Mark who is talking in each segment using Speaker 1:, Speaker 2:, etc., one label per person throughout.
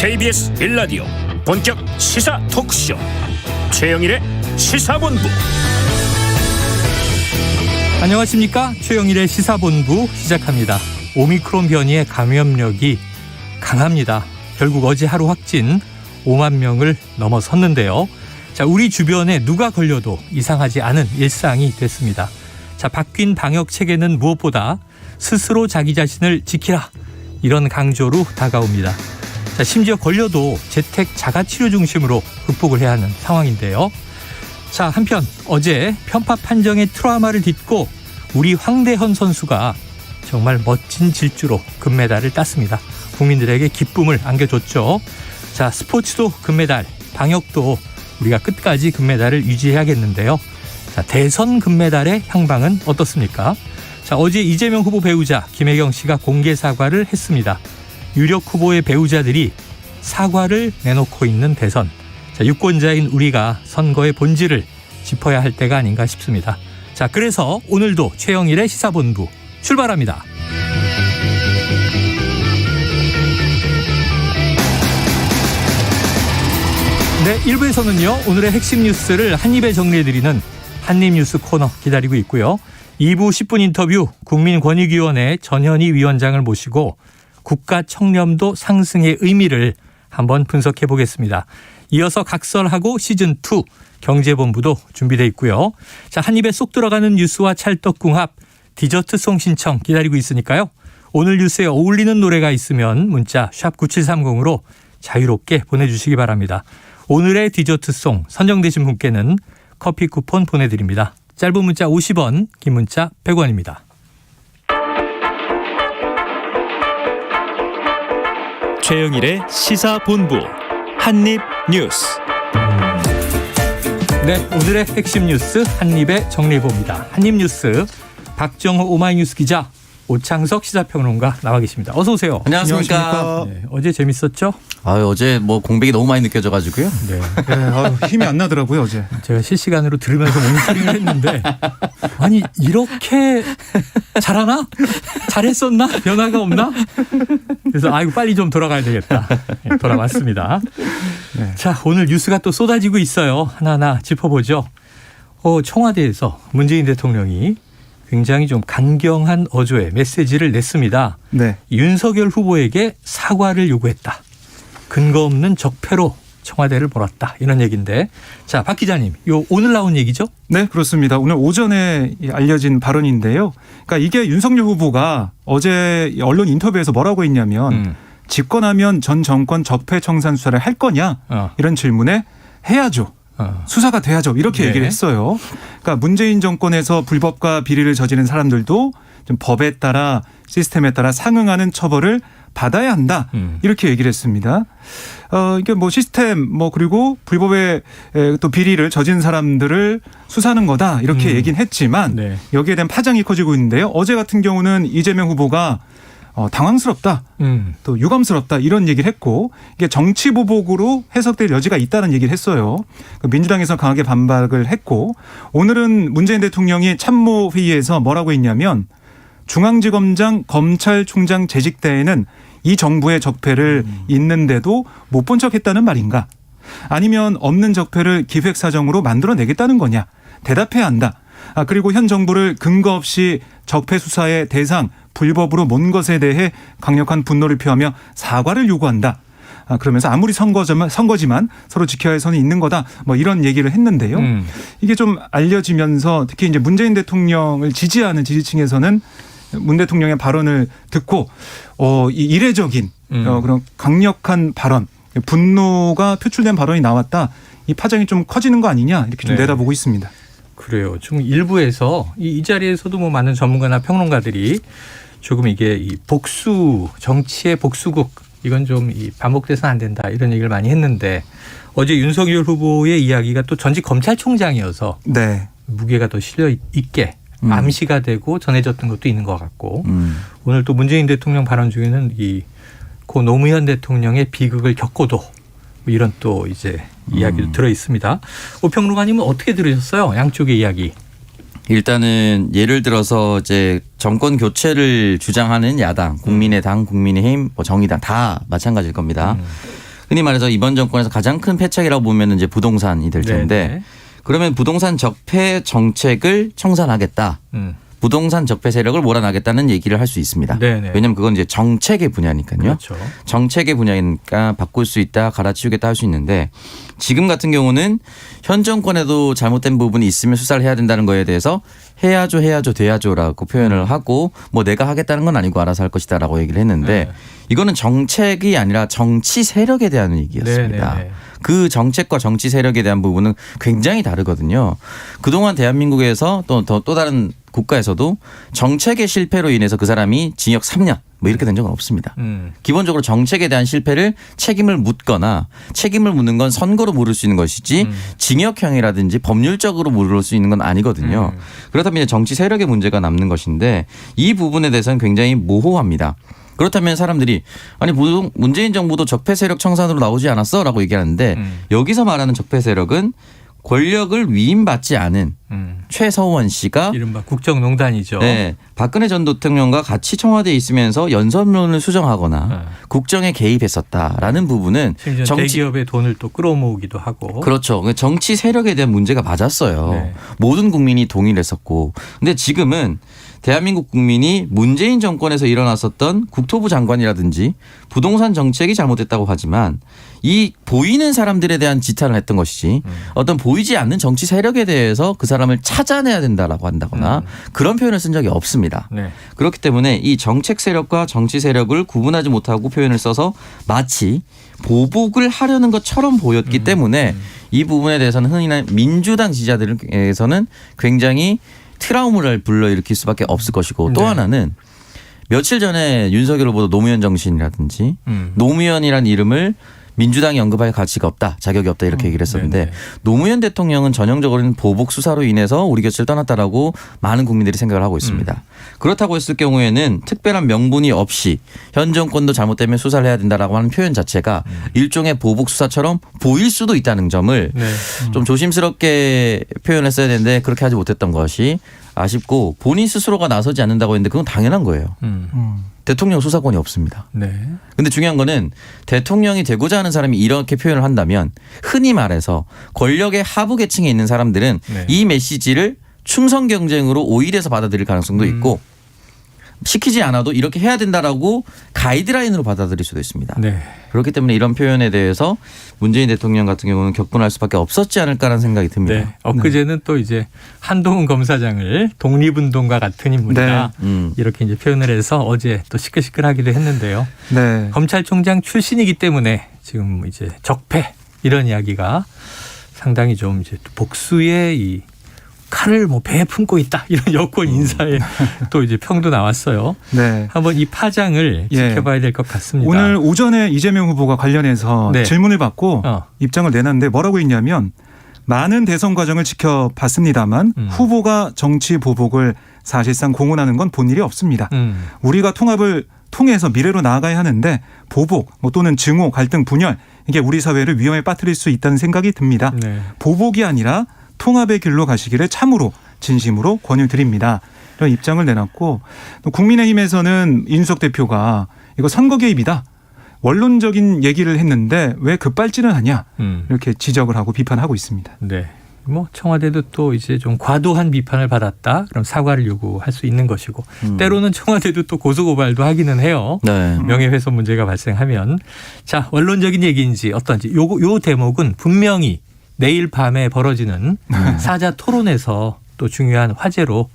Speaker 1: KBS 1라디오 본격 시사 토크쇼 최영일의 시사본부.
Speaker 2: 안녕하십니까. 최영일의 시사본부 시작합니다. 오미크론 변이의 감염력이 강합니다. 결국 어제 하루 확진 5만 명을 넘어섰는데요. 자, 우리 주변에 누가 걸려도 이상하지 않은 일상이 됐습니다. 자, 바뀐 방역 체계는 무엇보다 스스로 자기 자신을 지키라, 이런 강조로 다가옵니다. 자, 심지어 걸려도 재택 자가치료 중심으로 극복을 해야 하는 상황인데요. 자, 한편 어제 편파 판정의 트라우마를 딛고 우리 황대헌 선수가 정말 멋진 질주로 금메달을 땄습니다. 국민들에게 기쁨을 안겨줬죠. 자, 스포츠도 금메달, 방역도 우리가 끝까지 금메달을 유지해야겠는데요. 자, 대선 금메달의 향방은 어떻습니까? 자, 어제 이재명 후보 배우자 김혜경 씨가 공개 사과를 했습니다. 유력 후보의 배우자들이 사과를 내놓고 있는 대선. 자, 유권자인 우리가 선거의 본질을 짚어야 할 때가 아닌가 싶습니다. 자, 그래서 오늘도 최영일의 시사본부 출발합니다. 네, 1부에서는요, 오늘의 핵심 뉴스를 한입에 정리해드리는 한입뉴스 코너 기다리고 있고요. 2부 10분 인터뷰 국민권익위원회 전현희 위원장을 모시고 국가 청렴도 상승의 의미를 한번 분석해 보겠습니다. 이어서 각설하고 시즌2 경제본부도 준비되어 있고요. 자, 한입에 쏙 들어가는 뉴스와 찰떡궁합 디저트송 신청 기다리고 있으니까요. 오늘 뉴스에 어울리는 노래가 있으면 문자 샵 9730으로 자유롭게 보내주시기 바랍니다. 오늘의 디저트송 선정되신 분께는 커피 쿠폰 보내드립니다. 짧은 문자 50원, 긴 문자 100원입니다.
Speaker 3: 최영일의 시사본부 한입뉴스.
Speaker 2: 네, 오늘의 핵심 뉴스 한입에 정리해봅니다. 한입뉴스 박정호 오마이뉴스 기자, 오창석 시사평론가 나와 계십니다. 어서 오세요.
Speaker 4: 안녕하십니까.
Speaker 2: 네, 어제 재밌었죠?
Speaker 4: 어제 뭐 공백이 너무 많이 느껴져가지고요.
Speaker 2: 네.
Speaker 5: 힘이 안 나더라고요 어제.
Speaker 2: 제가 실시간으로 들으면서 모니터링을 했는데 아니 이렇게 잘하나? 잘했었나? 변화가 없나? 그래서 아이고 빨리 좀 돌아가야 되겠다. 네, 돌아왔습니다.
Speaker 5: 네.
Speaker 2: 자, 오늘 뉴스가 또 쏟아지고 있어요. 하나하나 짚어보죠. 청와대에서 문재인 대통령이 굉장히 좀 강경한 어조의 메시지를 냈습니다.
Speaker 5: 네.
Speaker 2: 윤석열 후보에게 사과를 요구했다. 근거 없는 적폐로 청와대를 몰았다. 이런 얘기인데, 자, 박 기자님, 요 오늘 나온 얘기죠?
Speaker 5: 네, 그렇습니다. 오늘 오전에 알려진 발언인데요. 그러니까 이게 윤석열 후보가 어제 언론 인터뷰에서 뭐라고 했냐면 집권하면 전 정권 적폐 청산 수사를 할 거냐? 이런 질문에 해야죠. 수사가 돼야죠. 이렇게
Speaker 2: 네.
Speaker 5: 얘기를 했어요. 그러니까 문재인 정권에서 불법과 비리를 저지른 사람들도 좀 법에 따라 시스템에 따라 상응하는 처벌을 받아야 한다. 이렇게 얘기를 했습니다. 이게 뭐 시스템 그리고 불법의 또 비리를 저진 사람들을 수사하는 거다. 이렇게 얘기는 했지만
Speaker 2: 네.
Speaker 5: 여기에 대한 파장이 커지고 있는데요. 어제 같은 경우는 이재명 후보가 당황스럽다, 또 유감스럽다 이런 얘기를 했고 이게 정치 보복으로 해석될 여지가 있다는 얘기를 했어요. 민주당에서 강하게 반박을 했고 오늘은 문재인 대통령이 참모회의에서 뭐라고 했냐면 중앙지검장 검찰총장 재직 때에는 이 정부의 적폐를 있는데도 못 본 척했다는 말인가? 아니면 없는 적폐를 기획사정으로 만들어내겠다는 거냐? 대답해야 한다. 그리고 현 정부를 근거 없이 적폐 수사의 대상, 불법으로 몬 것에 대해 강력한 분노를 표하며 사과를 요구한다. 그러면서 아무리 선거지만 서로 지켜야 할 선이 있는 거다. 이런 얘기를 했는데요. 이게 좀 알려지면서 특히 이제 문재인 대통령을 지지하는 지지층에서는 문 대통령의 발언을 듣고 이례적인 그런 강력한 발언, 분노가 표출된 발언이 나왔다. 이 파장이 좀 커지는 거 아니냐 이렇게 좀 내다보고 있습니다.
Speaker 2: 그래요. 지금 일부에서 이 자리에서도 많은 전문가나 평론가들이 조금 이게 이 복수, 정치의 복수국, 이건 좀 반복돼서는 안 된다 이런 얘기를 많이 했는데 어제 윤석열 후보의 이야기가 또 전직 검찰총장이어서
Speaker 5: 네.
Speaker 2: 무게가 더 실려 있게 암시가 되고 전해졌던 것도 있는 것 같고 오늘 또 문재인 대통령 발언 중에는 고 노무현 대통령의 비극을 겪고도 이런 또 이제 이야기도 들어 있습니다. 오평론가님은 어떻게 들으셨어요? 양쪽의 이야기.
Speaker 4: 일단은 예를 들어서 이제 정권 교체를 주장하는 야당, 국민의당, 국민의힘, 정의당 다 마찬가지일 겁니다. 흔히 말해서 이번 정권에서 가장 큰 패착이라고 보면 이제 부동산이 될 텐데
Speaker 2: 네네.
Speaker 4: 그러면 부동산 적폐 정책을 청산하겠다. 부동산 적폐 세력을 몰아나겠다는 얘기를 할 수 있습니다.
Speaker 2: 네네.
Speaker 4: 왜냐하면 그건 이제 정책의 분야니까요.
Speaker 2: 그렇죠.
Speaker 4: 정책의 분야니까 바꿀 수 있다, 갈아치우겠다 할 수 있는데 지금 같은 경우는 현 정권에도 잘못된 부분이 있으면 수사를 해야 된다는 거에 대해서 해야죠, 돼야죠라고 표현을 하고 뭐 내가 하겠다는 건 아니고 알아서 할 것이다라고 얘기를 했는데
Speaker 2: 네.
Speaker 4: 이거는 정책이 아니라 정치 세력에 대한 얘기였습니다.
Speaker 2: 네네네.
Speaker 4: 그 정책과 정치 세력에 대한 부분은 굉장히 다르거든요. 그동안 대한민국에서 또 다른 국가에서도 정책의 실패로 인해서 그 사람이 징역 3년 뭐 이렇게 된 적은 없습니다. 기본적으로 정책에 대한 실패를 책임을 묻거나 책임을 묻는 건 선고로 물을 수 있는 것이지 징역형이라든지 법률적으로 물을 수 있는 건 아니거든요. 그렇다면 이제 정치 세력의 문제가 남는 것인데 이 부분에 대해서는 굉장히 모호합니다. 그렇다면 사람들이 아니 문재인 정부도 적폐 세력 청산으로 나오지 않았어? 라고 얘기하는데 여기서 말하는 적폐 세력은 권력을 위임받지 않은 최서원 씨가
Speaker 2: 이른바 국정농단이죠.
Speaker 4: 네, 박근혜 전 대통령과 같이 청와대에 있으면서 연설문을 수정하거나 국정에 개입했었다라는 부분은
Speaker 2: 심지어 대기업의 돈을 또 끌어모으기도 하고.
Speaker 4: 그렇죠. 정치 세력에 대한 문제가 맞았어요.
Speaker 2: 네.
Speaker 4: 모든 국민이 동의했었고. 근데 지금은 대한민국 국민이 문재인 정권에서 일어났었던 국토부 장관이라든지 부동산 정책이 잘못됐다고 하지만 이 보이는 사람들에 대한 지탄을 했던 것이지 어떤 보이지 않는 정치 세력에 대해서 그 사람을 찾아내야 된다라고 한다거나 그런 표현을 쓴 적이 없습니다.
Speaker 2: 네.
Speaker 4: 그렇기 때문에 이 정책 세력과 정치 세력을 구분하지 못하고 표현을 써서 마치 보복을 하려는 것처럼 보였기 때문에 이 부분에 대해서는 흔히나 민주당 지지자들에게서는 굉장히 트라우마를 불러일으킬 수밖에 없을 것이고 또
Speaker 2: 네.
Speaker 4: 하나는 며칠 전에 윤석열 후보도 노무현 정신이라든지 노무현이라는 이름을 민주당이 언급할 가치가 없다, 자격이 없다 이렇게 얘기를 했었는데
Speaker 2: 네네.
Speaker 4: 노무현 대통령은 전형적으로는 보복 수사로 인해서 우리 곁을 떠났다라고 많은 국민들이 생각을 하고 있습니다. 그렇다고 했을 경우에는 특별한 명분이 없이 현 정권도 잘못되면 수사를 해야 된다라고 하는 표현 자체가 일종의 보복 수사처럼 보일 수도 있다는 점을
Speaker 2: 네.
Speaker 4: 좀 조심스럽게 표현했어야 되는데 그렇게 하지 못했던 것이 아쉽고 본인 스스로가 나서지 않는다고 했는데 그건 당연한 거예요. 대통령 수사권이 없습니다.
Speaker 2: 네.
Speaker 4: 근데 중요한 거는 대통령이 되고자 하는 사람이 이렇게 표현을 한다면 흔히 말해서 권력의 하부 계층에 있는 사람들은
Speaker 2: 네.
Speaker 4: 이 메시지를 충성 경쟁으로 오일해서 받아들일 가능성도 있고 시키지 않아도 이렇게 해야 된다라고 가이드라인으로 받아들일 수도 있습니다.
Speaker 2: 네.
Speaker 4: 그렇기 때문에 이런 표현에 대해서 문재인 대통령 같은 경우는 격분할 수밖에 없었지 않을까라는 생각이 듭니다.
Speaker 2: 네. 엊그제는 또 이제 한동훈 검사장을 독립운동가 같은 인물이다. 이렇게 이제 표현을 해서 어제 또 시끌시끌하기도 했는데요.
Speaker 5: 네.
Speaker 2: 검찰총장 출신이기 때문에 지금 이제 적폐 이런 이야기가 상당히 좀 이제 복수의 이 칼을 뭐 배에 품고 있다 이런 여권 인사에 또 이제 평도 나왔어요.
Speaker 5: 네.
Speaker 2: 한번 이 파장을
Speaker 5: 예.
Speaker 2: 지켜봐야 될 것 같습니다.
Speaker 5: 오늘 오전에 이재명 후보가 관련해서
Speaker 2: 네.
Speaker 5: 질문을 받고 입장을 내놨는데 뭐라고 했냐면 많은 대선 과정을 지켜봤습니다만 후보가 정치 보복을 사실상 공언하는 건 본 일이 없습니다. 우리가 통합을 통해서 미래로 나아가야 하는데 보복 또는 증오, 갈등, 분열 이게 우리 사회를 위험에 빠뜨릴 수 있다는 생각이 듭니다.
Speaker 2: 네.
Speaker 5: 보복이 아니라 통합의 길로 가시기를 참으로 진심으로 권유드립니다. 이런 입장을 내놨고 또 국민의힘에서는 이준석 대표가 이거 선거 개입이다. 원론적인 얘기를 했는데 왜 급발진을 하냐 이렇게 지적을 하고 비판하고 있습니다.
Speaker 2: 네. 뭐 청와대도 또 이제 좀 과도한 비판을 받았다. 그럼 사과를 요구할 수 있는 것이고 때로는 청와대도 또 고소고발도 하기는 해요.
Speaker 4: 네.
Speaker 2: 명예훼손 문제가 발생하면 자 원론적인 얘기인지 어떤지 요 대목은 분명히 내일 밤에 벌어지는 사자 토론에서 또 중요한 화제로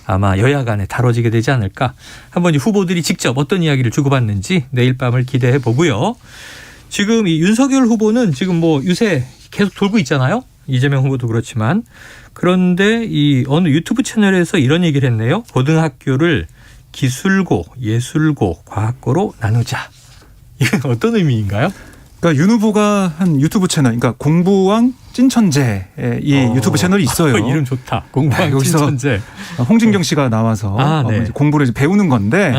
Speaker 2: 아마 여야 간에 다뤄지게 되지 않을까. 한번 후보들이 직접 어떤 이야기를 주고받는지 내일 밤을 기대해 보고요. 지금 이 윤석열 후보는 지금 뭐 유세 계속 돌고 있잖아요. 이재명 후보도 그렇지만. 그런데 이 어느 유튜브 채널에서 이런 얘기를 했네요. 고등학교를 기술고, 예술고, 과학고로 나누자. 이건 어떤 의미인가요?
Speaker 5: 그러니까 윤 후보가 한 유튜브 채널, 그러니까 공부왕 찐천재 이 유튜브 채널이 있어요.
Speaker 2: 이름 좋다. 공부왕
Speaker 5: 여기서
Speaker 2: 찐천재.
Speaker 5: 홍진경 씨가 나와서
Speaker 2: 네.
Speaker 5: 이제 공부를 이제 배우는 건데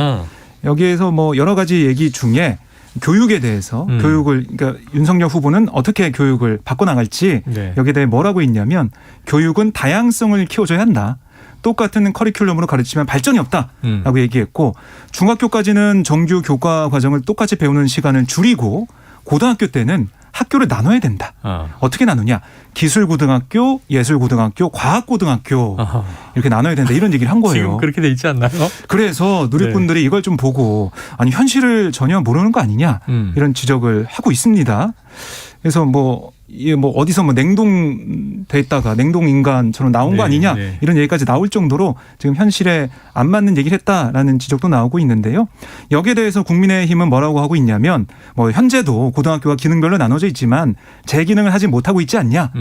Speaker 5: 여기에서 뭐 여러 가지 얘기 중에 교육에 대해서 교육을 그러니까 윤석열 후보는 어떻게 교육을 바꿔나갈지
Speaker 2: 네.
Speaker 5: 여기에 대해 뭐라고 했냐면 교육은 다양성을 키워줘야 한다. 똑같은 커리큘럼으로 가르치면 발전이 없다라고 얘기했고 중학교까지는 정규 교과 과정을 똑같이 배우는 시간을 줄이고 고등학교 때는 학교를 나눠야 된다. 어떻게 나누냐? 기술고등학교, 예술고등학교, 과학고등학교 이렇게 나눠야 된다. 이런 얘기를 한 거예요.
Speaker 2: 지금 그렇게 돼 있지 않나요?
Speaker 5: 그래서 누리꾼들이 이걸 좀 보고 아니 현실을 전혀 모르는 거 아니냐 이런 지적을 하고 있습니다. 그래서 이게 어디서 냉동돼 있다가 냉동 인간처럼 나온 거 아니냐 이런 얘기까지 나올 정도로 지금 현실에 안 맞는 얘기를 했다라는 지적도 나오고 있는데요. 여기에 대해서 국민의힘은 뭐라고 하고 있냐면 현재도 고등학교가 기능별로 나눠져 있지만 제 기능을 하지 못하고 있지 않냐.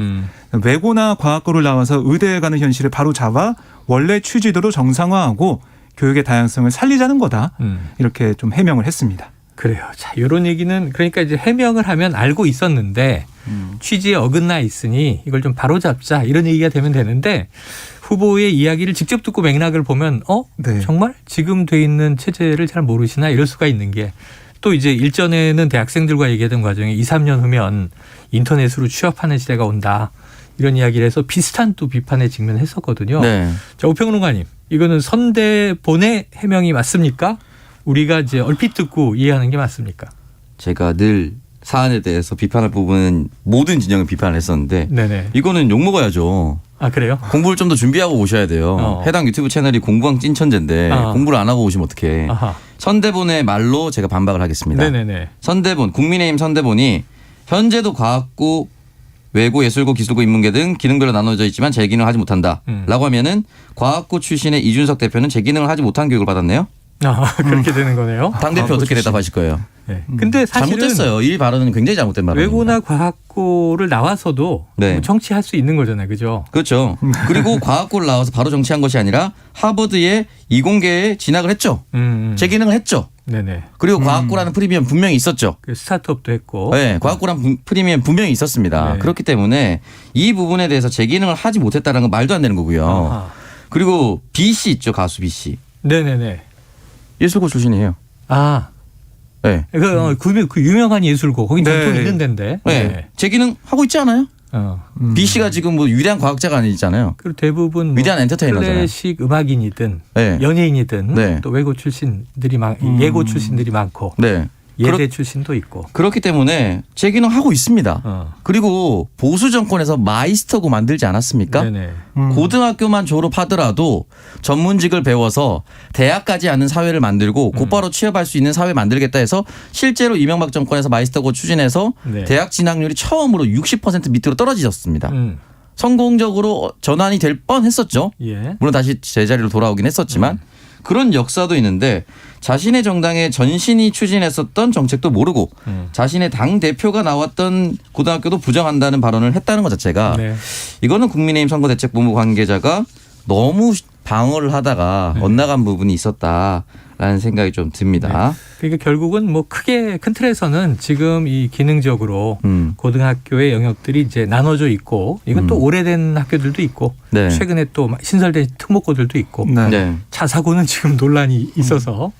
Speaker 5: 외고나 과학고를 나와서 의대에 가는 현실을 바로 잡아 원래 취지대로 정상화하고 교육의 다양성을 살리자는 거다. 이렇게 좀 해명을 했습니다.
Speaker 2: 그래요. 자, 이런 얘기는 그러니까 이제 해명을 하면 알고 있었는데 취지에 어긋나 있으니 이걸 좀 바로잡자 이런 얘기가 되면 되는데 후보의 이야기를 직접 듣고 맥락을 보면
Speaker 5: 네.
Speaker 2: 정말 지금 돼 있는 체제를 잘 모르시나 이럴 수가 있는 게 또 이제 일전에는 대학생들과 얘기하던 과정에 2, 3년 후면 인터넷으로 취업하는 시대가 온다. 이런 이야기를 해서 비슷한 또 비판에 직면했었거든요.
Speaker 4: 네.
Speaker 2: 자, 오평론가님, 이거는 선대본의 해명이 맞습니까? 우리가 이제 얼핏 듣고 이해하는 게 맞습니까?
Speaker 4: 제가 늘 사안에 대해서 비판할 부분은 모든 진영을 비판을 했었는데
Speaker 2: 네네.
Speaker 4: 이거는 욕먹어야죠.
Speaker 2: 아, 그래요?
Speaker 4: 공부를 좀 더 준비하고 오셔야 돼요. 해당 유튜브 채널이 공부왕 찐천재인데 공부를 안 하고 오시면 어떡해.
Speaker 2: 아하.
Speaker 4: 선대본의 말로 제가 반박을 하겠습니다.
Speaker 2: 네네네.
Speaker 4: 선대본, 국민의힘 선대본이 현재도 과학고, 외고, 예술고, 기술고, 인문계 등 기능별로 나눠져 있지만 재기능을 하지 못한다. 라고 하면은 과학고 출신의 이준석 대표는 재기능을 하지 못한 교육을 받았네요.
Speaker 2: 아, 그렇게 되는 거네요.
Speaker 4: 당대표 어떻게 대답하실 거예요?
Speaker 2: 네. 근데 사실은
Speaker 4: 잘못됐어요. 이 발언은 굉장히 잘못된 발언입니다.
Speaker 2: 외고나 과학고를 나와서도
Speaker 4: 네.
Speaker 2: 뭐 정치할 수 있는 거잖아요. 그죠?
Speaker 4: 그렇죠. 그리고 과학고를 나와서 바로 정치한 것이 아니라 하버드의 이공계에 진학을 했죠. 재기능을 했죠.
Speaker 2: 네네.
Speaker 4: 그리고 과학고라는 프리미엄 분명히 있었죠.
Speaker 2: 그 스타트업도 했고.
Speaker 4: 네, 과학고라는 프리미엄 분명히 있었습니다.
Speaker 2: 네.
Speaker 4: 그렇기 때문에 이 부분에 대해서 재기능을 하지 못했다는 건 말도 안 되는 거고요.
Speaker 2: 아하.
Speaker 4: 그리고 B 씨 있죠, 가수 B 씨.
Speaker 2: 네네네.
Speaker 4: 예술고 출신이에요.
Speaker 2: 아,
Speaker 4: 네.
Speaker 2: 그 유명한 예술고 거기
Speaker 5: 네.
Speaker 2: 전통 있는 데인데.
Speaker 4: 네. 재기능 하고 있지 않아요? B 씨가 지금 뭐 위대한 과학자가 아니잖아요.
Speaker 2: 그리고 대부분
Speaker 4: 위대한 엔터테이너잖아요.
Speaker 2: 클래식 음악인이든
Speaker 4: 네.
Speaker 2: 연예인이든
Speaker 4: 네.
Speaker 2: 또 외고 출신들이 예고 출신들이 많고
Speaker 4: 네.
Speaker 2: 예대 출신도 있고.
Speaker 4: 그렇기 때문에 재기능 하고 있습니다. 그리고 보수 정권에서 마이스터고 만들지 않았습니까?
Speaker 2: 네네.
Speaker 4: 고등학교만 졸업하더라도 전문직을 배워서 대학까지 아는 사회를 만들고 곧바로 취업할 수 있는 사회 만들겠다 해서 실제로 이명박 정권에서 마이스터고 추진해서
Speaker 2: 네.
Speaker 4: 대학 진학률이 처음으로 60% 밑으로 떨어지셨습니다. 성공적으로 전환이 될 뻔했었죠.
Speaker 2: 예.
Speaker 4: 물론 다시 제자리로 돌아오긴 했었지만 그런 역사도 있는데 자신의 정당의 전신이 추진했었던 정책도 모르고 자신의 당 대표가 나왔던 고등학교도 부정한다는 발언을 했다는 것 자체가
Speaker 2: 네.
Speaker 4: 이거는 국민의힘 선거대책본부 관계자가 너무 방어를 하다가 엇나간 부분이 있었다라는 생각이 좀 듭니다.
Speaker 2: 그러니까 결국은 뭐 크게 큰 틀에서는 지금 이 기능적으로 고등학교의 영역들이 이제 나눠져 있고 이건 또 오래된 학교들도 있고
Speaker 4: 네.
Speaker 2: 최근에 또 신설된 특목고들도 있고
Speaker 5: 네.
Speaker 4: 네.
Speaker 2: 차사고는 지금 논란이 있어서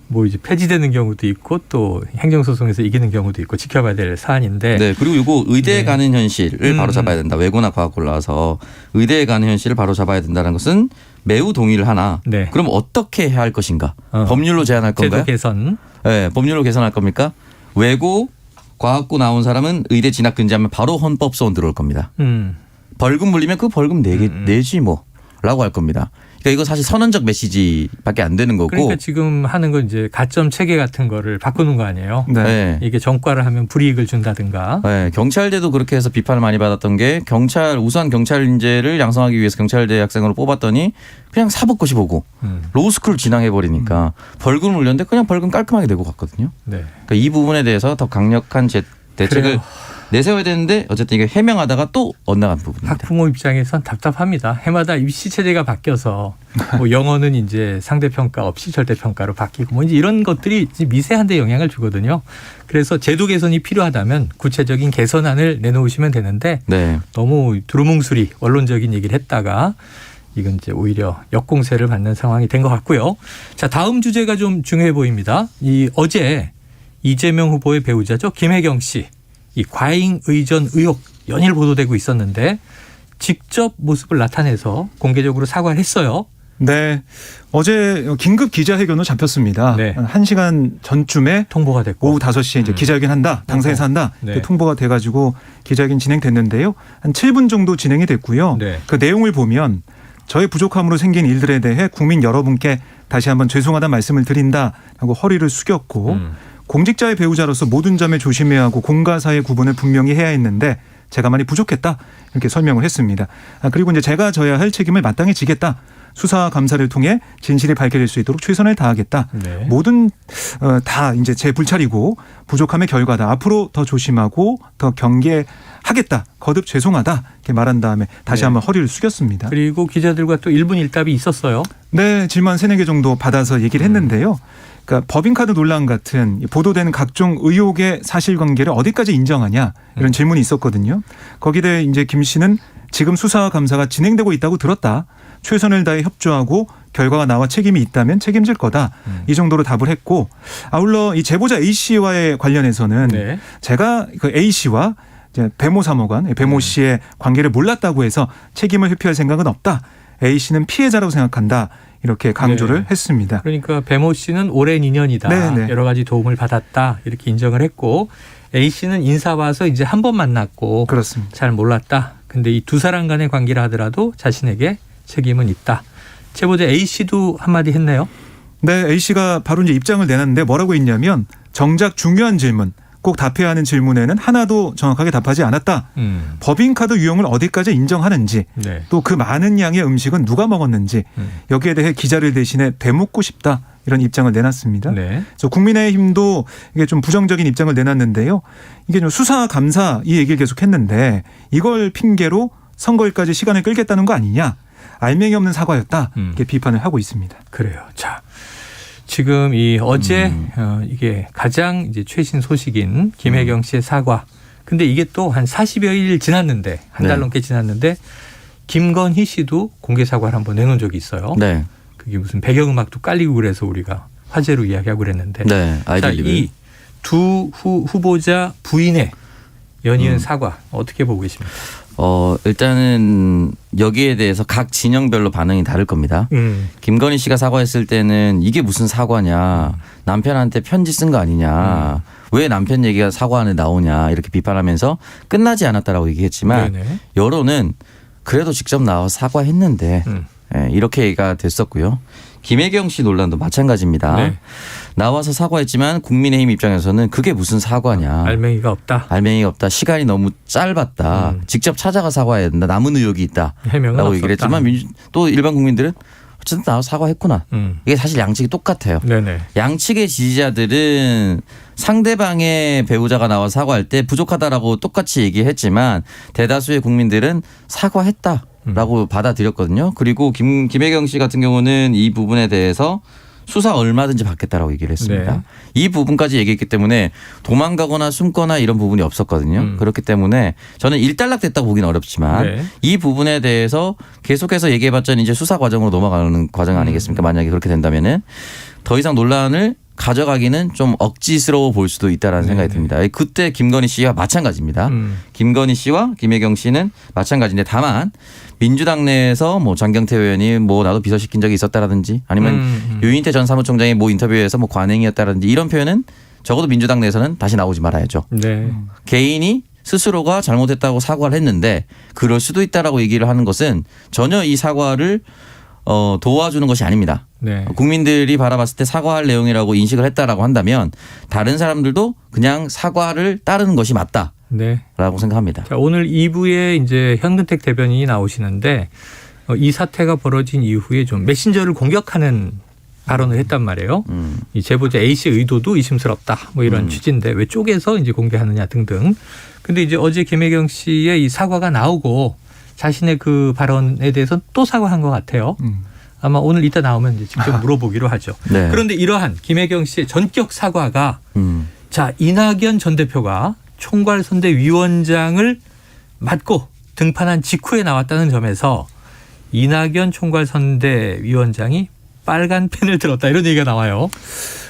Speaker 2: 뭐 이제 폐지되는 경우도 있고 또 행정소송에서 이기는 경우도 있고 지켜봐야 될 사안인데
Speaker 4: 네. 그리고 이거 의대에
Speaker 2: 네.
Speaker 4: 가는 현실을 바로 잡아야 된다. 외고나 과학고를 나와서 의대에 가는 현실을 바로 잡아야 된다는 것은 매우 동의를 하나.
Speaker 2: 네.
Speaker 4: 그럼 어떻게 해야 할 것인가? 법률로 제한할 건가요?
Speaker 2: 제도 개선.
Speaker 4: 네, 법률로 개선할 겁니까? 외고 과학고 나온 사람은 의대 진학 금지하면 바로 헌법소원 들어올 겁니다. 벌금 물리면 그 벌금 내지 뭐라고 할 겁니다. 그러니까 이거 사실 선언적 메시지밖에 안 되는 거고.
Speaker 2: 그러니까 지금 하는 건 이제 가점 체계 같은 거를 바꾸는 거 아니에요?
Speaker 5: 네.
Speaker 4: 네.
Speaker 2: 이게 전과를 하면 불이익을 준다든가.
Speaker 4: 네, 경찰대도 그렇게 해서 비판을 많이 받았던 게 우수한 경찰 인재를 양성하기 위해서 경찰대 학생으로 뽑았더니 그냥 사법고시 보고 로스쿨 진학해버리니까 벌금을 물렸는데 그냥 벌금 깔끔하게 내고 갔거든요.
Speaker 2: 네.
Speaker 4: 그러니까 이 부분에 대해서 더 강력한 대책을
Speaker 2: 그래요.
Speaker 4: 내세워야 되는데 어쨌든 이게 해명하다가 또 엇나간 부분입니다.
Speaker 2: 학부모 입장에선 답답합니다. 해마다 입시 체제가 바뀌어서 뭐 영어는 이제 상대평가 없이 절대평가로 바뀌고 뭐 이제 이런 것들이 미세한데 영향을 주거든요. 그래서 제도 개선이 필요하다면 구체적인 개선안을 내놓으시면 되는데
Speaker 4: 네.
Speaker 2: 너무 두루뭉술이 원론적인 얘기를 했다가 이건 이제 오히려 역공세를 받는 상황이 된 것 같고요. 자, 다음 주제가 좀 중요해 보입니다. 어제 이재명 후보의 배우자죠. 김혜경 씨. 이 과잉 의전 의혹 연일 보도되고 있었는데 직접 모습을 나타내서 공개적으로 사과를 했어요.
Speaker 5: 네. 어제 긴급 기자회견으로 잡혔습니다.
Speaker 2: 네.
Speaker 5: 1시간 전쯤에
Speaker 2: 통보가 됐고
Speaker 5: 오후 5시에 이제 기자회견 한다. 당사에서 한다.
Speaker 2: 네.
Speaker 5: 통보가 돼가지고 기자회견 진행됐는데요. 한 7분 정도 진행이 됐고요.
Speaker 2: 네.
Speaker 5: 그 내용을 보면 저의 부족함으로 생긴 일들에 대해 국민 여러분께 다시 한번 죄송하다는 말씀을 드린다라고 허리를 숙였고 공직자의 배우자로서 모든 점에 조심해야 하고 공과 사의 구분을 분명히 해야 했는데 제가 많이 부족했다 이렇게 설명을 했습니다. 그리고 이제 제가 져야 할 책임을 마땅히 지겠다. 수사 감사를 통해 진실이 밝혀질 수 있도록 최선을 다하겠다.
Speaker 2: 네.
Speaker 5: 모든 다 이제 제 불찰이고 부족함의 결과다. 앞으로 더 조심하고 더 경계하겠다. 거듭 죄송하다 이렇게 말한 다음에 다시
Speaker 2: 네.
Speaker 5: 한번 허리를 숙였습니다.
Speaker 2: 그리고 기자들과 또 1분 1답이 있었어요.
Speaker 5: 네, 질문 3-4개 정도 받아서 얘기를 했는데요. 그러니까 법인카드 논란 같은 보도되는 각종 의혹의 사실관계를 어디까지 인정하냐 이런 질문이 있었거든요. 거기에 대해 이제 김 씨는 지금 수사 감사가 진행되고 있다고 들었다. 최선을 다해 협조하고 결과가 나와 책임이 있다면 책임질 거다. 이 정도로 답을 했고 아울러 이 제보자 A 씨와의 관련해서는
Speaker 2: 네.
Speaker 5: 제가 그 A 씨와 이제 배모 사무관, 배모 씨의 관계를 몰랐다고 해서 책임을 회피할 생각은 없다. A 씨는 피해자라고 생각한다. 이렇게 강조를
Speaker 2: 네.
Speaker 5: 했습니다.
Speaker 2: 그러니까 배모 씨는 오랜 인연이다.
Speaker 5: 네.
Speaker 2: 여러 가지 도움을 받았다. 이렇게 인정을 했고 A 씨는 인사 와서 이제 한 번 만났고
Speaker 5: 그렇습니다.
Speaker 2: 잘 몰랐다. 근데 이 두 사람 간의 관계라 하더라도 자신에게 책임은 있다. 제보자 A 씨도 한마디 했네요.
Speaker 5: 네, A 씨가 바로 이제 입장을 내놨는데 뭐라고 했냐면 정작 중요한 질문, 꼭 답해야 하는 질문에는 하나도 정확하게 답하지 않았다. 법인카드 유용을 어디까지 인정하는지
Speaker 2: 네.
Speaker 5: 또 그 많은 양의 음식은 누가 먹었는지 여기에 대해 기자를 대신해 되묻고 싶다. 이런 입장을 내놨습니다.
Speaker 2: 네.
Speaker 5: 그래서 국민의힘도 이게 좀 부정적인 입장을 내놨는데요. 이게 좀 수사 감사 이 얘기를 계속했는데 이걸 핑계로 선거일까지 시간을 끌겠다는 거 아니냐. 알맹이 없는 사과였다. 이렇게 비판을 하고 있습니다.
Speaker 2: 그래요. 자, 지금 이 어제 이게 가장 이제 최신 소식인 김혜경 씨의 사과. 근데 이게 또 한 40여일 지났는데 한 달
Speaker 4: 네.
Speaker 2: 넘게 지났는데 김건희 씨도 공개 사과를 한번 내놓은 적이 있어요.
Speaker 4: 네.
Speaker 2: 그게 무슨 배경음악도 깔리고 그래서 우리가 화제로 이야기하고 그랬는데.
Speaker 4: 네.
Speaker 2: 자,
Speaker 4: 아이들리브.
Speaker 2: 이 두 후보자 부인의 연이은 사과 어떻게 보고 계십니까?
Speaker 4: 일단은 여기에 대해서 각 진영별로 반응이 다를 겁니다. 김건희 씨가 사과했을 때는 이게 무슨 사과냐. 남편한테 편지 쓴 거 아니냐. 왜 남편 얘기가 사과 안에 나오냐. 이렇게 비판하면서 끝나지 않았다라고 얘기했지만
Speaker 2: 네네.
Speaker 4: 여론은 그래도 직접 나와서 사과했는데 이렇게 얘기가 됐었고요. 김혜경 씨 논란도 마찬가지입니다.
Speaker 2: 네.
Speaker 4: 나와서 사과했지만 국민의힘 입장에서는 그게 무슨 사과냐.
Speaker 2: 알맹이가 없다.
Speaker 4: 알맹이가 없다. 시간이 너무 짧았다. 직접 찾아가 사과해야 된다. 남은 의혹이 있다.
Speaker 2: 해명은
Speaker 4: 라고
Speaker 2: 없었다.
Speaker 4: 얘기를 했지만 또 일반 국민들은 어쨌든 나와서 사과했구나. 이게 사실 양측이 똑같아요.
Speaker 2: 네네.
Speaker 4: 양측의 지지자들은 상대방의 배우자가 나와 사과할 때 부족하다라고 똑같이 얘기했지만 대다수의 국민들은 사과했다라고 받아들였거든요. 그리고 김혜경 씨 같은 경우는 이 부분에 대해서 수사 얼마든지 받겠다라고 얘기를 했습니다.
Speaker 2: 네.
Speaker 4: 이 부분까지 얘기했기 때문에 도망가거나 숨거나 이런 부분이 없었거든요. 그렇기 때문에 저는 일단락됐다고 보기는 어렵지만
Speaker 2: 네.
Speaker 4: 이 부분에 대해서 계속해서 얘기해봤자 이제 수사 과정으로 넘어가는 과정 아니겠습니까? 만약에 그렇게 된다면은 더 이상 논란을 가져가기는 좀 억지스러워 볼 수도 있다라는 생각이 듭니다. 그때 김건희 씨와 마찬가지입니다. 김건희 씨와 김혜경 씨는 마찬가지인데 다만 민주당 내에서 뭐 장경태 의원이 뭐 나도 비서시킨 적이 있었다라든지 아니면 유인태 전 사무총장이 뭐 인터뷰에서 뭐 관행이었다라든지 이런 표현은 적어도 민주당 내에서는 다시 나오지 말아야죠.
Speaker 2: 네.
Speaker 4: 개인이 스스로가 잘못했다고 사과를 했는데 그럴 수도 있다라고 얘기를 하는 것은 전혀 이 사과를 도와주는 것이 아닙니다.
Speaker 2: 네.
Speaker 4: 국민들이 바라봤을 때 사과할 내용이라고 인식을 했다라고 한다면 다른 사람들도 그냥 사과를 따르는 것이 맞다라고
Speaker 2: 네.
Speaker 4: 생각합니다.
Speaker 2: 자, 오늘 2부에 이제 현근택 대변인이 나오시는데 이 사태가 벌어진 이후에 좀 메신저를 공격하는 발언을 했단 말이에요. 이 제보자 A 씨의 의도도 의심스럽다. 뭐 이런 취지인데 왜 쪼개서 이제 공개하느냐 등등. 근데 이제 어제 김혜경 씨의 이 사과가 나오고 자신의 그 발언에 대해서 또 사과한 것 같아요. 아마 오늘 이따 나오면 이제 직접 물어보기로 하죠.
Speaker 4: 네.
Speaker 2: 그런데 이러한 김혜경 씨의 전격 사과가 자, 이낙연 전 대표가 총괄선대위원장을 맡고 등판한 직후에 나왔다는 점에서 이낙연 총괄선대위원장이 빨간 펜을 들었다 이런 얘기가 나와요.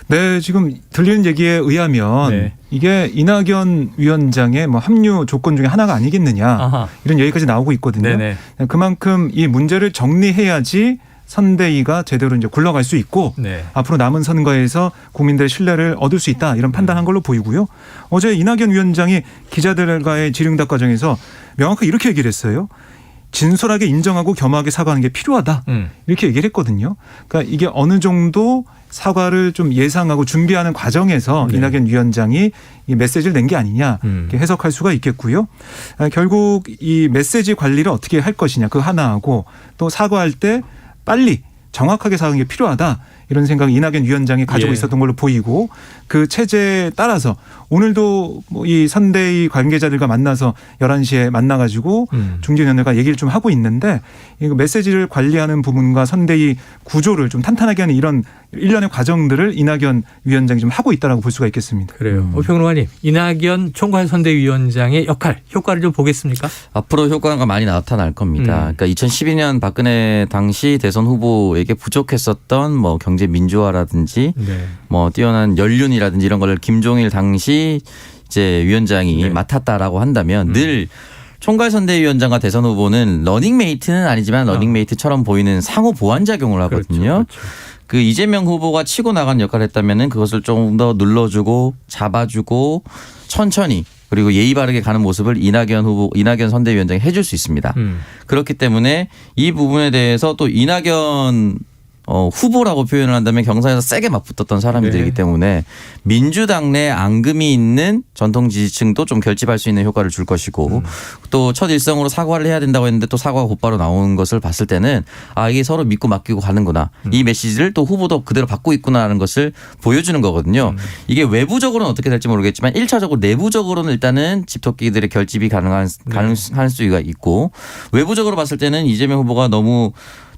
Speaker 5: 네, 지금 들리는 얘기에 의하면
Speaker 2: 네.
Speaker 5: 이게 이낙연 위원장의 뭐 합류 조건 중에 하나가 아니겠느냐
Speaker 2: 아하.
Speaker 5: 이런 얘기까지 나오고 있거든요.
Speaker 2: 네네.
Speaker 5: 그만큼 이 문제를 정리해야지 선대위가 제대로 이제 굴러갈 수 있고
Speaker 2: 네.
Speaker 5: 앞으로 남은 선거에서 국민들의 신뢰를 얻을 수 있다 이런 판단한 걸로 보이고요. 어제 이낙연 위원장이 기자들과의 질의응답 과정에서 명확하게 이렇게 얘기를 했어요. 진솔하게 인정하고 겸허하게 사과하는 게 필요하다. 이렇게 얘기를 했거든요. 그러니까 이게 어느 정도 사과를 좀 예상하고 준비하는 과정에서
Speaker 2: 네.
Speaker 5: 이낙연 위원장이 이 메시지를 낸 게 아니냐 이렇게 해석할 수가 있겠고요. 결국 이 메시지 관리를 어떻게 할 것이냐 그 하나하고 또 사과할 때 빨리 정확하게 사과하는 게 필요하다. 이런 생각을 이낙연 위원장이 가지고
Speaker 2: 예.
Speaker 5: 있었던 걸로 보이고 그 체제에 따라서 오늘도 뭐 이 선대위 관계자들과 만나서 11시에 만나가지고 중진위원회가 얘기를 좀 하고 있는데 이거 메시지를 관리하는 부분과 선대위 구조를 좀 탄탄하게 하는 이런 일련의 과정들을 이낙연 위원장이 좀 하고 있다라고 볼 수가 있겠습니다.
Speaker 2: 그래요. 오평론가님, 이낙연 총괄선대위원장의 역할, 효과를 좀 보겠습니까?
Speaker 4: 앞으로 효과가 많이 나타날 겁니다. 그러니까 2012년 박근혜 당시 대선 후보에게 부족했었던 뭐 경제 민주화라든지
Speaker 2: 네.
Speaker 4: 뭐 뛰어난 연륜이라든지 이런 걸 김종일 당시 이제 위원장이
Speaker 2: 네.
Speaker 4: 맡았다라고 한다면 늘 총괄선대위원장과 대선 후보는 러닝메이트는 아니지만 러닝메이트처럼 보이는 상호 보완작용을 하거든요.
Speaker 2: 그렇죠.
Speaker 4: 그 이재명 후보가 치고 나간 역할을 했다면은 그것을 좀 더 눌러주고 잡아주고 천천히 그리고 예의 바르게 가는 모습을 이낙연 선대위원장이 해줄 수 있습니다. 그렇기 때문에 이 부분에 대해서 또 이낙연 후보라고 표현을 한다면 경선에서 세게 맞붙었던 사람들이기
Speaker 2: 네.
Speaker 4: 때문에 민주당 내 앙금이 있는 전통 지지층도 좀 결집할 수 있는 효과를 줄 것이고 또 첫 일성으로 사과를 해야 된다고 했는데 또 사과가 곧바로 나오는 것을 봤을 때는 아 이게 서로 믿고 맡기고 가는구나. 이 메시지를 또 후보도 그대로 받고 있구나라는 것을 보여주는 거거든요. 이게 외부적으로는 어떻게 될지 모르겠지만 1차적으로 내부적으로는 일단은 집토끼들의 결집이 가능할 수가 있고 외부적으로 봤을 때는 이재명 후보가 너무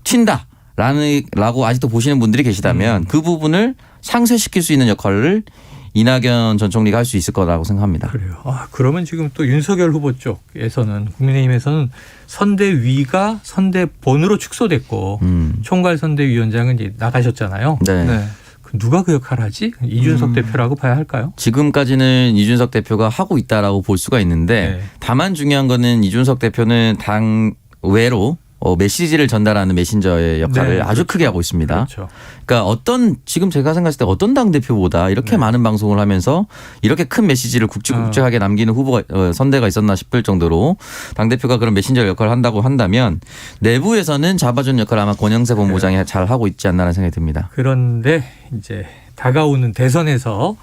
Speaker 4: 튄다. 라고 아직도 보시는 분들이 계시다면 그 부분을 상쇄시킬 수 있는 역할을 이낙연 전 총리가 할 수 있을 거라고 생각합니다.
Speaker 2: 그래요. 그러면 지금 또 윤석열 후보 쪽에서는 국민의힘에서는 선대위가 선대본으로 축소됐고 총괄선대위원장은 이제 나가셨잖아요.
Speaker 4: 네.
Speaker 5: 네.
Speaker 2: 누가 그 역할을 하지? 이준석 대표라고 봐야 할까요?
Speaker 4: 지금까지는 이준석 대표가 하고 있다라고 볼 수가 있는데
Speaker 2: 네.
Speaker 4: 다만 중요한 거는 이준석 대표는 당 외로 메시지를 전달하는 메신저의 역할을
Speaker 2: 네,
Speaker 4: 아주
Speaker 2: 그렇죠.
Speaker 4: 크게 하고 있습니다.
Speaker 2: 그렇죠.
Speaker 4: 그러니까 지금 제가 생각했을 때 어떤 당대표보다 이렇게 많은 방송을 하면서 이렇게 큰 메시지를 굵직굵직하게 남기는 후보가 선대가 있었나 싶을 정도로 당대표가 그런 메신저 역할을 한다고 한다면 내부에서는 잡아주는 역할을 아마 권영세 본부장이 잘 하고 있지 않나라는 생각이 듭니다.
Speaker 2: 그런데 이제 다가오는 대선에서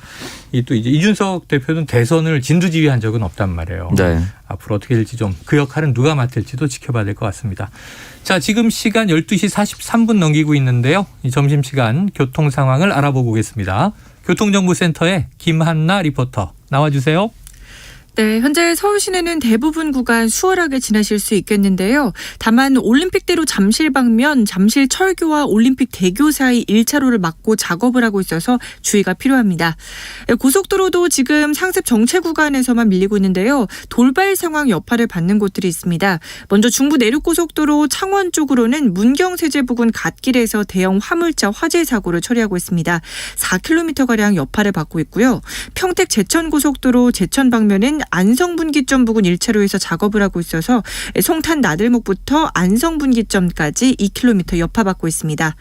Speaker 2: 또 이제 이준석 대표는 대선을 진두지휘한 적은 없단 말이에요.
Speaker 4: 네.
Speaker 2: 앞으로 어떻게 될지 좀 그 역할은 누가 맡을지도 지켜봐야 될 것 같습니다. 자, 지금 시간 12시 43분 넘기고 있는데요. 이 점심시간 교통 상황을 알아보고 오겠습니다. 교통정보센터의 김한나 리포터 나와주세요.
Speaker 6: 네, 현재 서울 시내는 대부분 구간 수월하게 지나실 수 있겠는데요. 다만 올림픽대로 잠실 방면 잠실 철교와 올림픽 대교 사이 1차로를 막고 작업을 하고 있어서 주의가 필요합니다. 고속도로도 지금 상습 정체 구간에서만 밀리고 있는데요. 돌발 상황 여파를 받는 곳들이 있습니다. 먼저 중부 내륙고속도로 창원 쪽으로는 문경세제 부근 갓길에서 대형 화물차 화재 사고를 처리하고 있습니다. 4km가량 여파를 받고 있고요. 평택 제천고속도로 제천 방면은 안성분기점 부근 1차로에서 작업을 하고 있어서 송탄 나들목부터 안성분기점까지 2km 여파받고 있습니다.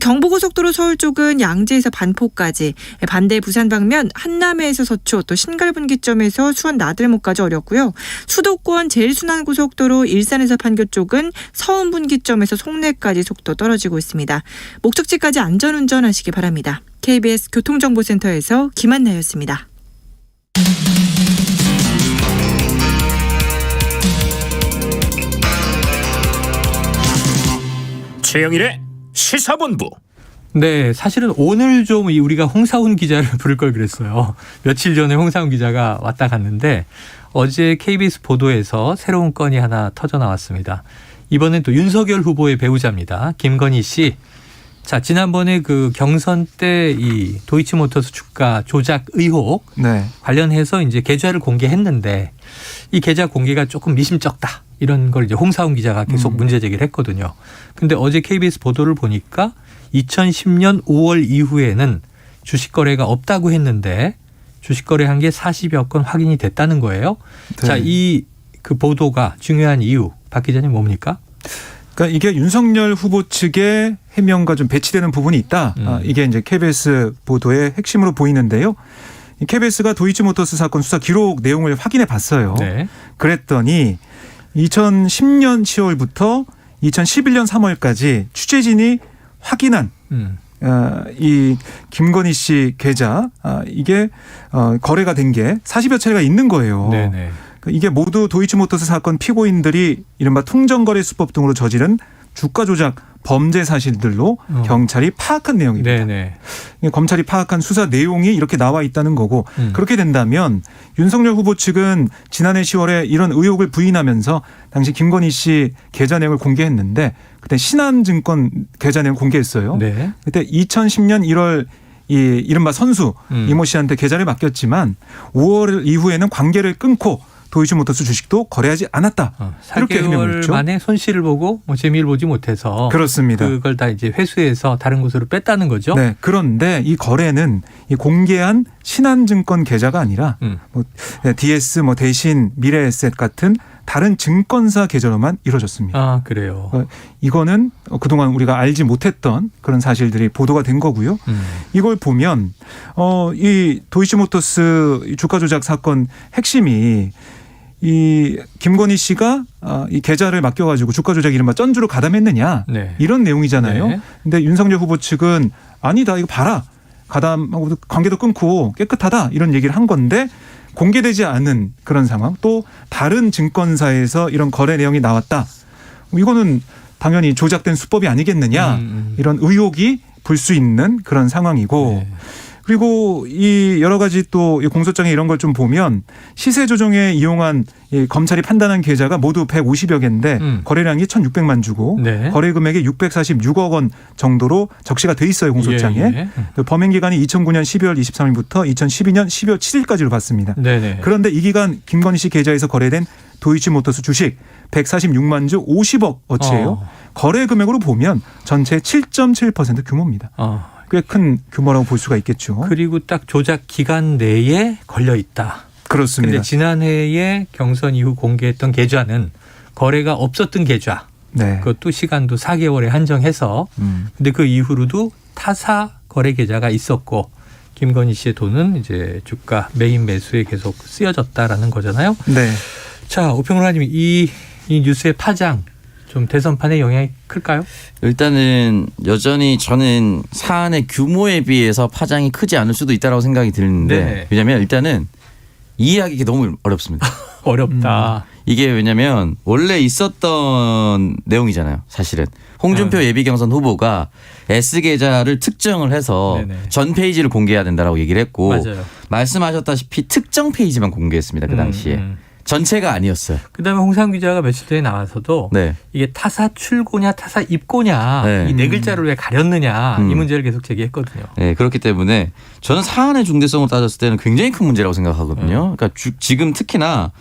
Speaker 6: 경부고속도로 서울 쪽은 양재에서 반포까지, 반대 부산 방면 한남에서 서초, 또 신갈분기점에서 수원 나들목까지 어렵고요. 수도권 제일순환고속도로 일산에서 판교 쪽은 서운분기점에서 송내까지 속도 떨어지고 있습니다. 목적지까지 안전운전하시기 바랍니다. KBS 교통정보센터에서 김한나였습니다.
Speaker 1: 최영일의 시사본부.
Speaker 2: 네, 사실은 오늘 좀 우리가 홍사훈 기자를 부를 걸 그랬어요. 며칠 전에 홍사훈 기자가 왔다 갔는데 어제 KBS 보도에서 새로운 건이 하나 터져 나왔습니다. 이번엔 또 윤석열 후보의 배우자입니다. 김건희 씨. 자, 지난번에 그 경선 때 이 도이치모터스 주가 조작 의혹
Speaker 5: 네.
Speaker 2: 관련해서 이제 계좌를 공개했는데 이 계좌 공개가 조금 미심쩍다. 이런 걸 이제 홍사훈 기자가 계속 문제 제기를 했거든요. 근데 어제 KBS 보도를 보니까 2010년 5월 이후에는 주식 거래가 없다고 했는데 주식 거래한 게 40여 건 확인이 됐다는 거예요.
Speaker 5: 네.
Speaker 2: 자, 이 그 보도가 중요한 이유 박 기자님 뭡니까?
Speaker 5: 그러니까 이게 윤석열 후보 측의 해명과 좀 배치되는 부분이 있다. 이게 이제 KBS 보도의 핵심으로 보이는데요. 이 KBS가 도이치모터스 사건 수사 기록 내용을 확인해 봤어요.
Speaker 2: 네.
Speaker 5: 그랬더니 2010년 10월부터 2011년 3월까지 취재진이 확인한 이 김건희 씨 계좌 이게 거래가 된 게 40여 차례가 있는 거예요.
Speaker 2: 네네.
Speaker 5: 이게 모두 도이치모터스 사건 피고인들이 이른바 통정거래 수법 등으로 저지른 주가 조작 범죄 사실들로 경찰이 파악한 내용입니다.
Speaker 2: 네네.
Speaker 5: 검찰이 파악한 수사 내용이 이렇게 나와 있다는 거고 그렇게 된다면 윤석열 후보 측은 지난해 10월에 이런 의혹을 부인하면서 당시 김건희 씨 계좌 내용을 공개했는데 그때 신한증권 계좌 내용 공개했어요.
Speaker 2: 네.
Speaker 5: 그때 2010년 1월 이 이른바 선수 이모 씨한테 계좌를 맡겼지만 5월 이후에는 관계를 끊고 도이치모터스 주식도 거래하지 않았다. 이렇게 해명을
Speaker 2: 4개월
Speaker 5: 했죠.
Speaker 2: 만에 손실을 보고 뭐 재미를 보지 못해서
Speaker 5: 그렇습니다.
Speaker 2: 그걸 다 이제 회수해서 다른 곳으로 뺐다는 거죠.
Speaker 5: 네. 그런데 이 거래는 이 공개한 신한증권 계좌가 아니라 뭐 DS, 뭐 대신, 미래에셋 같은 다른 증권사 계좌로만 이루어졌습니다.
Speaker 2: 아, 그래요.
Speaker 5: 이거는 그동안 우리가 알지 못했던 그런 사실들이 보도가 된 거고요. 이걸 보면 이 도이치모터스 주가 조작 사건 핵심이 이 김건희 씨가 이 계좌를 맡겨가지고 주가 조작 이른바 쩐주로 가담했느냐
Speaker 2: 네.
Speaker 5: 이런 내용이잖아요.
Speaker 2: 네.
Speaker 5: 근데 윤석열 후보 측은 아니다 이거 봐라 가담하고 관계도 끊고 깨끗하다 이런 얘기를 한 건데 공개되지 않은 그런 상황 또 다른 증권사에서 이런 거래 내용이 나왔다. 이거는 당연히 조작된 수법이 아니겠느냐 이런 의혹이 불 수 있는 그런 상황이고
Speaker 2: 네.
Speaker 5: 그리고 이 여러 가지 또 공소장에 이런 걸 좀 보면 시세 조정에 이용한 이 검찰이 판단한 계좌가 모두 150여 개인데 거래량이 1,600만 주고
Speaker 2: 네.
Speaker 5: 거래 금액이 646억 원 정도로 적시가 돼 있어요 공소장에.
Speaker 2: 예, 예.
Speaker 5: 범행 기간이 2009년 12월 23일부터 2012년 12월 7일까지로 봤습니다.
Speaker 2: 네네.
Speaker 5: 그런데 이 기간 김건희 씨 계좌에서 거래된 도이치모터스 주식 146만 주 50억 어치예요. 거래 금액으로 보면 전체 7.7% 규모입니다. 꽤 큰 규모라고 볼 수가 있겠죠.
Speaker 2: 그리고 딱 조작 기간 내에 걸려 있다.
Speaker 5: 그렇습니다.
Speaker 2: 근데 지난해에 경선 이후 공개했던 계좌는 거래가 없었던 계좌.
Speaker 5: 네.
Speaker 2: 그것도 시간도 4개월에 한정해서. 근데 그 이후로도 타사 거래 계좌가 있었고 김건희 씨의 돈은 이제 주가 메인 매수에 계속 쓰여졌다라는 거잖아요.
Speaker 5: 네.
Speaker 2: 자, 오평론가님 이 뉴스의 파장 좀 대선판에 영향이 클까요?
Speaker 4: 일단은 여전히 저는 사안의 규모에 비해서 파장이 크지 않을 수도 있다고 생각이 드는데
Speaker 2: 네.
Speaker 4: 왜냐하면 일단은 이해하기 너무 어렵습니다.
Speaker 2: 어렵다.
Speaker 4: 이게 왜냐하면 원래 있었던 내용이잖아요. 사실은 홍준표 예비경선 후보가 S계좌를 특정을 해서
Speaker 2: 네네.
Speaker 4: 전 페이지를 공개해야 된다라고 얘기를 했고
Speaker 2: 맞아요.
Speaker 4: 말씀하셨다시피 특정 페이지만 공개했습니다. 그 당시에. 전체가 아니었어요.
Speaker 2: 그다음에 홍상 기자가 며칠 전에 나와서도
Speaker 4: 네.
Speaker 2: 이게 타사 출고냐 타사 입고냐
Speaker 4: 네.
Speaker 2: 이 네 글자를 왜 가렸느냐 이 문제를 계속 제기했거든요.
Speaker 4: 네, 그렇기 때문에 저는 사안의 중대성을 따졌을 때는 굉장히 큰 문제라고 생각하거든요. 그러니까 지금 특히나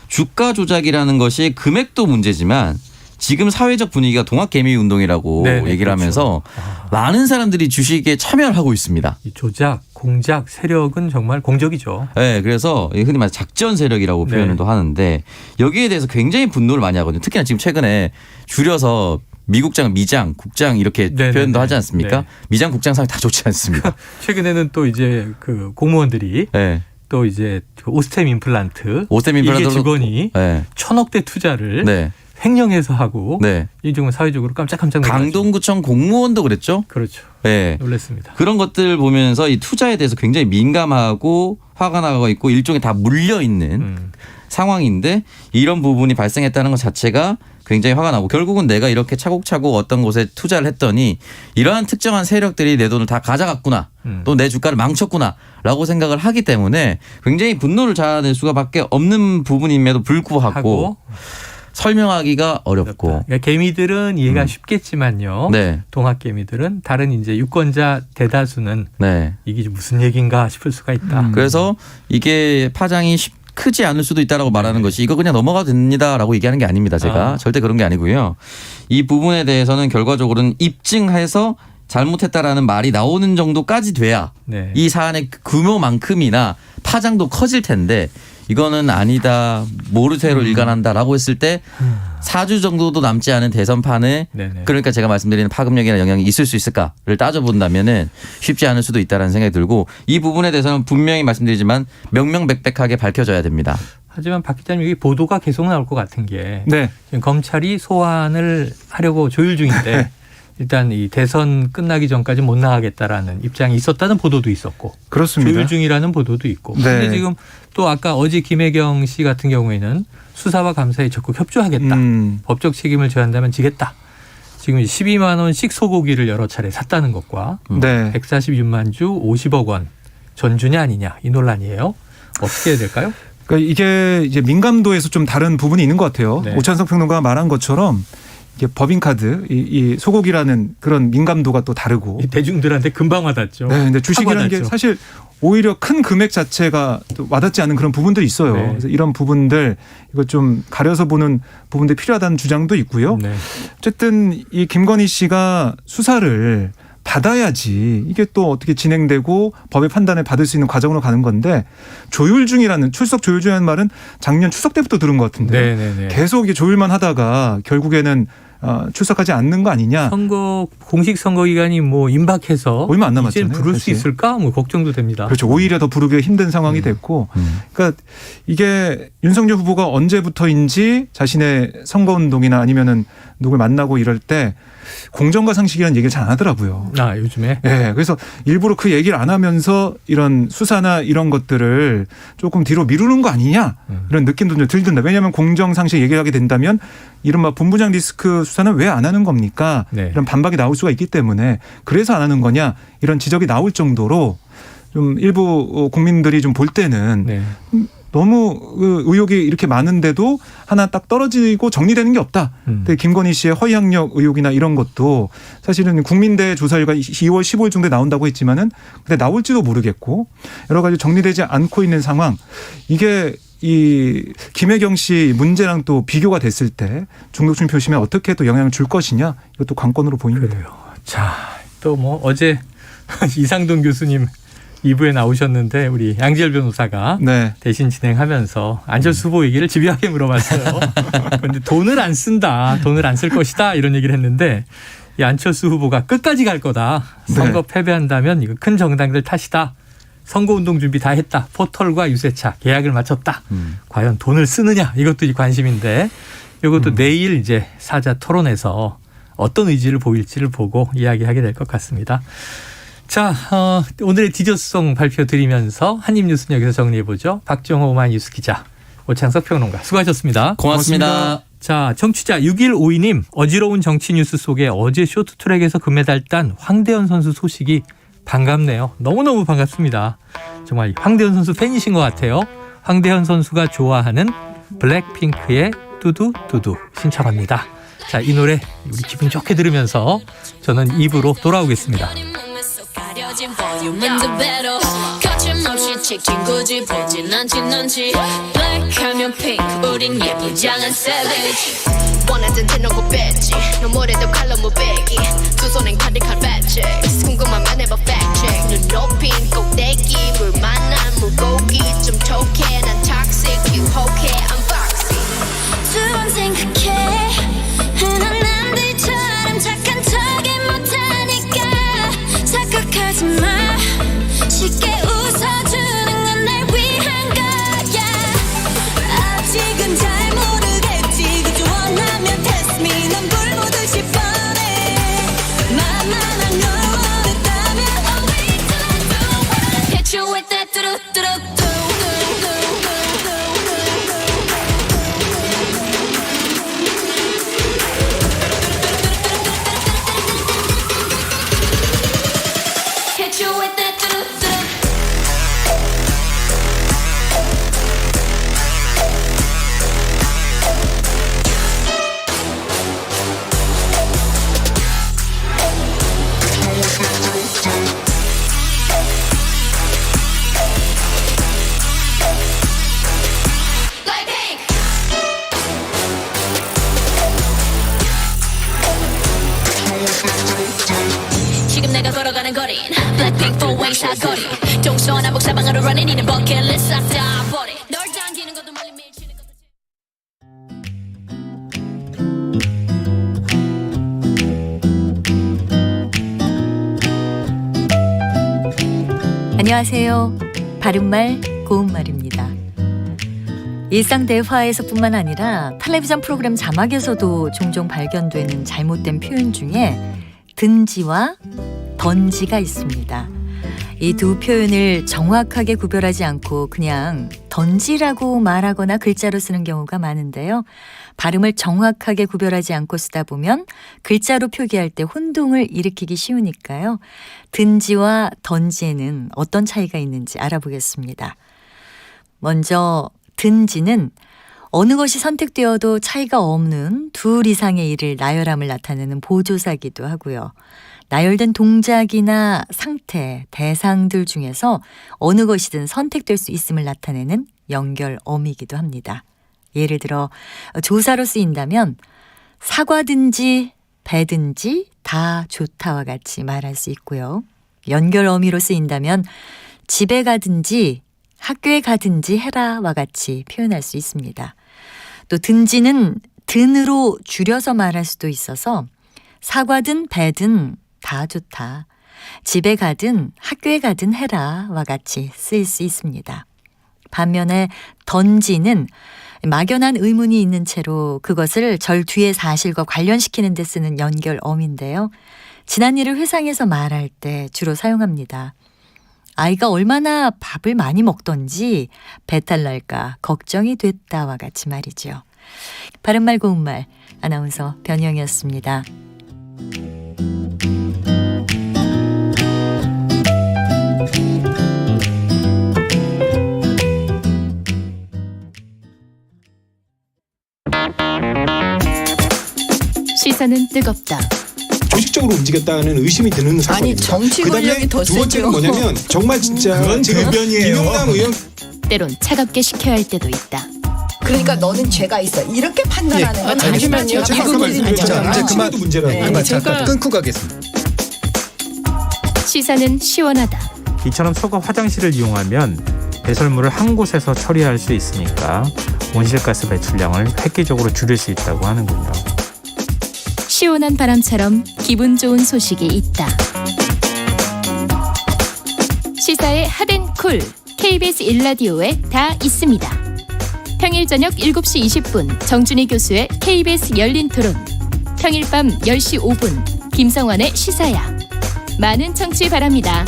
Speaker 4: 주가 조작이라는 것이 금액도 문제지만 지금 사회적 분위기가 동학개미 운동이라고
Speaker 2: 네네,
Speaker 4: 얘기를
Speaker 2: 그렇죠.
Speaker 4: 하면서 많은 사람들이 주식에 참여를 하고 있습니다.
Speaker 2: 이 조작, 공작 세력은 정말 공적이죠.
Speaker 4: 네, 그래서 흔히 말해서 작전 세력이라고
Speaker 2: 네.
Speaker 4: 표현을 하는데 여기에 대해서 굉장히 분노를 많이 하거든요. 특히나 지금 최근에 줄여서 미국장, 미장, 국장 이렇게
Speaker 2: 네네네.
Speaker 4: 표현도 하지 않습니까?
Speaker 2: 네.
Speaker 4: 미장, 국장 상이 다 좋지 않습니다.
Speaker 2: 최근에는 또 이제 그 공무원들이
Speaker 4: 네.
Speaker 2: 또 이제 그 오스템 임플란트
Speaker 4: 오스템 임플란트도
Speaker 2: 이게 직원이
Speaker 4: 네.
Speaker 2: 1,000억대 투자를
Speaker 4: 네.
Speaker 2: 횡령해서 하고
Speaker 4: 네.
Speaker 2: 이 정말 사회적으로 깜짝깜짝 놀랐죠.
Speaker 4: 강동구청 공무원도 그랬죠.
Speaker 2: 그렇죠.
Speaker 4: 네.
Speaker 2: 놀랐습니다.
Speaker 4: 그런 것들 보면서 이 투자에 대해서 굉장히 민감하고 화가 나고 있고 일종의 다 물려 있는 상황인데 이런 부분이 발생했다는 것 자체가 굉장히 화가 나고 결국은 내가 이렇게 차곡차곡 어떤 곳에 투자를 했더니 이러한 특정한 세력들이 내 돈을 다 가져갔구나 또 내 주가를 망쳤구나라고 생각을 하기 때문에 굉장히 분노를 자아낼 수가밖에 없는 부분임에도 불구하고
Speaker 2: 하고
Speaker 4: 설명하기가 어렵고
Speaker 2: 그러니까 개미들은 이해가 쉽겠지만요.
Speaker 4: 네.
Speaker 2: 동학 개미들은 다른 이제 유권자 대다수는
Speaker 4: 네.
Speaker 2: 이게 무슨 얘기인가 싶을 수가 있다.
Speaker 4: 그래서 이게 파장이 크지 않을 수도 있다라고 말하는 것이 이거 그냥 넘어가도 됩니다라고 얘기하는 게 아닙니다. 제가 절대 그런 게 아니고요. 이 부분에 대해서는 결과적으로는 입증해서 잘못했다라는 말이 나오는 정도까지 돼야
Speaker 2: 네.
Speaker 4: 이 사안의 규모만큼이나 파장도 커질 텐데 이거는 아니다. 모르쇠로 일관한다라고 했을 때 4주 정도도 남지 않은 대선판에
Speaker 2: 네네.
Speaker 4: 그러니까 제가 말씀드리는 파급력이나 영향이 있을 수 있을까를 따져본다면은 쉽지 않을 수도 있다는 생각이 들고 이 부분에 대해서는 분명히 말씀드리지만 명명백백하게 밝혀져야 됩니다.
Speaker 2: 하지만 박 기자님 여기 보도가 계속 나올 것 같은 게
Speaker 5: 네.
Speaker 2: 지금 검찰이 소환을 하려고 조율 중인데 일단 이 대선 끝나기 전까지 못 나가겠다라는 입장이 있었다는 보도도 있었고
Speaker 5: 그렇습니다.
Speaker 2: 조율 중이라는 보도도 있고
Speaker 5: 네.
Speaker 2: 그런데 지금 또 아까 어제 김혜경 씨 같은 경우에는 수사와 감사에 적극 협조하겠다. 법적 책임을 져한다면 지겠다. 지금 12만 원씩 소고기를 여러 차례 샀다는 것과
Speaker 5: 네.
Speaker 2: 146만 주 50억 원 전주냐 아니냐 이 논란이에요. 어떻게 해야 될까요?
Speaker 5: 그러니까 이게 이제 민감도에서 좀 다른 부분이 있는 것 같아요.
Speaker 2: 네.
Speaker 5: 오찬석 평론가가 말한 것처럼 이게 법인카드, 이 소고기라는 그런 민감도가 또 다르고.
Speaker 2: 이 대중들한테 금방 와닿죠.
Speaker 5: 네, 근데 주식이라는 게
Speaker 2: 와닿죠.
Speaker 5: 사실 오히려 큰 금액 자체가 또 와닿지 않은 그런 부분들이 있어요.
Speaker 2: 네.
Speaker 5: 그래서 이런 부분들 이거 좀 가려서 보는 부분들이 필요하다는 주장도 있고요.
Speaker 2: 네.
Speaker 5: 어쨌든 이 김건희 씨가 수사를 받아야지 이게 또 어떻게 진행되고 법의 판단을 받을 수 있는 과정으로 가는 건데 조율 중이라는 출석 조율 중이라는 말은 작년 추석 때부터 들은 것 같은데
Speaker 2: 네.
Speaker 5: 계속 이게 조율만 하다가 결국에는 출석하지 않는 거 아니냐.
Speaker 2: 선거 공식 선거 기간이 뭐 임박해서
Speaker 5: 얼마 안 남았잖아요,
Speaker 2: 이제 부를
Speaker 5: 사실.
Speaker 2: 수 있을까 뭐 걱정도 됩니다.
Speaker 5: 그렇죠. 오히려 더 부르기 힘든 상황이 됐고 그러니까 이게 윤석열 후보가 언제부터인지 자신의 선거운동이나 아니면은 누굴 만나고 이럴 때 공정과 상식이라는 얘기를 잘 안 하더라고요.
Speaker 2: 아 요즘에
Speaker 5: 네, 그래서 일부러 그 얘기를 안 하면서 이런 수사나 이런 것들을 조금 뒤로 미루는 거 아니냐 이런 느낌도 좀 들던데 왜냐하면 공정상식 얘기를 하게 된다면 이른바 본부장 리스크 수사는 왜 안 하는 겁니까?
Speaker 2: 네.
Speaker 5: 이런 반박이 나올 수가 있기 때문에 그래서 안 하는 거냐 이런 지적이 나올 정도로 좀 일부 국민들이 좀 볼 때는
Speaker 2: 네.
Speaker 5: 너무 의혹이 이렇게 많은데도 하나 딱 떨어지고 정리되는 게 없다. 근데 김건희 씨의 허위학력 의혹이나 이런 것도 사실은 국민대 조사 결과 2월 15일 정도에 나온다고 했지만은 근데 나올지도 모르겠고 여러 가지 정리되지 않고 있는 상황. 이게 이 김혜경 씨 문제랑 또 비교가 됐을 때 중도층 표심에 어떻게 또 영향을 줄 것이냐 이것도 관건으로 보입니다.
Speaker 2: 자, 또 뭐 어제 이상돈 교수님 2부에 나오셨는데 우리 양지열 변호사가
Speaker 5: 네.
Speaker 2: 대신 진행하면서 안철수 후보 얘기를 집요하게 물어봤어요. 그런데 돈을 안 쓴다, 돈을 안 쓸 것이다 이런 얘기를 했는데 이 안철수 후보가 끝까지 갈 거다. 선거 패배한다면 이거 큰 정당들 탓이다. 선거운동 준비 다 했다. 포털과 유세차 계약을 마쳤다. 과연 돈을 쓰느냐 이것도 이 관심인데 이것도 내일 이제 사자 토론에서 어떤 의지를 보일지를 보고 이야기하게 될 것 같습니다. 자, 오늘의 디저트송 발표 드리면서 한입뉴스는 여기서 정리해보죠. 박정호 오마이뉴스 기자, 오창석 평론가 수고하셨습니다.
Speaker 4: 고맙습니다.
Speaker 2: 자, 청취자 6152님 어지러운 정치 뉴스 속에 어제 쇼트트랙에서 금메달 딴 황대현 선수 소식이 반갑네요. 너무너무 반갑습니다. 정말 황대현 선수 팬이신 것 같아요. 황대현 선수가 좋아하는 블랙핑크의 뚜두뚜두 신청합니다. 자, 이 노래 우리 기분 좋게 들으면서 저는 2부로 돌아오겠습니다.
Speaker 7: 가려진 볼륨은 더 better 거침없이 찍힌 굳이 보진 않지 넌지 블랙하면 핑크 우린 예쁘장한 savage 원하던 대놓고 뺐지 눈물에도 칼로 무배기 두 손엔 가득한 배치 궁금한 만 해봐 fact check 눈 높인 꼭대기 물 만난 물고기 좀 톡해 난 toxic 유혹해 I'm foxy 두 번 생각해 흔한 남들처럼 착한 척이 못하니까 착각하지 마 쉽게 웃어주는 건 날 위한 거야 아직은 잘 모르겠지 그저 원하면 test me 넌 불보듯이 뻔해 만만한 걸 원했다면 I'll wait till I do it Hit you with that 뚜루뚜루뚜 Hit you with that 뚜루뚜루 Like pink 지금 내가 걸어가는 거린 Blackpink 4-way 사거리 동서남북 사방으로 running 이는 버킷리스트 싹 다 버리 널 당기는
Speaker 8: 안녕하세요. 바른말 고운말입니다. 일상 대화에서뿐만 아니라 텔레비전 프로그램 자막에서도 종종 발견되는 잘못된 표현 중에 든지와 던지가 있습니다. 이 두 표현을 정확하게 구별하지 않고 그냥 던지라고 말하거나 글자로 쓰는 경우가 많은데요. 발음을 정확하게 구별하지 않고 쓰다 보면 글자로 표기할 때 혼동을 일으키기 쉬우니까요. 든지와 던지에는 어떤 차이가 있는지 알아보겠습니다. 먼저 든지는 어느 것이 선택되어도 차이가 없는 둘 이상의 일을 나열함을 나타내는 보조사기도 하고요. 나열된 동작이나 상태, 대상들 중에서 어느 것이든 선택될 수 있음을 나타내는 연결어미이기도 합니다. 예를 들어 조사로 쓰인다면 사과든지 배든지 다 좋다와 같이 말할 수 있고요. 연결어미로 쓰인다면 집에 가든지 학교에 가든지 해라와 같이 표현할 수 있습니다. 또 든지는 든으로 줄여서 말할 수도 있어서 사과든 배든 다 좋다. 집에 가든 학교에 가든 해라와 같이 쓰일 수 있습니다. 반면에 던지는 막연한 의문이 있는 채로 그것을 절 뒤의 사실과 관련시키는 데 쓰는 연결어미인데요. 지난 일을 회상해서 말할 때 주로 사용합니다. 아이가 얼마나 밥을 많이 먹던지 배탈 날까 걱정이 됐다와 같이 말이죠. 바른말 고운말 아나운서 변희영이었습니다.
Speaker 9: 시선은 뜨겁다.
Speaker 10: 조직적으로 움직였다는 의심이 드는 사건입니다.
Speaker 9: 아니 정치 권력이 더
Speaker 10: 두 번째는
Speaker 9: 세죠.
Speaker 10: 뭐냐면 정말 진짜 지금 김영남 의원
Speaker 9: 때론 차갑게 식혀야 할 때도 있다.
Speaker 11: 그러니까 너는 죄가 있어. 이렇게 판단하는 건
Speaker 9: 잠시만요.
Speaker 10: 이제 그만 문제라고.
Speaker 9: 제가
Speaker 10: 끊고 가겠습니다.
Speaker 9: 시사는 시원하다.
Speaker 12: 이처럼 소가 화장실을 이용하면 배설물을 한 곳에서 처리할 수 있으니까 온실가스 배출량을 획기적으로 줄일 수 있다고 하는군요.
Speaker 9: 시원한 바람처럼 기분 좋은 소식이 있다. 시사의 핫앤쿨 KBS 1라디오에 다 있습니다. 평일 저녁 7시 20분 정준희 교수의 KBS 열린 토론, 평일 밤 10시 5분 김성환의 시사야. 많은 청취 바랍니다.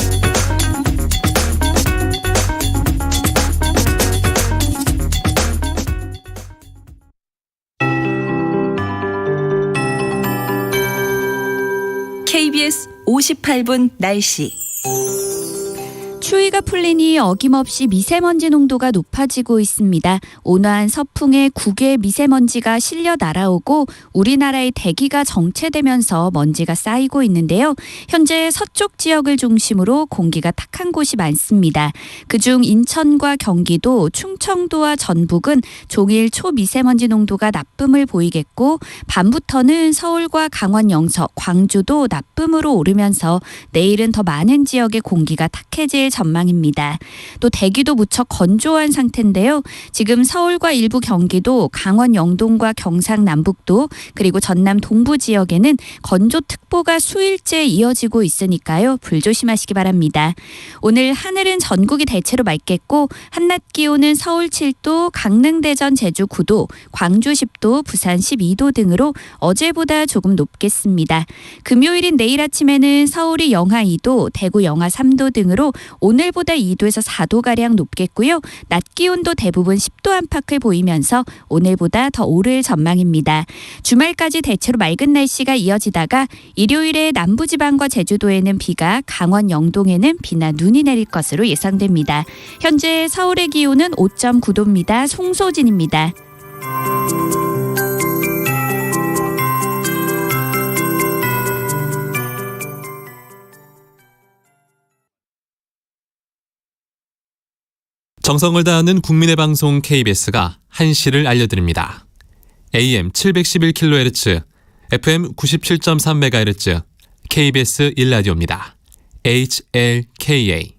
Speaker 8: KBS 58분 날씨.
Speaker 13: 추위가 풀리니 어김없이 미세먼지 농도가 높아지고 있습니다. 온화한 서풍에 국외 미세먼지가 실려 날아오고 우리나라의 대기가 정체되면서 먼지가 쌓이고 있는데요. 현재 서쪽 지역을 중심으로 공기가 탁한 곳이 많습니다. 그중 인천과 경기도, 충청도와 전북은 종일 초미세먼지 농도가 나쁨을 보이겠고 밤부터는 서울과 강원 영서, 광주도 나쁨으로 오르면서 내일은 더 많은 지역의 공기가 탁해질 전망입니다. 또 대기도 무척 건조한 상태인데요. 지금 서울과 일부 경기도, 강원 영동과 경상 남북도, 그리고 전남 동부 지역에는 건조특보가 수일째 이어지고 있으니까요. 불조심하시기 바랍니다. 오늘 하늘은 전국이 대체로 맑겠고 한낮 기온은 서울 7도, 강릉, 대전, 제주 9도, 광주 10도, 부산 12도 등으로 어제보다 조금 높겠습니다. 금요일인 내일 아침에는 서울이 영하 2도, 대구 영하 3도 등으로 오늘보다 2도에서 4도가량 높겠고요. 낮 기온도 대부분 10도 안팎을 보이면서 오늘보다 더 오를 전망입니다. 주말까지 대체로 맑은 날씨가 이어지다가 일요일에 남부지방과 제주도에는 비가, 강원 영동에는 비나 눈이 내릴 것으로 예상됩니다. 현재 서울의 기온은 5.9도입니다. 송소진입니다.
Speaker 14: 정성을 다하는 국민의 방송 KBS가 한시를 알려드립니다. AM 711kHz, FM 97.3MHz, KBS 1라디오입니다. HLKA.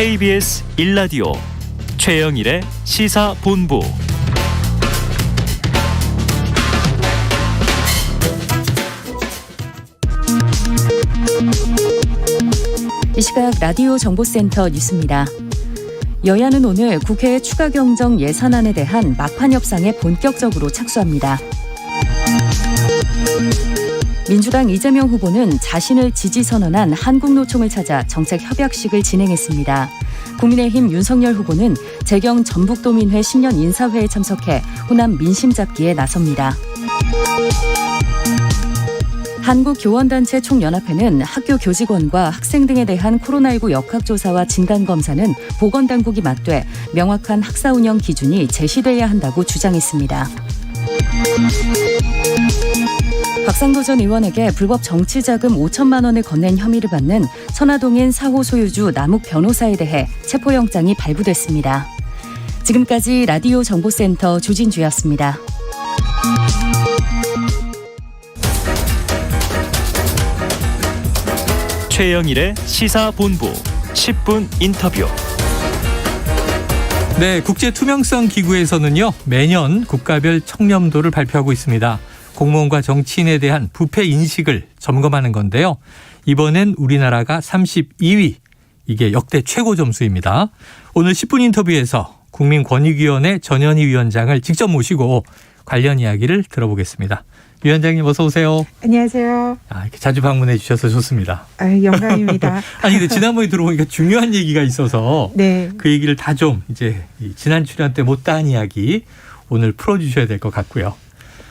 Speaker 3: KBS 1라디오 최영일의 시사본부.
Speaker 15: 이 시각 라디오 정보센터 뉴스입니다. 여야는 오늘 국회 추가 경정 예산안에 대한 막판 협상에 본격적으로 착수합니다. 민주당 이재명 후보는 자신을 지지 선언한 한국노총을 찾아 정책 협약식을 진행했습니다. 국민의힘 윤석열 후보는 재경 전북도민회 신년 인사회에 참석해 호남 민심 잡기에 나섭니다. 한국교원단체 총연합회는 학교 교직원과 학생 등에 대한 코로나19 역학조사와 진단검사는 보건당국이 맡되 명확한 학사 운영 기준이 제시돼야 한다고 주장했습니다. 박상도 전 의원에게 불법 정치자금 5천만 원을 건넨 혐의를 받는 천화동인 4호 소유주 남욱 변호사에 대해 체포영장이 발부됐습니다. 지금까지 라디오 정보센터 조진주였습니다.
Speaker 3: 최영일의 시사본부 10분 인터뷰.
Speaker 2: 네, 국제투명성기구에서는요 매년 국가별 청렴도를 발표하고 있습니다. 공무원과 정치인에 대한 부패 인식을 점검하는 건데요. 이번엔 우리나라가 32위. 이게 역대 최고 점수입니다. 오늘 10분 인터뷰에서 국민권익위원회 전현희 위원장을 직접 모시고 관련 이야기를 들어보겠습니다. 위원장님 어서 오세요.
Speaker 16: 안녕하세요.
Speaker 2: 이렇게 자주 방문해 주셔서 좋습니다.
Speaker 16: 영광입니다.
Speaker 2: 아니 근데 지난번에 들어보니까 중요한 얘기가 있어서
Speaker 16: 네.
Speaker 2: 그 얘기를 다 좀 이제 지난 출연 때 못다한 이야기 오늘 풀어주셔야 될 것 같고요.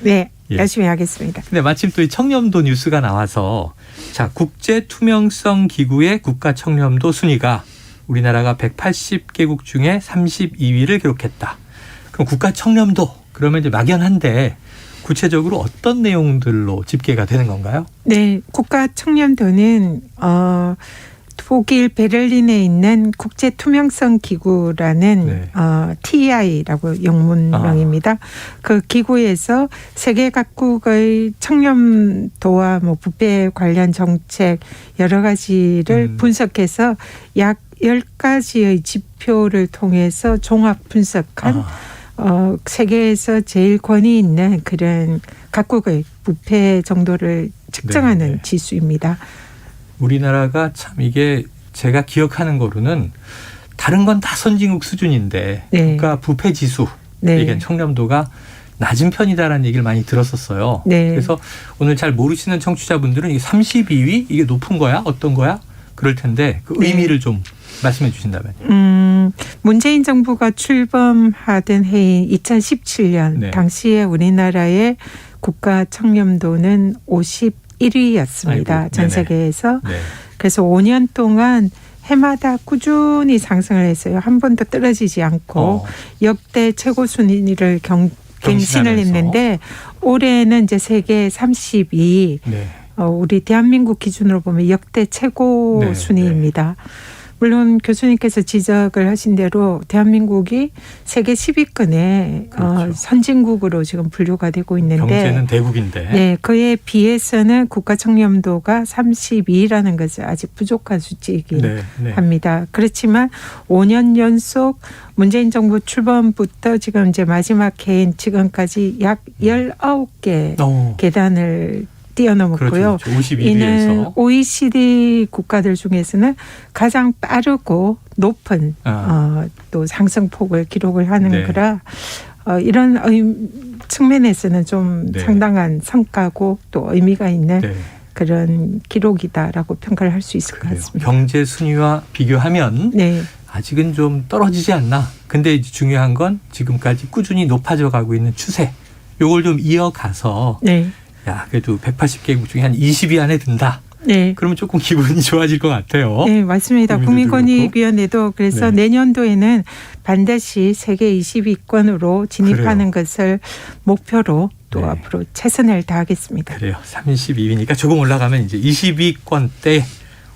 Speaker 16: 네.
Speaker 2: 예.
Speaker 16: 열심히 하겠습니다.
Speaker 2: 근데 마침 또 이 청렴도 뉴스가 나와서 자 국제투명성기구의 국가청렴도 순위가 우리나라가 180개국 중에 32위를 기록했다. 그럼 국가청렴도 그러면 이제 막연한데 구체적으로 어떤 내용들로 집계가 되는 건가요?
Speaker 16: 네, 국가 청렴도는 독일 베를린에 있는 국제 투명성 기구라는 TEI라고 영문명입니다. 그 기구에서 세계 각국의 청렴도와 부패 관련 정책 여러 가지를 분석해서 약 10가지의 지표를 통해서 종합 분석한 세계에서 제일 권위 있는 그런 각국의 부패 정도를 측정하는 지수입니다.
Speaker 2: 우리나라가 참 이게 제가 기억하는 거로는 다른 건 다 선진국 수준인데 국가 부패 지수 이게 청렴도가 낮은 편이다라는 얘기를 많이 들었었어요. 그래서 오늘 잘 모르시는 청취자분들은 이게 32위 이게 높은 거야? 어떤 거야? 그럴 텐데 그 의미를 좀 말씀해 주신다면.
Speaker 16: 문재인 정부가 출범하던 해인 2017년 당시에 우리나라의 국가 청렴도는 51위였습니다. 전 세계에서. 그래서 5년 동안 해마다 꾸준히 상승을 했어요. 한 번도 떨어지지 않고 역대 최고 순위를 갱신을 했는데 올해는 이제 세계 32위. 우리 대한민국 기준으로 보면 역대 최고 순위입니다. 물론 교수님께서 지적을 하신 대로 대한민국이 세계 10위권의 선진국으로 지금 분류가 되고 있는데
Speaker 2: 경제는 대국인데
Speaker 16: 네, 그에 비해서는 국가 청렴도가 32라는 것은 아직 부족한 수치이긴 합니다. 그렇지만 5년 연속 문재인 정부 출범부터 지금 이제 마지막 해인 지금까지 약 19개 계단을 뛰어넘었고요. 이는 OECD 국가들 중에서는 가장 빠르고 높은 또 상승폭을 기록을 하는 거라 이런 측면에서는 좀 상당한 성과고 또 의미가 있는 그런 기록이다라고 평가를 할 수 있을 것 같습니다.
Speaker 2: 경제 순위와 비교하면 아직은 좀 떨어지지 않나. 근데 중요한 건 지금까지 꾸준히 높아져 가고 있는 추세. 요걸 좀 이어가서 야, 그래도 180개국 중에 한 20위 안에 든다. 그러면 조금 기분이 좋아질 것 같아요.
Speaker 16: 네, 맞습니다. 국민권익위원회도 그래서 내년도에는 반드시 세계 20위권으로 진입하는 것을 목표로 또 앞으로 최선을 다하겠습니다.
Speaker 2: 그래요. 32위니까 조금 올라가면 이제 20위권대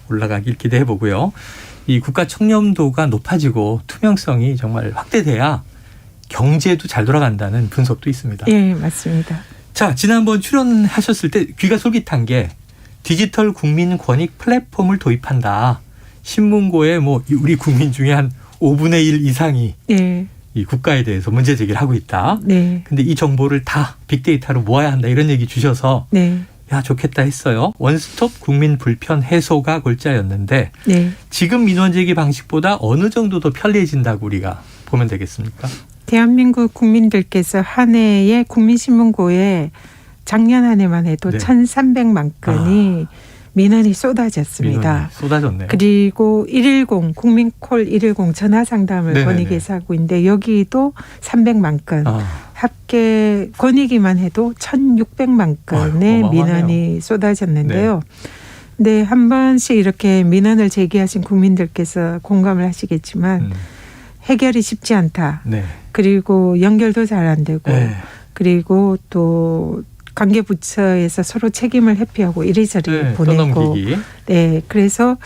Speaker 2: 올라가길 기대해 보고요. 이 국가 청렴도가 높아지고 투명성이 정말 확대돼야 경제도 잘 돌아간다는 분석도 있습니다.
Speaker 16: 네, 맞습니다.
Speaker 2: 자, 지난번 출연하셨을 때 귀가 솔깃한 게 디지털 국민 권익 플랫폼을 도입한다. 신문고에 뭐 우리 국민 중에 한 5분의 1 이상이
Speaker 16: 네.
Speaker 2: 이 국가에 대해서 문제 제기를 하고 있다.
Speaker 16: 네.
Speaker 2: 근데 이 정보를 다 빅데이터로 모아야 한다. 이런 얘기 주셔서
Speaker 16: 네.
Speaker 2: 야, 좋겠다 했어요. 원스톱 국민 불편 해소가 골자였는데
Speaker 16: 네.
Speaker 2: 지금 민원 제기 방식보다 어느 정도 더 편리해진다고 우리가 보면 되겠습니까?
Speaker 16: 대한민국 국민들께서 한 해에 국민신문고에 작년 한 해만 해도
Speaker 2: 네.
Speaker 16: 1,300만 건이 민원이 쏟아졌습니다.
Speaker 2: 민원이 쏟아졌네요.
Speaker 16: 그리고 110 국민콜 110 전화 상담을
Speaker 2: 네네네.
Speaker 16: 권익위에서 하고 있는데 여기도 300만 건. 합계 권익위만 해도 1,600만 건의
Speaker 2: 어마어마하네요.
Speaker 16: 민원이 쏟아졌는데요. 네, 한 번씩 이렇게 민원을 제기하신 국민들께서 공감을 하시겠지만 해결이 쉽지 않다.
Speaker 2: 네.
Speaker 16: 그리고 연결도 잘 안 되고
Speaker 2: 네.
Speaker 16: 그리고 또 관계 부처에서 서로 책임을 회피하고 이리저리
Speaker 2: 네,
Speaker 16: 보내고
Speaker 2: 떠넘기기.
Speaker 16: 네, 그래서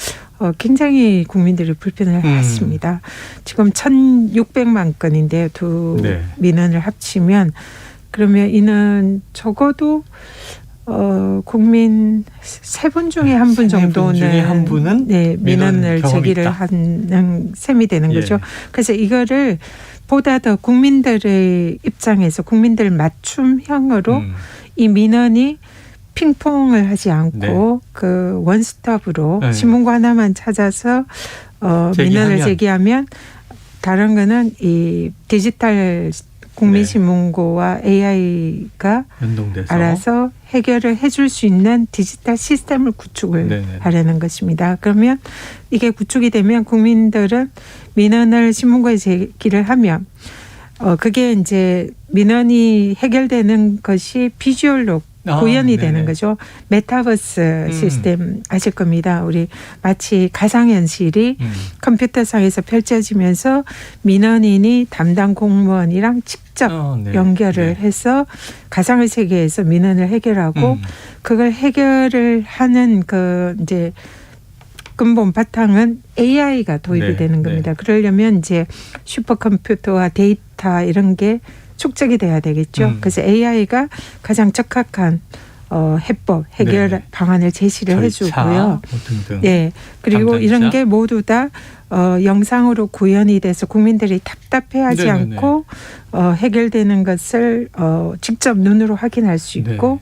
Speaker 16: 굉장히 국민들이 불편을 했습니다. 지금 1,600만 건인데요. 두
Speaker 2: 네.
Speaker 16: 민원을 합치면 그러면 이는 적어도 국민 3분 중에 한 분 정도는
Speaker 2: 중에 한 분은
Speaker 16: 네, 민원을
Speaker 2: 경험이
Speaker 16: 제기를
Speaker 2: 있다.
Speaker 16: 하는 셈이 되는
Speaker 2: 예.
Speaker 16: 거죠. 그래서 이거를 보다 더 국민들의 입장에서 국민들 맞춤형으로 이 민원이 핑퐁을 하지 않고 그 원스톱으로
Speaker 2: 네.
Speaker 16: 신문고 하나만 찾아서 민원을 제기하면 다른 거는 이 디지털 국민신문고와 AI가
Speaker 2: 연동돼서
Speaker 16: 알아서 해결을 해줄 수 있는 디지털 시스템을 구축을 하려는 것입니다. 그러면 이게 구축이 되면 국민들은 민원을 신문고에 제기를 하면 그게 이제 민원이 해결되는 것이 비주얼로 구현이 되는 거죠. 메타버스 시스템 아실 겁니다. 우리 마치 가상현실이 컴퓨터상에서 펼쳐지면서 민원인이 담당 공무원이랑 직접 연결을 해서 가상의 세계에서 민원을 해결하고 그걸 해결을 하는 그 이제 근본 바탕은 AI가 도입이 되는 겁니다. 그러려면 이제 슈퍼컴퓨터와 데이터 이런 게 축적이 돼야 되겠죠. 그래서 AI가 가장 적합한 해법, 해결 방안을 제시를 해주고요.
Speaker 2: 등등.
Speaker 16: 네. 그리고
Speaker 2: 담당자.
Speaker 16: 이런 게 모두 다 영상으로 구현이 돼서 국민들이 답답해하지
Speaker 2: 네네네.
Speaker 16: 않고 해결되는 것을 직접 눈으로 확인할 수 있고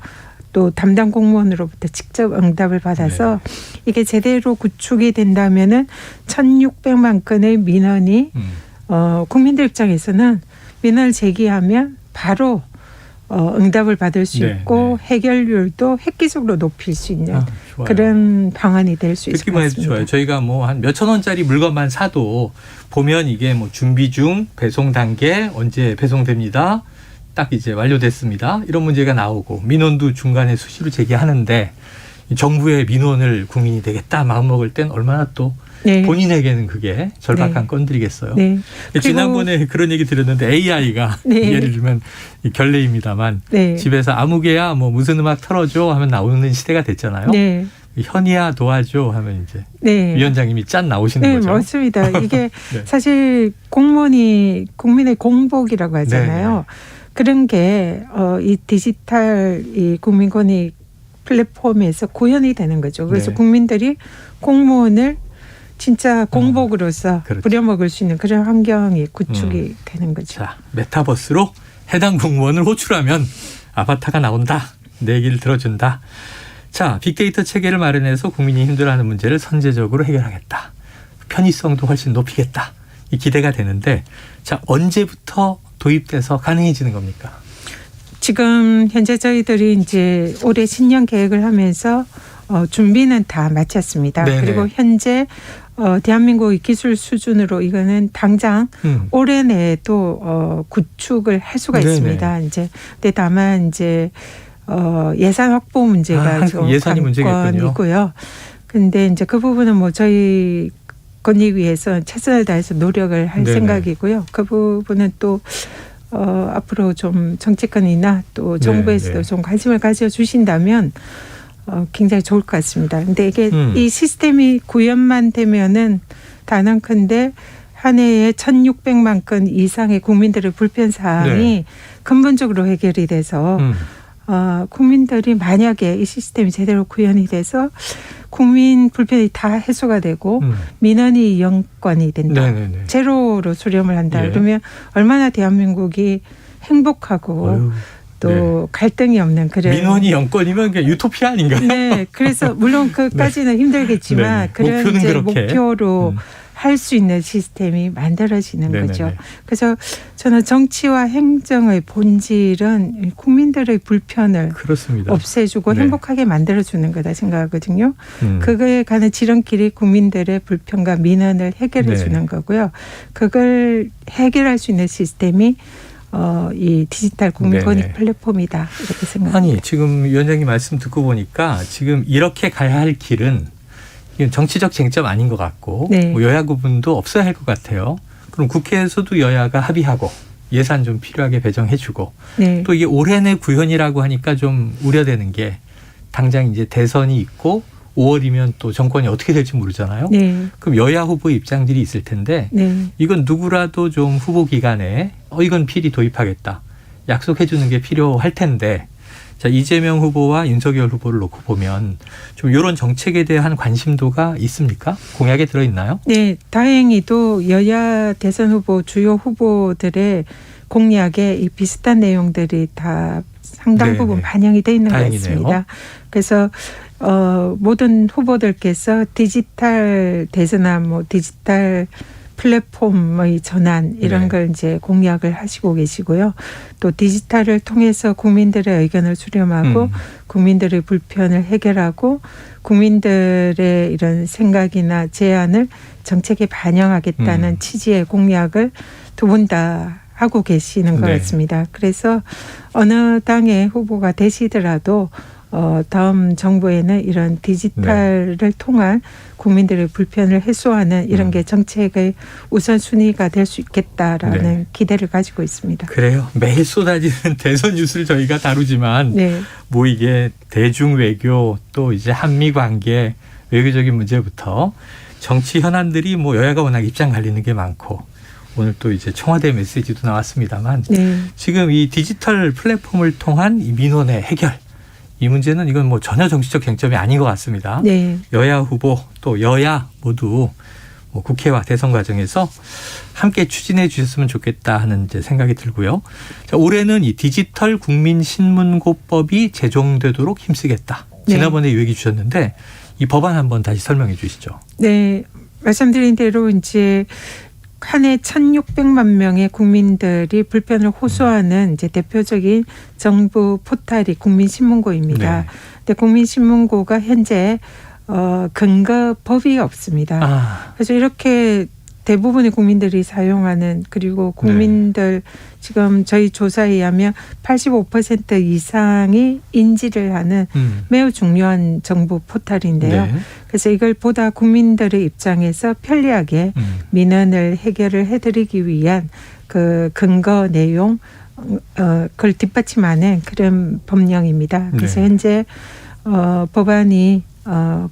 Speaker 16: 또 담당 공무원으로부터 직접 응답을 받아서 이게 제대로 구축이 된다면은 1,600만 건의 민원이 국민들 입장에서는 민원을 제기하면 바로 응답을 받을 수 있고 해결률도 획기적으로 높일 수 있는 그런 방안이 될 수 있을 것
Speaker 2: 듣기만 해도
Speaker 16: 같습니다.
Speaker 2: 좋아요. 저희가 뭐 한 몇천 원짜리 물건만 사도 보면 이게 뭐 준비 중, 배송 단계, 언제 배송됩니다. 딱 이제 완료됐습니다. 이런 문제가 나오고 민원도 중간에 수시로 제기하는데 정부의 민원을 국민이 되겠다 마음먹을 땐 얼마나 또 본인에게는 그게 절박한 건들이겠어요.
Speaker 16: 네.
Speaker 2: 지난번에 그런 얘기 드렸는데 AI가 예를 들면 결례입니다만 집에서 아무개야 뭐 무슨 음악 틀어줘 하면 나오는 시대가 됐잖아요. 현이야 도와줘 하면 이제 위원장님이 짠 나오시는 거죠.
Speaker 16: 네, 맞습니다. 이게 사실 공무원이 국민의 공복이라고 하잖아요. 그런 게 이 디지털 이 국민권익 플랫폼에서 구현이 되는 거죠. 그래서 국민들이 공무원을 진짜 공복으로서 부려먹을 수 있는 그런 환경이 구축이 되는 거죠.
Speaker 2: 자, 메타버스로 해당 공무원을 호출하면 아바타가 나온다. 내 얘기를 들어준다. 자, 빅데이터 체계를 마련해서 국민이 힘들어하는 문제를 선제적으로 해결하겠다. 편의성도 훨씬 높이겠다. 이 기대가 되는데 자, 언제부터 도입돼서 가능해지는 겁니까?
Speaker 16: 지금 현재 저희들이 이제 올해 신년 계획을 하면서 준비는 다 마쳤습니다.
Speaker 2: 네네.
Speaker 16: 그리고 현재 대한민국의 기술 수준으로 이거는 당장 올해 내에도 구축을 할 수가
Speaker 2: 네네.
Speaker 16: 있습니다. 이제 근데 다만 이제 예산 확보 문제가 좀
Speaker 2: 예산이
Speaker 16: 관건이고요. 근데 이제 그 부분은 뭐 저희 권익위에서 최선을 다해서 노력을 할
Speaker 2: 네네.
Speaker 16: 생각이고요. 그 부분은 또 앞으로 좀 정치권이나 또 정부에서도 좀 관심을 가져주신다면 굉장히 좋을 것 같습니다. 근데 이게 이 시스템이 구현만 되면은 단언컨대 한 해에 1,600만 건 이상의 국민들의 불편 사항이 근본적으로 해결이 돼서 국민들이 만약에 이 시스템이 제대로 구현이 돼서 국민 불편이 다 해소가 되고 민원이 영권이 된다.
Speaker 2: 네네네.
Speaker 16: 제로로 수렴을 한다.
Speaker 2: 예.
Speaker 16: 그러면 얼마나 대한민국이 행복하고
Speaker 2: 어휴,
Speaker 16: 또 갈등이 없는 그런
Speaker 2: 민원이 영권이면 그냥 유토피아 아닌가요?
Speaker 16: 네, 그래서 물론 그까지는 힘들겠지만
Speaker 2: 네네.
Speaker 16: 그런
Speaker 2: 목표는
Speaker 16: 이제
Speaker 2: 그렇게.
Speaker 16: 목표로 할 수 있는 시스템이 만들어지는
Speaker 2: 네네네.
Speaker 16: 거죠. 그래서 저는 정치와 행정의 본질은 국민들의 불편을
Speaker 2: 그렇습니다.
Speaker 16: 없애주고
Speaker 2: 네.
Speaker 16: 행복하게 만들어주는 거다 생각하거든요.
Speaker 2: 음.
Speaker 16: 그거에 관한 지름길이 국민들의 불편과 민원을 해결해
Speaker 2: 네.
Speaker 16: 주는 거고요. 그걸 해결할 수 있는 시스템이 이 디지털 국민권익
Speaker 2: 네네.
Speaker 16: 플랫폼이다 이렇게 생각합니다.
Speaker 2: 아니 지금 위원장님 말씀 듣고 보니까 지금 이렇게 가야 할 길은 이건 정치적 쟁점 아닌 것 같고
Speaker 16: 네.
Speaker 2: 뭐 여야 구분도 없어야 할 것 같아요. 그럼 국회에서도 여야가 합의하고 예산 좀 필요하게 배정해주고
Speaker 16: 네.
Speaker 2: 또 이게 올해 내 구현이라고 하니까 좀 우려되는 게 당장 이제 대선이 있고 5월이면 또 정권이 어떻게 될지 모르잖아요.
Speaker 16: 네.
Speaker 2: 그럼 여야 후보 입장들이 있을 텐데
Speaker 16: 네.
Speaker 2: 이건 누구라도 좀 후보 기간에 이건 필히 도입하겠다 약속해 주는 게 필요할 텐데 자 이재명 후보와 윤석열 후보를 놓고 보면 좀 이런 정책에 대한 관심도가 있습니까? 공약에 들어있나요?
Speaker 16: 네, 다행히도 여야 대선 후보 주요 후보들의 공약에 이 비슷한 내용들이 다 상당
Speaker 2: 네네.
Speaker 16: 부분 반영이 돼 있는 것
Speaker 2: 다행이네요.
Speaker 16: 같습니다. 그래서 모든 후보들께서 디지털 대전환, 뭐 디지털 플랫폼의 전환 이런
Speaker 2: 네.
Speaker 16: 걸 이제 공약을 하시고 계시고요. 또 디지털을 통해서 국민들의 의견을 수렴하고 국민들의 불편을 해결하고 국민들의 이런 생각이나 제안을 정책에 반영하겠다는 취지의 공약을 두 분 다 하고 계시는 것
Speaker 2: 네.
Speaker 16: 같습니다. 그래서 어느 당의 후보가 되시더라도 다음 정부에는 이런 디지털을 통한 국민들의 불편을 해소하는 이런 게 정책의 우선순위가 될 수 있겠다라는
Speaker 2: 네.
Speaker 16: 기대를 가지고 있습니다.
Speaker 2: 그래요. 매일 쏟아지는 대선 뉴스를 저희가 다루지만
Speaker 16: 네.
Speaker 2: 뭐 이게 대중 외교 또 이제 한미 관계 외교적인 문제부터 정치 현안들이 뭐 여야가 워낙 입장 갈리는 게 많고 오늘 또 이제 청와대 메시지도 나왔습니다만
Speaker 16: 네.
Speaker 2: 지금 이 디지털 플랫폼을 통한 이 민원의 해결 이 문제는 이건 뭐 전혀 정치적 쟁점이 아닌 것 같습니다.
Speaker 16: 네.
Speaker 2: 여야 후보 또 여야 모두 뭐 국회와 대선 과정에서 함께 추진해 주셨으면 좋겠다 하는 이제 생각이 들고요. 자, 올해는 이 디지털 국민신문고법이 제정되도록 힘쓰겠다.
Speaker 16: 네.
Speaker 2: 지난번에 이 얘기 주셨는데 이 법안 한번 다시 설명해 주시죠.
Speaker 16: 네. 말씀드린 대로 이제 한 해 1,600만 명의 국민들이 불편을 호소하는 이제 대표적인 정부 포탈이 국민신문고입니다.
Speaker 2: 네.
Speaker 16: 근데 국민신문고가 현재 근거 법이 없습니다. 그래서 이렇게 대부분의 국민들이 사용하는 그리고 국민들 지금 저희 조사에 의하면 85% 이상이 인지를 하는 매우 중요한 정부 포털인데요.
Speaker 2: 네.
Speaker 16: 그래서 이걸 보다 국민들의 입장에서 편리하게 민원을 해결을 해드리기 위한 그 근거 내용 그걸 뒷받침하는 그런 법령입니다. 그래서
Speaker 2: 네.
Speaker 16: 현재 법안이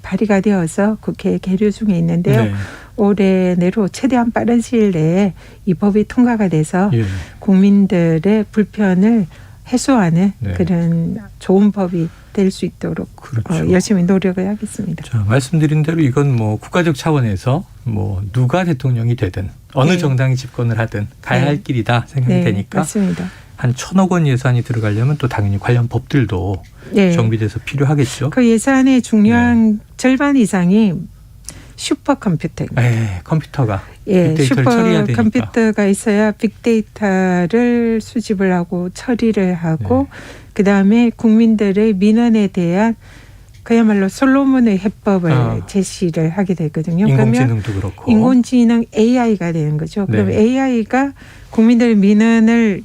Speaker 16: 발의가 되어서 국회에 계류 중에 있는데요.
Speaker 2: 네.
Speaker 16: 올해 내로 최대한 빠른 시일 내에 이 법이 통과가 돼서
Speaker 2: 예.
Speaker 16: 국민들의 불편을 해소하는
Speaker 2: 네.
Speaker 16: 그런 좋은 법이 될 수 있도록
Speaker 2: 그렇죠.
Speaker 16: 열심히 노력을 하겠습니다.
Speaker 2: 자, 말씀드린 대로 이건 뭐 국가적 차원에서 뭐 누가 대통령이 되든 어느
Speaker 16: 네.
Speaker 2: 정당이 집권을 하든 가야
Speaker 16: 네.
Speaker 2: 할 길이다 생각이
Speaker 16: 네,
Speaker 2: 되니까
Speaker 16: 맞습니다.
Speaker 2: 한 1,000억 원 예산이 들어가려면 또 당연히 관련 법들도
Speaker 16: 네.
Speaker 2: 정비돼서 필요하겠죠.
Speaker 16: 그 예산의 중요한 절반 이상이 슈퍼컴퓨터입니다.
Speaker 2: 네, 컴퓨터가
Speaker 16: 예,
Speaker 2: 빅데이터를 처리해야 되니까.
Speaker 16: 슈퍼컴퓨터가 있어야 빅데이터를 수집을 하고 처리를 하고
Speaker 2: 네.
Speaker 16: 그다음에 국민들의 민원에 대한 그야말로 솔로몬의 해법을 제시를 하게 되거든요.
Speaker 2: 인공지능도
Speaker 16: 그러면
Speaker 2: 그렇고.
Speaker 16: 인공지능 AI가 되는 거죠. 그럼
Speaker 2: 네.
Speaker 16: AI가 국민들의 민원을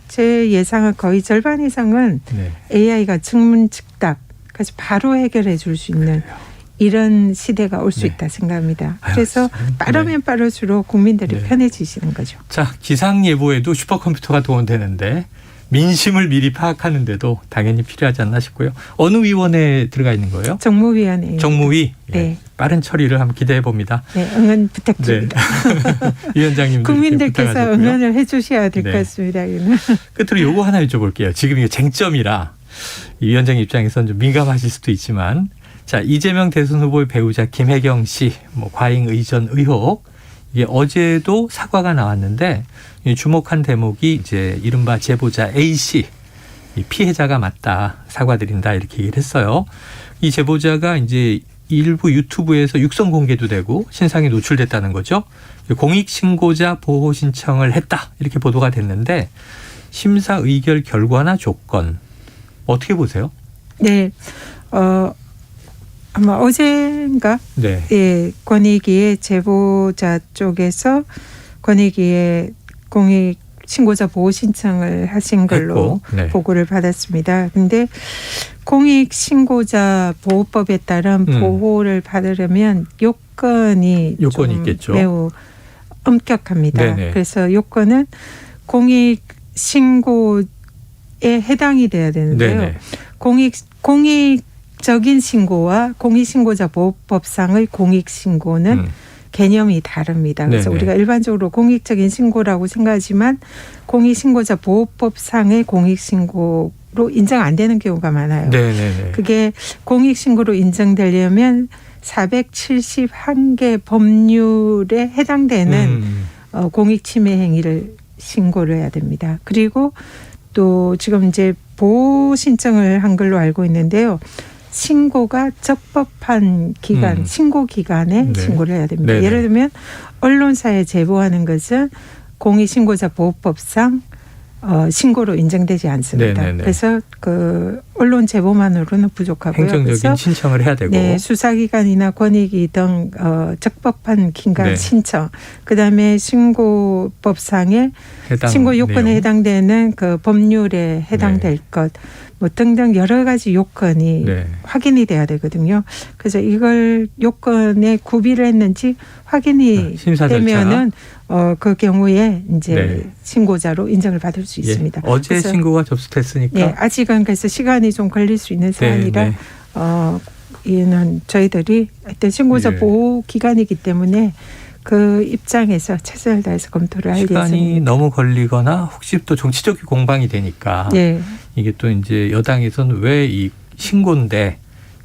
Speaker 16: 제 예상은 거의 절반 이상은
Speaker 2: 네.
Speaker 16: AI가 즉문즉답 그래서 바로 해결해 줄 수 있는 이런 시대가 올 수 있다 생각합니다. 그래서 빠르면 빠를수록 국민들이 편해지시는 거죠.
Speaker 2: 자, 기상 예보에도 슈퍼컴퓨터가 도움되는데 민심을 미리 파악하는데도 당연히 필요하지 않나 싶고요. 어느 위원회에 들어가 있는 거예요?
Speaker 16: 정무위원회.
Speaker 2: 정무위.
Speaker 16: 네.
Speaker 2: 예, 빠른 처리를 한번 기대해 봅니다.
Speaker 16: 네, 응원 부탁드립니다.
Speaker 2: 위원장님도
Speaker 16: 국민들께서 응원을 해 주셔야 될 것 같습니다.
Speaker 2: 끝으로 요거 하나 여쭤볼게요. 지금 이게 쟁점이라 이 위원장 입장에서는 좀 민감하실 수도 있지만 자 이재명 대선 후보의 배우자 김혜경 씨 뭐 과잉 의전 의혹 이게 어제도 사과가 나왔는데 주목한 대목이 이제 이른바 제보자 A 씨 이 피해자가 맞다 사과드린다 이렇게 얘기를 했어요. 이 제보자가 이제 일부 유튜브에서 육성 공개도 되고 신상이 노출됐다는 거죠. 공익신고자 보호 신청을 했다 이렇게 보도가 됐는데 심사 의결 결과나 조건 어떻게 보세요?
Speaker 16: 네, 아마 어제인가
Speaker 2: 네.
Speaker 16: 예, 권익위의 제보자 쪽에서 권익위의 공익 신고자 보호 신청을 하신 걸로
Speaker 2: 네.
Speaker 16: 보고를 받았습니다. 근데 공익 신고자 보호법에 따른 보호를 받으려면 요건이 좀
Speaker 2: 있겠죠.
Speaker 16: 매우 엄격합니다.
Speaker 2: 네네.
Speaker 16: 그래서 요건은 공익 신고에 해당이 돼야 되는데요.
Speaker 2: 네네.
Speaker 16: 공익적인 신고와 공익신고자 보호법상의 공익신고는 개념이 다릅니다. 그래서
Speaker 2: 네네.
Speaker 16: 우리가 일반적으로 공익적인 신고라고 생각하지만 공익신고자 보호법상의 공익신고로 인정 안 되는 경우가 많아요.
Speaker 2: 네네네.
Speaker 16: 그게 공익신고로 인정되려면 471개 법률에 해당되는 공익침해 행위를 신고를 해야 됩니다. 그리고 또 지금 이제 보호 신청을 한 걸로 알고 있는데요. 신고가 적법한 기간, 신고 기간에
Speaker 2: 네.
Speaker 16: 신고를 해야 됩니다.
Speaker 2: 네네.
Speaker 16: 예를 들면 언론사에 제보하는 것은 공익신고자 보호법상 신고로 인정되지 않습니다.
Speaker 2: 네네네.
Speaker 16: 그래서 그 언론 제보만으로는 부족하고요.
Speaker 2: 행정적인
Speaker 16: 그래서
Speaker 2: 신청을 해야 되고
Speaker 16: 네, 수사기관이나 권익위 등 적법한 기간
Speaker 2: 네.
Speaker 16: 신청, 그다음에 신고법상의 신고 요건에
Speaker 2: 내용.
Speaker 16: 해당되는 그 법률에 해당될 것, 뭐 등등 여러 가지 요건이
Speaker 2: 네.
Speaker 16: 확인이 돼야 되거든요. 그래서 이걸 요건에 구비를 했는지 확인이
Speaker 2: 심사 절차.
Speaker 16: 되면은 그 경우에 이제
Speaker 2: 네.
Speaker 16: 신고자로 인정을 받을 수 있습니다.
Speaker 2: 예, 어제
Speaker 16: 그래서
Speaker 2: 신고가 접수됐으니까.
Speaker 16: 네, 아직은 그래서 시간이 좀 걸릴 수 있는 사안이라
Speaker 2: 네.
Speaker 16: 이는 저희들이 하여튼 신고자
Speaker 2: 예.
Speaker 16: 보호 기간이기 때문에 그 입장에서 최선을 다해서 검토를 할
Speaker 2: 시간이
Speaker 16: 예정입니다.
Speaker 2: 너무 걸리거나 혹시 또 정치적인 공방이 되니까
Speaker 16: 네.
Speaker 2: 이게 또 이제 여당에서는 왜 이 신고인데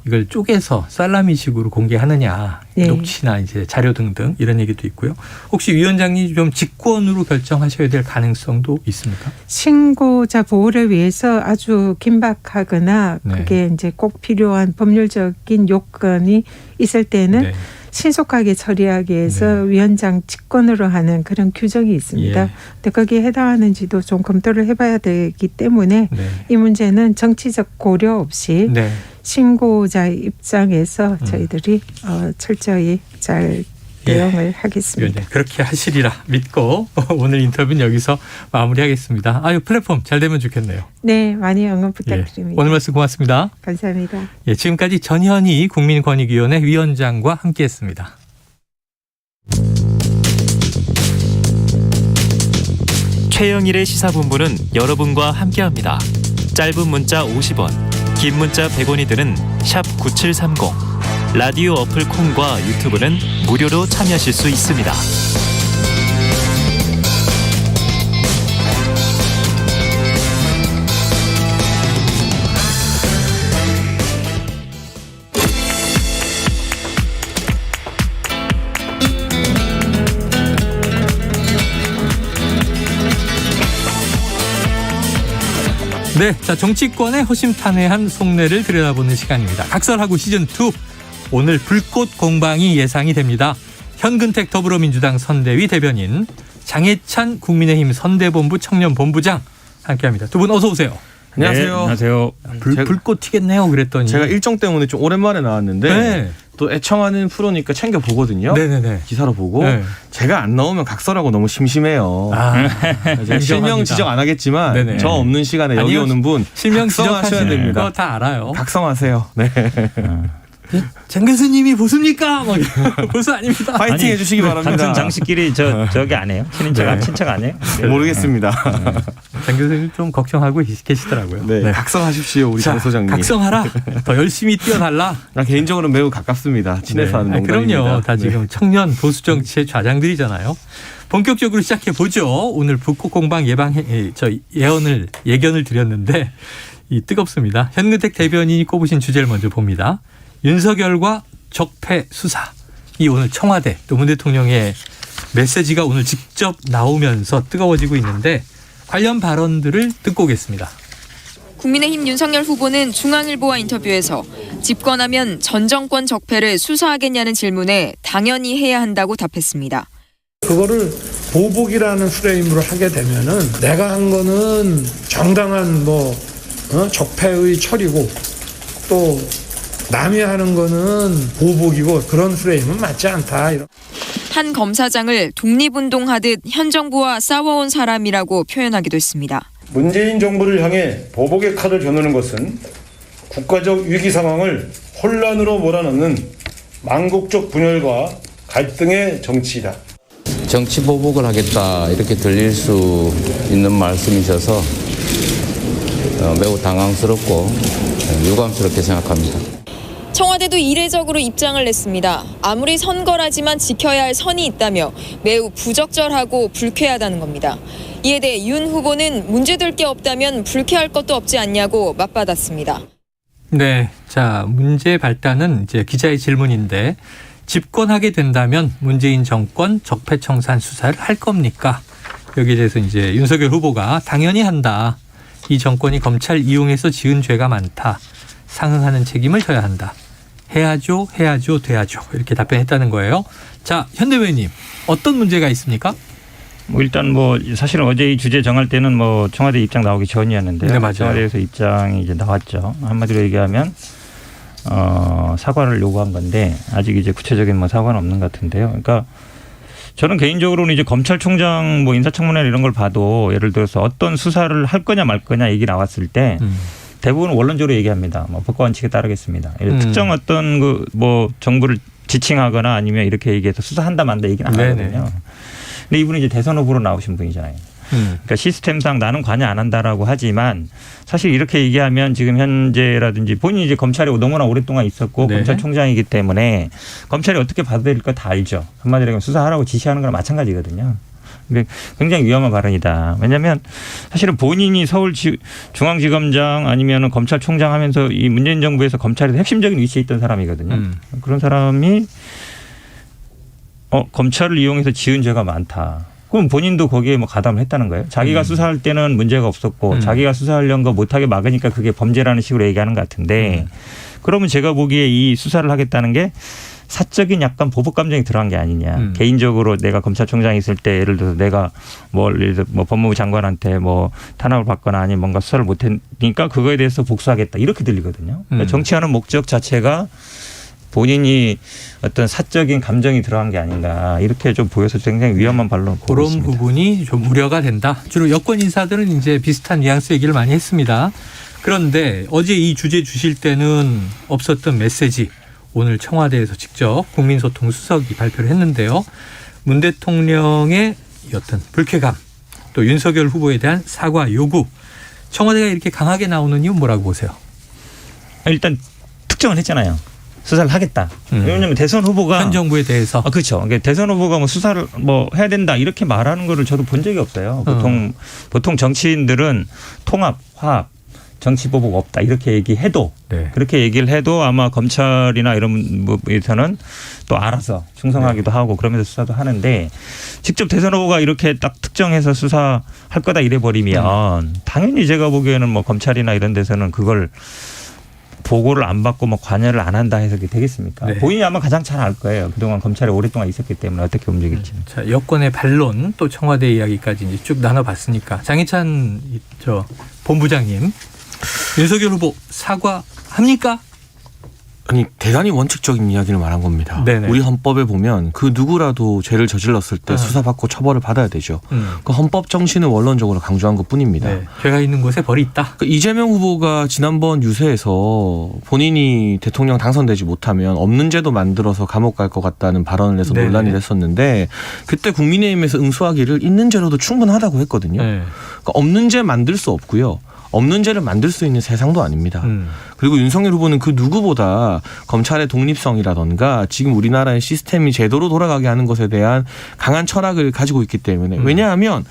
Speaker 2: 이걸 쪼개서 살라미식으로 공개하느냐
Speaker 16: 네.
Speaker 2: 녹취나 이제 자료 등등 이런 얘기도 있고요. 혹시 위원장님 좀 직권으로 결정하셔야 될 가능성도 있습니까?
Speaker 16: 신고자 보호를 위해서 아주 긴박하거나
Speaker 2: 네.
Speaker 16: 그게 이제 꼭 필요한 법률적인 요건이 있을 때는
Speaker 2: 네.
Speaker 16: 신속하게 처리하기 위해서 위원장 직권으로 하는 그런 규정이 있습니다.
Speaker 2: 예.
Speaker 16: 근데 거기에 해당하는지도 좀 검토를 해봐야 되기 때문에
Speaker 2: 네.
Speaker 16: 이 문제는 정치적 고려 없이
Speaker 2: 네.
Speaker 16: 신고자의 입장에서 저희들이 철저히 잘 대응을 하겠습니다.
Speaker 2: 위원장 그렇게 하시리라 믿고 오늘 인터뷰는 여기서 마무리하겠습니다. 아유 플랫폼 잘 되면 좋겠네요.
Speaker 16: 네, 많이 응원 부탁드립니다.
Speaker 2: 오늘 말씀 고맙습니다.
Speaker 16: 감사합니다.
Speaker 2: 예, 지금까지 전현희 국민권익위원회 위원장과 함께했습니다.
Speaker 3: 최영일의 시사본부는 여러분과 함께합니다. 짧은 문자 50원, 긴 문자 100원이 드는 샵 9730. 라디오 어플 콩과 유튜브는 무료로 참여하실 수 있습니다.
Speaker 2: 네, 자 정치권의 허심탄회한 속내를 들여다보는 시간입니다. 각설하고 시즌2 오늘 불꽃 공방이 예상이 됩니다. 현근택 더불어민주당 선대위 대변인, 장해찬 국민의힘 선대본부 청년본부장 함께합니다. 두 분 어서 오세요.
Speaker 17: 안녕하세요.
Speaker 2: 네,
Speaker 17: 안녕하세요.
Speaker 2: 불꽃 튀겠네요 그랬더니
Speaker 17: 제가 일정 때문에 좀 오랜만에 나왔는데
Speaker 2: 네.
Speaker 17: 또 애청하는 프로니까 챙겨 보거든요.
Speaker 2: 네네네.
Speaker 17: 기사로 보고
Speaker 2: 네.
Speaker 17: 제가 안 나오면 각설하고 너무 심심해요. 제가 실명 지적 안 하겠지만
Speaker 2: 네네.
Speaker 17: 저 없는 시간에 여기
Speaker 2: 아니요,
Speaker 17: 오는 분
Speaker 2: 실명
Speaker 17: 각성하셔야
Speaker 2: 지적하시는
Speaker 17: 됩니다.
Speaker 2: 거 다 알아요.
Speaker 17: 각성하세요. 네.
Speaker 2: 장 교수님이 보수입니까? 막 보수 아닙니다.
Speaker 17: 파이팅 해주시기 바랍니다.
Speaker 18: 같은 장식끼리 저기 안 해요? 친척 안 해요?
Speaker 17: 모르겠습니다.
Speaker 2: 장 교수님 좀 걱정하고 계시더라고요.
Speaker 17: 네. 각성하십시오 우리 장 소장님.
Speaker 2: 각성하라. 더 열심히 뛰어달라.
Speaker 17: 나 개인적으로 매우 가깝습니다. 친해서 하는
Speaker 2: 아니,
Speaker 17: 농담입니다.
Speaker 2: 그럼요. 다 지금 청년 보수 정치의 좌장들이잖아요. 본격적으로 시작해 보죠. 오늘 북극 공방 예견을 드렸는데 이 뜨겁습니다. 현근택 대변인이 꼽으신 주제를 먼저 봅니다. 윤석열과 적폐 수사. 이 오늘 청와대 또 문 대통령의 메시지가 오늘 직접 나오면서 뜨거워지고 있는데 관련 발언들을 듣고 오겠습니다.
Speaker 19: 국민의힘 윤석열 후보는 중앙일보와 인터뷰에서 집권하면 전 정권 적폐를 수사하겠냐는 질문에 당연히 해야 한다고 답했습니다.
Speaker 20: 그거를 보복이라는 프레임으로 하게 되면은 내가 한 거는 정당한 적폐의 처리고 또 남이 하는 거는 보복이고 그런 프레임은 맞지 않다.
Speaker 19: 한 검사장을 독립운동하듯 현 정부와 싸워온 사람이라고 표현하기도 했습니다.
Speaker 21: 문재인 정부를 향해 보복의 칼을 겨누는 것은 국가적 위기 상황을 혼란으로 몰아넣는 망국적 분열과 갈등의 정치이다.
Speaker 22: 정치 보복을 하겠다 이렇게 들릴 수 있는 말씀이셔서 매우 당황스럽고 유감스럽게 생각합니다.
Speaker 19: 청와대도 이례적으로 입장을 냈습니다. 아무리 선거라지만 지켜야 할 선이 있다며 매우 부적절하고 불쾌하다는 겁니다. 이에 대해 윤 후보는 문제될 게 없다면 불쾌할 것도 없지 않냐고 맞받았습니다.
Speaker 2: 네, 자 문제 발단은 이제 기자의 질문인데 집권하게 된다면 문재인 정권 적폐청산 수사를 할 겁니까? 여기에 대해서 이제 윤석열 후보가 당연히 한다. 이 정권이 검찰 이용해서 지은 죄가 많다. 상응하는 책임을 져야 한다. 해야죠, 해야죠, 돼야죠. 이렇게 답변했다는 거예요. 자, 현 대변인님 어떤 문제가 있습니까?
Speaker 18: 일단 사실은 어제 이 주제 정할 때는 청와대 입장 나오기 전이었는데요.
Speaker 2: 네, 맞아요.
Speaker 18: 청와대에서 입장이 이제 나왔죠. 한마디로 얘기하면 사과를 요구한 건데 아직 이제 구체적인 사과는 없는 것 같은데요. 그러니까 저는 개인적으로는 이제 검찰총장 인사청문회 이런 걸 봐도 예를 들어서 어떤 수사를 할 거냐 말 거냐 얘기 나왔을 때 대부분 원론적으로 얘기합니다. 법과 원칙에 따르겠습니다. 특정 어떤 정부를 지칭하거나 아니면 이렇게 얘기해서 수사한다 만다 얘기는 안 하거든요. 근데 이분이 이제 대선 후보로 나오신 분이잖아요. 그러니까 시스템상 나는 관여 안 한다라고 하지만 사실 이렇게 얘기하면 지금 현재라든지 본인이 이제 검찰에 너무나 오랫동안 있었고 검찰총장이기 때문에 검찰이 어떻게 받아들일까 다 알죠. 한마디로 얘기하면 수사하라고 지시하는 거랑 마찬가지거든요. 근데 굉장히 위험한 발언이다. 왜냐하면 사실은 본인이 서울중앙지검장 아니면 검찰총장 하면서 이 문재인 정부에서 검찰에서 핵심적인 위치에 있던 사람이거든요. 그런 사람이 검찰을 이용해서 지은 죄가 많다. 그럼 본인도 거기에 가담을 했다는 거예요. 자기가 수사할 때는 문제가 없었고 자기가 수사하려는 거 못하게 막으니까 그게 범죄라는 식으로 얘기하는 것 같은데 그러면 제가 보기에 이 수사를 하겠다는 게 사적인 약간 보복 감정이 들어간 게 아니냐. 개인적으로 내가 검찰총장이 있을 때 예를 들어서 내가 예를 들어 법무부 장관한테 탄압을 받거나 아니면 뭔가 수사를 못했으니까 그거에 대해서 복수하겠다. 이렇게 들리거든요. 그러니까 정치하는 목적 자체가 본인이 어떤 사적인 감정이 들어간 게 아닌가 이렇게 좀 보여서 굉장히 위험한 발언을 보고
Speaker 2: 그런
Speaker 18: 있습니다.
Speaker 2: 부분이 좀 우려가 된다. 주로 여권 인사들은 이제 비슷한 뉘앙스 얘기를 많이 했습니다. 그런데 어제 이 주제 주실 때는 없었던 메시지 오늘 청와대에서 직접 국민소통 수석이 발표를 했는데요. 문 대통령의 어떤 불쾌감 또 윤석열 후보에 대한 사과 요구 청와대가 이렇게 강하게 나오는 이유는 뭐라고 보세요?
Speaker 18: 일단 특정을 했잖아요. 수사를 하겠다. 왜냐하면 대선 후보가
Speaker 2: 현 정부에 대해서
Speaker 18: 그렇죠. 그러니까 대선 후보가 수사를 해야 된다 이렇게 말하는 거를 저도 본 적이 없어요. 보통 정치인들은 통합, 화합, 정치 보복 없다 이렇게 얘기해도 그렇게 얘기를 해도 아마 검찰이나 이런 부분에서는 또 알아서 충성하기도 하고 그러면서 수사도 하는데 직접 대선 후보가 이렇게 딱 특정해서 수사할 거다 이래 버리면 당연히 제가 보기에는 검찰이나 이런 데서는 그걸 보고를 안 받고 관여를 안 한다 해서 되겠습니까? 본인이 아마 가장 잘 알 거예요. 그동안 검찰에 오랫동안 있었기 때문에 어떻게 움직일지.
Speaker 2: 자, 여권의 반론 또 청와대 이야기까지 이제 쭉 나눠봤으니까 장희찬 본부장님 윤석열 후보 사과합니까?
Speaker 17: 아니 대단히 원칙적인 이야기를 말한 겁니다.
Speaker 2: 네네.
Speaker 17: 우리 헌법에 보면 그 누구라도 죄를 저질렀을 때 수사받고 처벌을 받아야 되죠. 그 헌법 정신을 원론적으로 강조한 것뿐입니다.
Speaker 2: 네. 죄가 있는 곳에 벌이 있다.
Speaker 17: 이재명 후보가 지난번 유세에서 본인이 대통령 당선되지 못하면 없는 죄도 만들어서 감옥 갈 것 같다는 발언을 해서 논란이 됐었는데 그때 국민의힘에서 응수하기를 있는 죄로도 충분하다고 했거든요. 그러니까 없는 죄 만들 수 없고요. 없는 죄를 만들 수 있는 세상도 아닙니다. 그리고 윤석열 후보는 그 누구보다 검찰의 독립성이라던가 지금 우리나라의 시스템이 제대로 돌아가게 하는 것에 대한 강한 철학을 가지고 있기 때문에 왜냐하면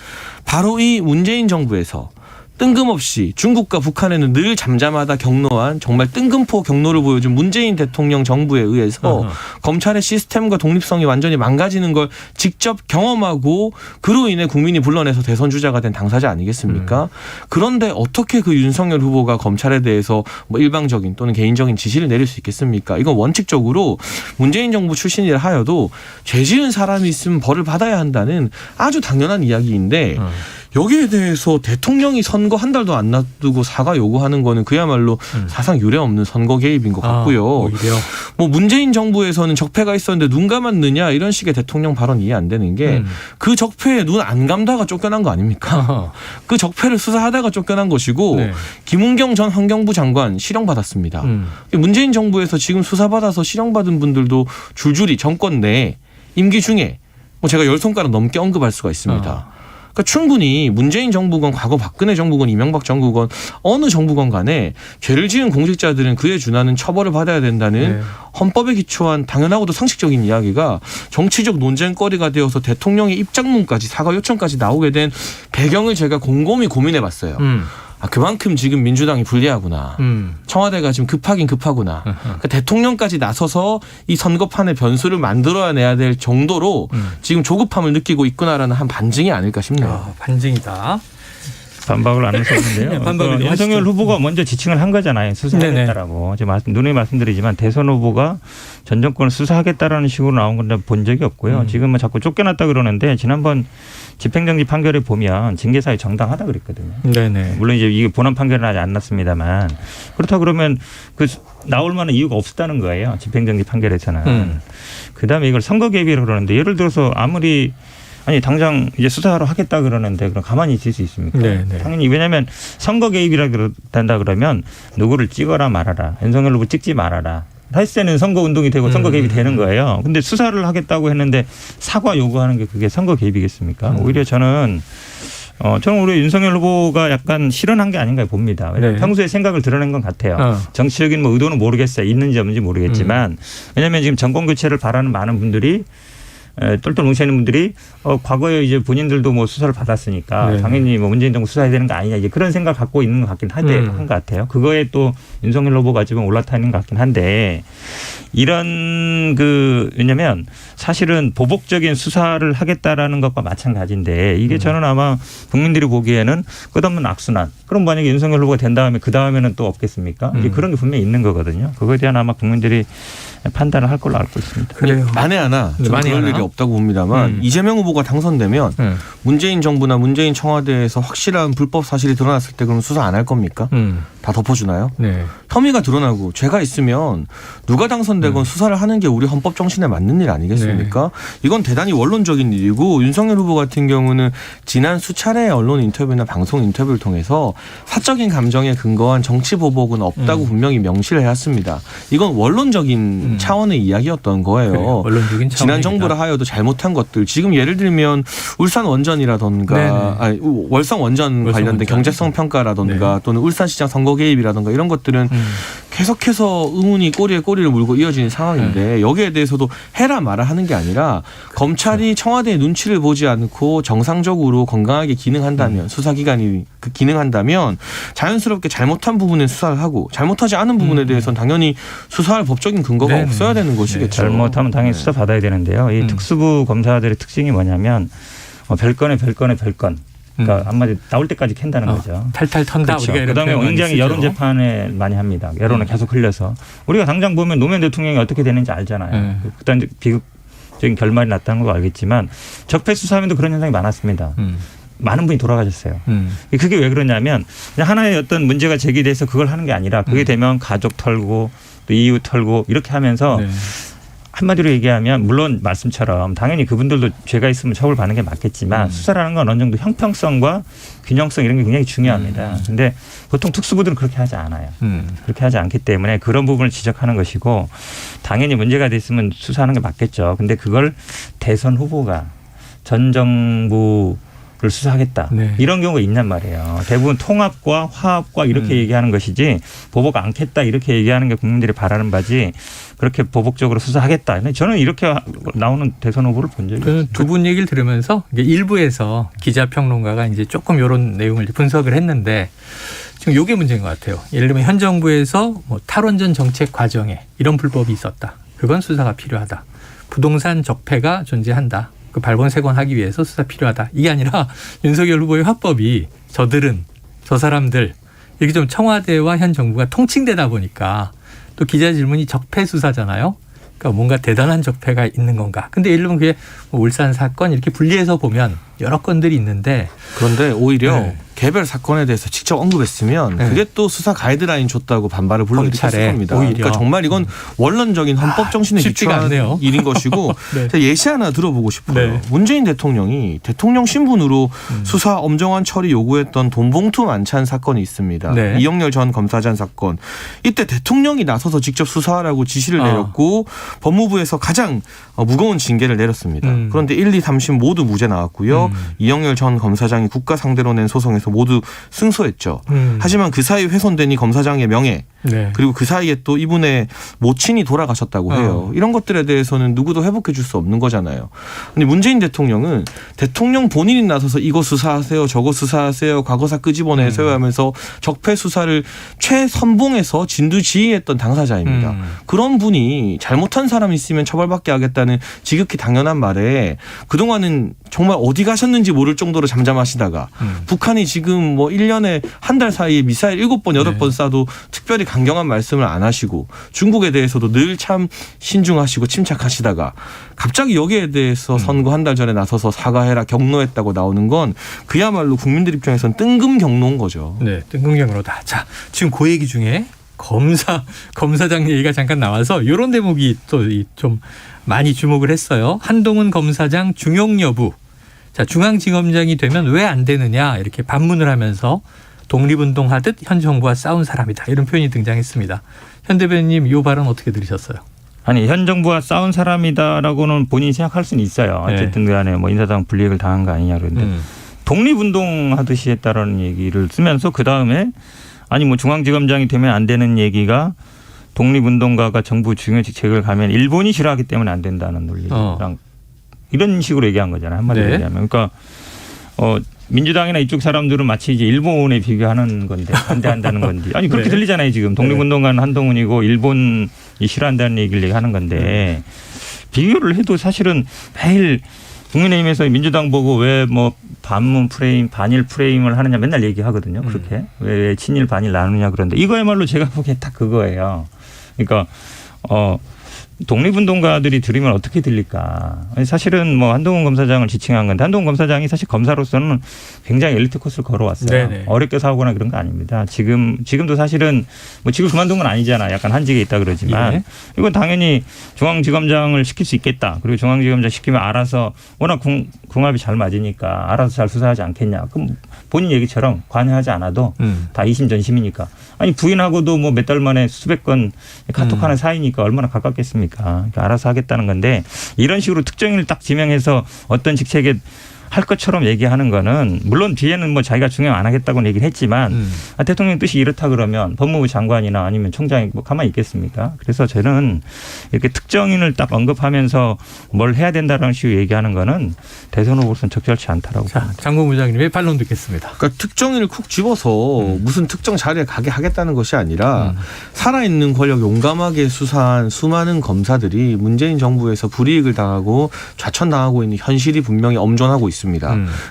Speaker 17: 바로 이 문재인 정부에서 뜬금없이 중국과 북한에는 늘 잠잠하다 격노한 정말 뜬금포 격노를 보여준 문재인 대통령 정부에 의해서 검찰의 시스템과 독립성이 완전히 망가지는 걸 직접 경험하고 그로 인해 국민이 불러내서 대선 주자가 된 당사자 아니겠습니까? 그런데 어떻게 그 윤석열 후보가 검찰에 대해서 뭐 일방적인 또는 개인적인 지시를 내릴 수 있겠습니까? 이건 원칙적으로 문재인 정부 출신이라 하여도 죄 지은 사람이 있으면 벌을 받아야 한다는 아주 당연한 이야기인데 여기에 대해서 대통령이 선거 한 달도 안 놔두고 사과 요구하는 거는 그야말로 사상 유례 없는 선거 개입인 것 같고요.
Speaker 2: 오히려.
Speaker 17: 뭐 문재인 정부에서는 적폐가 있었는데 눈 감았느냐 이런 식의 대통령 발언 이해 안 되는 게 그 적폐에 눈 안 감다가 쫓겨난 거 아닙니까? 그 적폐를 수사하다가 쫓겨난 것이고
Speaker 2: 네.
Speaker 17: 김은경 전 환경부 장관 실형받았습니다. 문재인 정부에서 지금 수사받아서 실형받은 분들도 줄줄이 정권 내에 임기 중에 뭐 제가 10손가락 넘게 언급할 수가 있습니다. 그러니까 충분히 문재인 정부건 과거 박근혜 정부건 이명박 정부건 어느 정부건 간에 죄를 지은 공직자들은 그에 준하는 처벌을 받아야 된다는 헌법에 기초한 당연하고도 상식적인 이야기가 정치적 논쟁거리가 되어서 대통령의 입장문까지 사과 요청까지 나오게 된 배경을 제가 곰곰이 고민해봤어요. 그만큼 지금 민주당이 불리하구나. 청와대가 지금 급하긴 급하구나. 그러니까 대통령까지 나서서 이 선거판의 변수를 만들어내야 될 정도로 지금 조급함을 느끼고 있구나라는 한 반증이 아닐까 싶네요.
Speaker 2: 반증이다.
Speaker 18: 반박을 안 할 수 없는데요.
Speaker 2: 반박을
Speaker 18: 윤석열 후보가 먼저 지칭을 한 거잖아요. 수사하겠다라고. 제가 누누이 말씀드리지만 대선 후보가 전 정권을 수사하겠다라는 식으로 나온 건데 본 적이 없고요. 지금은 자꾸 쫓겨났다 그러는데 지난번 집행정지 판결에 보면 징계사유 정당하다 그랬거든요.
Speaker 2: 네네.
Speaker 18: 물론 이제 이게 본안 판결은 아직 안 났습니다만 그렇다 그러면 그 나올 만한 이유가 없었다는 거예요. 집행정지 판결에서는. 그다음에 이걸 선거 개입이라고 그러는데 예를 들어서 아무리 아니 당장 이제 수사하러 하겠다 그러는데 그럼 가만히 있을 수 있습니까?
Speaker 2: 네네.
Speaker 18: 당연히 왜냐하면 선거 개입이라 된다 그러면 누구를 찍어라 말아라. 윤석열 후보 찍지 말아라. 했을 때는 선거 운동이 되고 선거 개입이 되는 거예요. 근데 수사를 하겠다고 했는데 사과 요구하는 게 그게 선거 개입이겠습니까? 오히려 저는 우리 윤석열 후보가 약간 실언한 게 아닌가 봅니다. 왜냐하면 평소에 생각을 드러낸 것 같아요. 정치적인 뭐 의도는 모르겠어요. 있는지 없는지 모르겠지만 왜냐하면 지금 정권 교체를 바라는 많은 분들이 똘똘 뭉치는 분들이 과거에 이제 본인들도 뭐 수사를 받았으니까 당연히 뭐 문재인 정부 수사해야 되는 거 아니냐 이제 그런 생각 갖고 있는 것 같긴 한 것 같아요. 그거에 또 윤석열 후보가 지금 올라타 있는 것 같긴 한데 이런 왜냐면 사실은 보복적인 수사를 하겠다라는 것과 마찬가지인데 이게 저는 아마 국민들이 보기에는 끝없는 악순환. 그럼 만약에 윤석열 후보가 된 다음에 그 다음에는 또 없겠습니까? 이제 그런 게 분명히 있는 거거든요. 그거에 대한 아마 국민들이 판단을 할 걸로 알고 있습니다.
Speaker 17: 그래요. 만에 하나 그럴 일이 없다고 봅니다만 이재명 후보가 당선되면 문재인 정부나 문재인 청와대에서 확실한 불법 사실이 드러났을 때 그럼 수사 안 할 겁니까? 다 덮어주나요?
Speaker 2: 네.
Speaker 17: 혐의가 드러나고 죄가 있으면 누가 당선되건 수사를 하는 게 우리 헌법 정신에 맞는 일 아니겠습니까? 이건 대단히 원론적인 일이고 윤석열 후보 같은 경우는 지난 수차례의 언론 인터뷰나 방송 인터뷰를 통해서 사적인 감정에 근거한 정치 보복은 없다고 분명히 명시를 해왔습니다. 이건 원론적인 차원의 이야기였던 거예요.
Speaker 2: 그래요. 원론적인
Speaker 17: 지난 정부라 하여도 잘못한 것들 지금 예를 들면 울산 원전이라던가 월성 원전 관련된 경제성 평가라던가 또는 울산시장 선거 개입이라던가 이런 것들은 계속해서 의문이 꼬리에 꼬리를 물고 이어지는 상황인데 여기에 대해서도 해라 마라 하는 게 아니라 검찰이 청와대의 눈치를 보지 않고 정상적으로 건강하게 기능한다면 수사기관이 기능한다면 자연스럽게 잘못한 부분에 수사를 하고 잘못하지 않은 부분에 대해서는 당연히 수사할 법적인 근거가 없어야 되는 것이겠죠.
Speaker 18: 잘못하면 당연히 수사 받아야 되는데요. 이 특수부 검사들의 특징이 뭐냐면 별건에 별건. 그러니까 한마디 나올 때까지 캔다는 거죠.
Speaker 2: 탈탈 턴다.
Speaker 18: 그렇죠. 그다음에 굉장히 여론 재판에 많이 합니다. 여론을 계속 흘려서 우리가 당장 보면 노무현 대통령이 어떻게 되는지 알잖아요. 그다음 비극적인 결말이 났다는 걸 알겠지만 적폐 수사하면도 그런 현상이 많았습니다. 많은 분이 돌아가셨어요. 그게 왜 그러냐면 그냥 하나의 어떤 문제가 제기돼서 그걸 하는 게 아니라 그게 되면 가족 털고 또 이웃 털고 이렇게 하면서 한마디로 얘기하면 물론 말씀처럼 당연히 그분들도 죄가 있으면 처벌받는 게 맞겠지만 수사라는 건 어느 정도 형평성과 균형성 이런 게 굉장히 중요합니다. 그런데 보통 특수부들은 그렇게 하지 않아요. 그렇게 하지 않기 때문에 그런 부분을 지적하는 것이고 당연히 문제가 됐으면 수사하는 게 맞겠죠. 근데 그걸 대선 후보가 전 정부 수사하겠다.
Speaker 2: 네.
Speaker 18: 이런 경우가 있냔 말이에요. 대부분 통합과 화합과 이렇게 얘기하는 것이지 보복 않겠다 이렇게 얘기하는 게 국민들이 바라는 바지 그렇게 보복적으로 수사하겠다. 저는 이렇게 나오는 대선 후보를 본 적이 없어요.
Speaker 2: 두 분 얘기를 들으면서 일부에서 기자평론가가 이제 조금 이런 내용을 분석을 했는데 지금 이게 문제인 것 같아요. 예를 들면 현 정부에서 뭐 탈원전 정책 과정에 이런 불법이 있었다. 그건 수사가 필요하다. 부동산 적폐가 존재한다. 그 발본색원하기 위해서 수사 필요하다. 이게 아니라 윤석열 후보의 화법이 저들은 저 사람들 이렇게 좀 청와대와 현 정부가 통칭되다 보니까 또 기자 질문이 적폐 수사잖아요. 그러니까 뭔가 대단한 적폐가 있는 건가. 근데 예를 들면 그게 뭐 울산 사건 이렇게 분리해서 보면 여러 건들이 있는데
Speaker 17: 그런데 오히려 개별 사건에 대해서 직접 언급했으면 그게 또 수사 가이드라인 줬다고 반발을 불러일으켰을 겁니다.
Speaker 2: 오히려.
Speaker 17: 그러니까 정말 이건 원론적인 헌법 정신에 기초한 일인 것이고
Speaker 2: 네.
Speaker 17: 제가 예시 하나 들어보고 싶어요.
Speaker 2: 네.
Speaker 17: 문재인 대통령이 대통령 신분으로 수사 엄정한 처리 요구했던 돈봉투 만찬 사건이 있습니다.
Speaker 2: 네.
Speaker 17: 이영렬 전 검사장 사건. 이때 대통령이 나서서 직접 수사하라고 지시를 내렸고 법무부에서 가장 무거운 징계를 내렸습니다. 그런데 1, 2, 3심 모두 무죄 나왔고요. 이영렬 전 검사장이 국가 상대로 낸 소송에서 모두 승소했죠. 하지만 그 사이 훼손된 이 검사장의 명예
Speaker 2: 네.
Speaker 17: 그리고 그 사이에 또 이분의 모친이 돌아가셨다고 해요. 이런 것들에 대해서는 누구도 회복해 줄 수 없는 거잖아요. 근데 문재인 대통령은 대통령 본인이 나서서 이거 수사하세요. 저거 수사하세요. 과거사 끄집어내세요 하면서 적폐 수사를 최선봉에서 진두지휘했던 당사자입니다. 그런 분이 잘못한 사람이 있으면 처벌받게 하겠다는 지극히 당연한 말에 그동안은 정말 어디 가셨는지 모를 정도로 잠잠하시다가 북한이 지금 뭐 1년에 한 달 사이에 미사일 7번, 8번 쏴도 특별히 강경한 말씀을 안 하시고 중국에 대해서도 늘 참 신중하시고 침착하시다가 갑자기 여기에 대해서 선거 한 달 전에 나서서 사과해라 격노했다고 나오는 건 그야말로 국민들 입장에서는 뜬금 경노인 거죠.
Speaker 2: 네, 뜬금 경로다. 자, 지금 그 얘기 중에 검사장 얘기가 잠깐 나와서 이런 대목이 또 좀 많이 주목을 했어요. 한동훈 검사장 중용 여부. 자, 중앙지검장이 되면 왜 안 되느냐 이렇게 반문을 하면서 독립운동하듯 현 정부와 싸운 사람이다. 이런 표현이 등장했습니다. 현 대변인님 이 발언 어떻게 들으셨어요?
Speaker 18: 아니 현 정부와 싸운 사람이다라고는 본인이 생각할 수는 있어요. 어쨌든 간에 뭐 인사당 불이익을 당한 거 아니냐 그런데 독립운동하듯이 했다라는 얘기를 쓰면서 그다음에 아니 뭐 중앙지검장이 되면 안 되는 얘기가 독립운동가가 정부 중요 직책을 가면 일본이 싫어하기 때문에 안 된다는 논리랑 이런 식으로 얘기한 거잖아요. 한마디로 얘기하면. 그러니까 민주당이나 이쪽 사람들은 마치 이제 일본에 비교하는 건데 반대한다는 건지 아니 그렇게 들리잖아요. 지금 독립운동가는 한동훈이고 일본이 싫어한다는 얘기를 얘기하는 건데 비교를 해도 사실은 매일 국민의힘에서 민주당 보고 왜 뭐 반문 프레임, 반일 프레임을 하느냐 맨날 얘기하거든요. 그렇게 왜 친일 반일 나누냐 그런데 이거야말로 제가 보기에 딱 그거예요. 그러니까 독립운동가들이 들으면 어떻게 들릴까. 사실은 뭐 한동훈 검사장을 지칭한 건데 한동훈 검사장이 사실 검사로서는 굉장히 엘리트 코스를 걸어왔어요. 네네. 어렵게 사오거나 그런 거 아닙니다. 지금도 사실은 뭐 지금 그만둔 건 아니잖아. 약간 한직에 있다 그러지만 이건 당연히 중앙지검장을 시킬 수 있겠다. 그리고 중앙지검장 시키면 알아서 워낙 궁합이 잘 맞으니까 알아서 잘 수사하지 않겠냐. 그럼 본인 얘기처럼 관여하지 않아도 다 이심 전심이니까. 아니 부인하고도 뭐 몇 달 만에 수백 건 카톡하는 사이니까 얼마나 가깝겠습니까. 그러니까 알아서 하겠다는 건데 이런 식으로 특정인을 딱 지명해서 어떤 직책에 할 것처럼 얘기하는 거는 물론 뒤에는 뭐 자기가 중용 안 하겠다고는 얘기를 했지만 대통령 뜻이 이렇다 그러면 법무부 장관이나 아니면 총장이 뭐 가만히 있겠습니까? 그래서 저는 이렇게 특정인을 딱 언급하면서 뭘 해야 된다는 식으로 얘기하는 거는 대선 후보로서는 적절치 않다라고 봅니다.
Speaker 2: 장군 부장님의 반론 듣겠습니다.
Speaker 17: 그러니까 특정인을 쿡 집어서 무슨 특정 자리에 가게 하겠다는 것이 아니라 살아있는 권력 용감하게 수사한 수많은 검사들이 문재인 정부에서 불이익을 당하고 좌천당하고 있는 현실이 분명히 엄존하고 있습니다.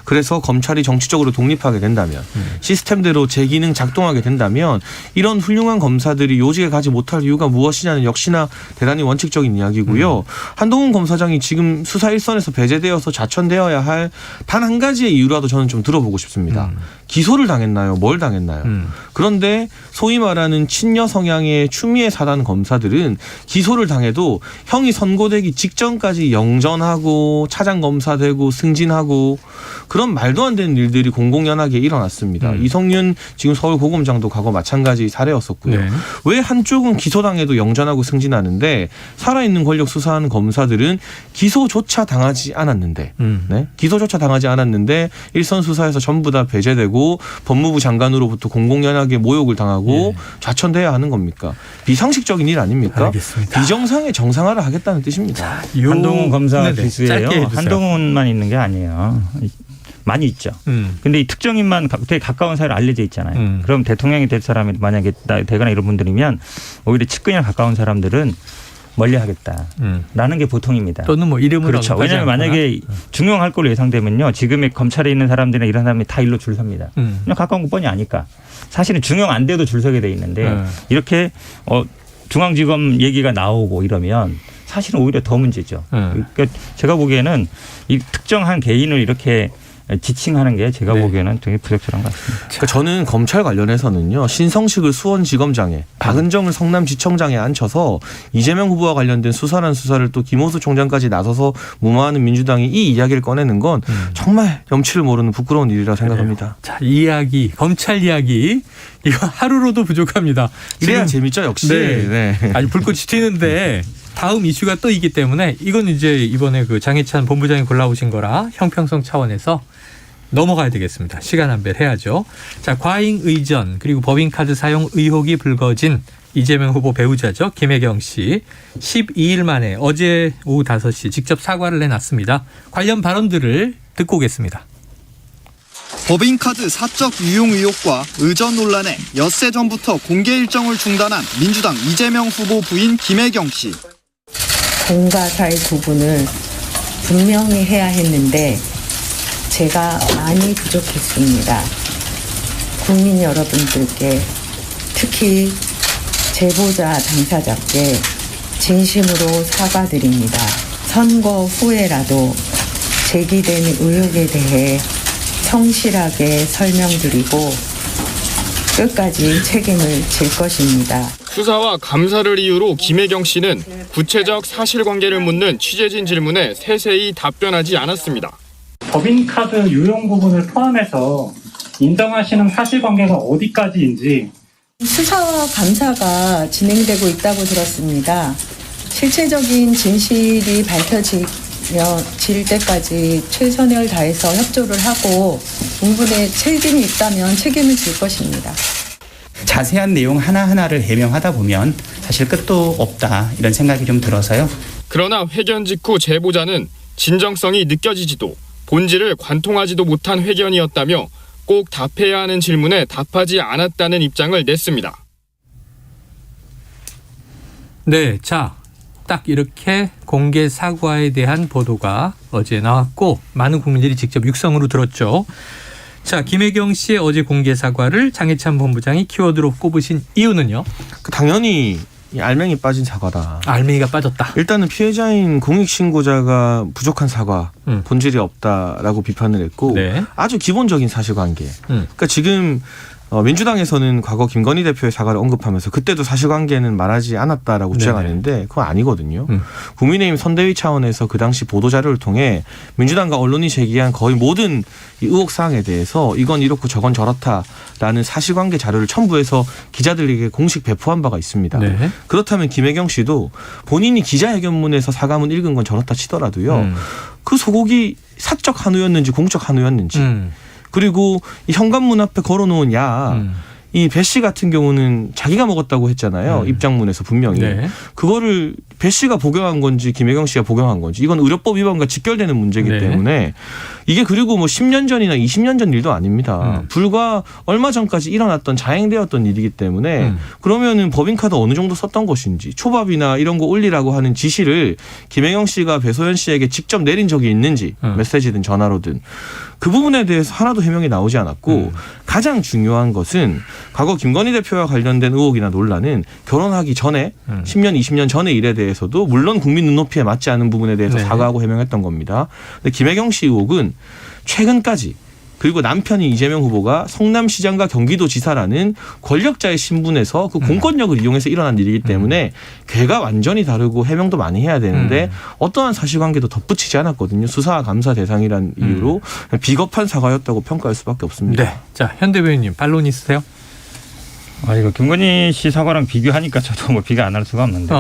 Speaker 17: 그래서 검찰이 정치적으로 독립하게 된다면 시스템대로 제 기능 작동하게 된다면 이런 훌륭한 검사들이 요직에 가지 못할 이유가 무엇이냐는 역시나 대단히 원칙적인 이야기고요. 한동훈 검사장이 지금 수사 일선에서 배제되어서 좌천되어야 할 단 한 가지의 이유라도 저는 좀 들어보고 싶습니다. 기소를 당했나요? 뭘 당했나요? 그런데 소위 말하는 친여 성향의 추미애 사단 검사들은 기소를 당해도 형이 선고되기 직전까지 영전하고 차장 검사되고 승진하고 그런 말도 안 되는 일들이 공공연하게 일어났습니다. 이성윤 지금 서울고검장도 과거 마찬가지 사례였었고요.
Speaker 2: 네.
Speaker 17: 왜 한쪽은 기소당해도 영전하고 승진하는데 살아있는 권력 수사하는 검사들은 기소조차 당하지 않았는데 네? 기소조차 당하지 않았는데 일선 수사에서 전부 다 배제되고 법무부 장관으로부터 공공연하게 모욕을 당하고 좌천돼야 하는 겁니까? 비상식적인 일 아닙니까?
Speaker 2: 알겠습니다.
Speaker 17: 비정상의 정상화를 하겠다는 뜻입니다.
Speaker 18: 한동훈 검사 기수예요.
Speaker 2: 짧게 해주세요.
Speaker 18: 한동훈만 있는 게 아니에요. 많이 있죠. 근데 이 특정인만 되게 가까운 사이로 알려져 있잖아요. 그럼 대통령이 될 사람이 만약에 되거나 이런 분들이면 오히려 측근이랑 가까운 사람들은 멀리하겠다라는 게 보통입니다.
Speaker 2: 또는 뭐 이름을
Speaker 18: 그렇죠. 왜냐하면 만약에 중용할 걸로 예상되면요. 지금의 검찰에 있는 사람들이나 이런 사람이 다 일로 줄 섭니다. 그냥 가까운 거 뻔히 아니까. 사실은 중용 안 돼도 줄 서게 돼 있는데 이렇게 중앙지검 얘기가 나오고 이러면 사실은 오히려 더 문제죠. 그러니까 제가 보기에는 이 특정한 개인을 이렇게 지칭하는 게 제가 보기에는 되게 부적절한 것 같습니다.
Speaker 17: 그러니까 저는 검찰 관련해서는요. 신성식을 수원지검장에 박은정을 성남지청장에 앉혀서 이재명 후보와 관련된 수사란 수사를 또 김호수 총장까지 나서서 무마하는 민주당이 이 이야기를 꺼내는 건 정말 염치를 모르는 부끄러운 일이라고 생각합니다.
Speaker 2: 자, 이야기, 검찰 이야기 이거 하루로도 부족합니다.
Speaker 17: 이래야 재밌죠 역시.
Speaker 2: 네. 아니 불꽃이 튀는데 다음 이슈가 또 있기 때문에 이건 이제 이번에 그 장해찬 본부장이 골라오신 거라 형평성 차원에서 넘어가야 되겠습니다. 시간 안배해야죠. 자, 과잉 의전 그리고 법인카드 사용 의혹이 불거진 이재명 후보 배우자죠. 김혜경 씨 12일 만에 어제 오후 5시 직접 사과를 내놨습니다. 관련 발언들을 듣고 오겠습니다.
Speaker 1: 법인카드 사적 유용 의혹과 의전 논란에 엿새 전부터 공개 일정을 중단한 민주당 이재명 후보 부인 김혜경 씨.
Speaker 11: 공과 사의 구분을 분명히 해야 했는데 제가 많이 부족했습니다. 국민 여러분들께 특히 제보자 당사자께 진심으로 사과드립니다. 선거 후에라도 제기된 의혹에 대해 성실하게 설명드리고 끝까지 책임을 질 것입니다.
Speaker 6: 수사와 감사를 이유로 김혜경 씨는 구체적 사실관계를 묻는 취재진 질문에 세세히 답변하지 않았습니다.
Speaker 23: 법인카드 유용 부분을 포함해서 인정하시는 사실관계가 어디까지인지
Speaker 11: 수사와 감사가 진행되고 있다고 들었습니다. 실체적인 진실이 밝혀질 때까지 최선을 다해서 협조를 하고 공분에 책임이 있다면 책임을 질 것입니다.
Speaker 24: 자세한 내용 하나하나를 해명하다 보면 사실 끝도 없다 이런 생각이 좀 들어서요.
Speaker 6: 그러나 회견 직후 제보자는 진정성이 느껴지지도 본질을 관통하지도 못한 회견이었다며 꼭 답해야 하는 질문에 답하지 않았다는 입장을 냈습니다.
Speaker 2: 네, 자, 딱 이렇게 공개 사과에 대한 보도가 어제 나왔고 많은 국민들이 직접 육성으로 들었죠. 자, 김혜경 씨의 어제 공개 사과를 장해찬 본부장이 키워드로 꼽으신 이유는요?
Speaker 17: 당연히 알맹이 빠진 사과다.
Speaker 2: 알맹이가 빠졌다.
Speaker 17: 일단은 피해자인 공익신고자가 부족한 사과, 본질이 없다라고 비판을 했고 아주 기본적인 사실관계. 그러니까 지금 민주당에서는 과거 김건희 대표의 사과를 언급하면서 그때도 사실관계는 말하지 않았다라고 주장하는데 그건 아니거든요. 국민의힘 선대위 차원에서 그 당시 보도자료를 통해 민주당과 언론이 제기한 거의 모든 이 의혹사항에 대해서 이건 이렇고 저건 저렇다라는 사실관계 자료를 첨부해서 기자들에게 공식 배포한 바가 있습니다. 그렇다면 김혜경 씨도 본인이 기자회견문에서 사과문 읽은 건 저렇다 치더라도요. 그 소곡이 사적 한우였는지 공적 한우였는지 그리고 이 현관문 앞에 걸어놓은 이 배 씨 같은 경우는 자기가 먹었다고 했잖아요. 입장문에서 분명히. 그거를 배 씨가 복용한 건지 김혜경 씨가 복용한 건지 이건 의료법 위반과 직결되는 문제이기 때문에 이게 그리고 뭐 10년 전이나 20년 전 일도 아닙니다. 불과 얼마 전까지 일어났던 자행되었던 일이기 때문에 그러면은 법인카드 어느 정도 썼던 것인지 초밥이나 이런 거 올리라고 하는 지시를 김혜경 씨가 배소연 씨에게 직접 내린 적이 있는지 메시지든 전화로든 그 부분에 대해서 하나도 해명이 나오지 않았고 가장 중요한 것은 과거 김건희 대표와 관련된 의혹이나 논란은 결혼하기 전에 10년, 20년 전의 일에 대해서도 물론 국민 눈높이에 맞지 않은 부분에 대해서 사과하고 해명했던 겁니다. 근데 김혜경 씨 의혹은 최근까지 그리고 남편이 이재명 후보가 성남시장과 경기도지사라는 권력자의 신분에서 그 공권력을 이용해서 일어난 일이기 때문에 궤가 완전히 다르고 해명도 많이 해야 되는데 어떠한 사실관계도 덧붙이지 않았거든요. 수사 감사 대상이란 이유로 비겁한 사과였다고 평가할 수밖에 없습니다.
Speaker 2: 네. 자, 현 대변인님 반론 있으세요?
Speaker 18: 이거 김건희 씨 사과랑 비교하니까 저도 뭐 비교 안 할 수가 없는데.